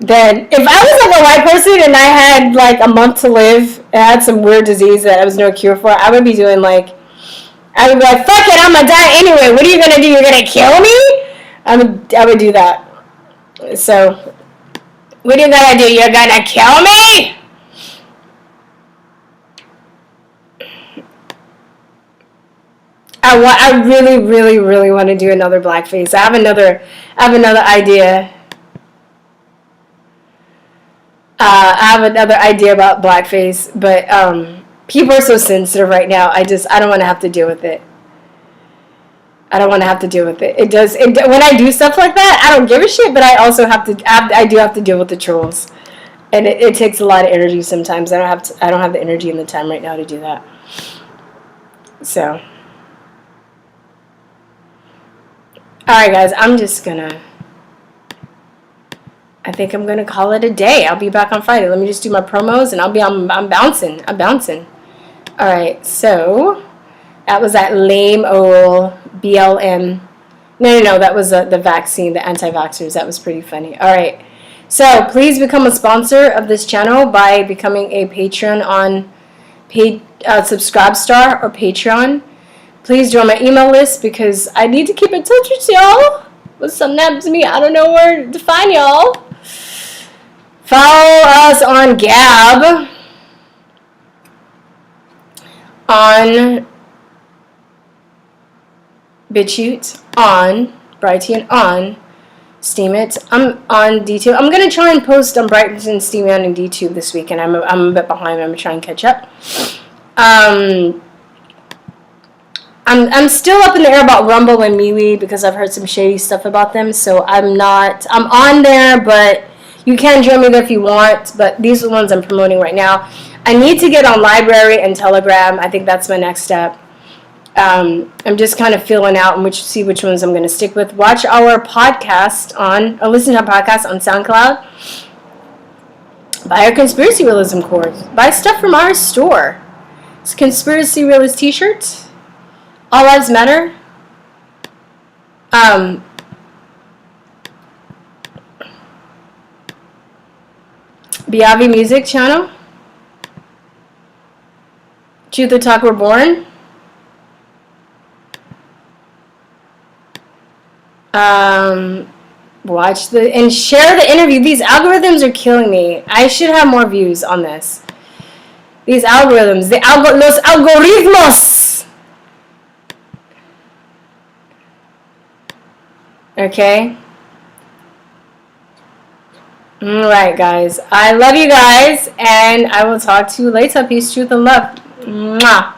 then if I was like a white person and I had like a month to live and had some weird disease that I was no cure for, I would be doing like, I would be like, fuck it, I'm gonna die anyway. What are you gonna do? You're gonna kill me? I would do that. So, what are you gonna do? You're gonna kill me? I really, really, really want to do another blackface. I have another idea. I have another idea about blackface, but people are so sensitive right now. I don't want to have to deal with it. I don't want to have to deal with it. When I do stuff like that, I don't give a shit, but I also I do have to deal with the trolls. And it takes a lot of energy sometimes. I don't have the energy and the time right now to do that. So, alright guys, I think I'm gonna call it a day. I'll be back on Friday. Let me just do my promos and I'm bouncing. Alright, so that was that lame old BLM. No, that was the vaccine, the anti-vaxxers. That was pretty funny. Alright, so please become a sponsor of this channel by becoming a patron on Subscribestar or Patreon. Please join my email list because I need to keep in touch with y'all. When something happens to me, I don't know where to find y'all. Follow us on Gab, on BitChute, on Brighteon, on Steemit. I'm on DTUBE. I'm gonna try and post on Brighteon, Steemit, and DTUBE this week, and I'm a bit behind. I'm gonna try and catch up. I'm still up in the air about Rumble and MeWe because I've heard some shady stuff about them. So I'm on there, but you can join me there if you want. But these are the ones I'm promoting right now. I need to get on Library and Telegram. I think that's my next step. I'm just kind of feeling out and see which ones I'm going to stick with. Watch our podcast or listen to our podcast on SoundCloud. Buy our Conspiracy Realism course. Buy stuff from our store. It's Conspiracy Realist t-shirts. All Lives Matter. Biavi Music channel. TrutherTalkReborn. Watch and share the interview. These algorithms are killing me. I should have more views on this. These algorithms, los algoritmos. Okay. Alright, guys. I love you guys, and I will talk to you later. Peace, truth, and love. Mwah.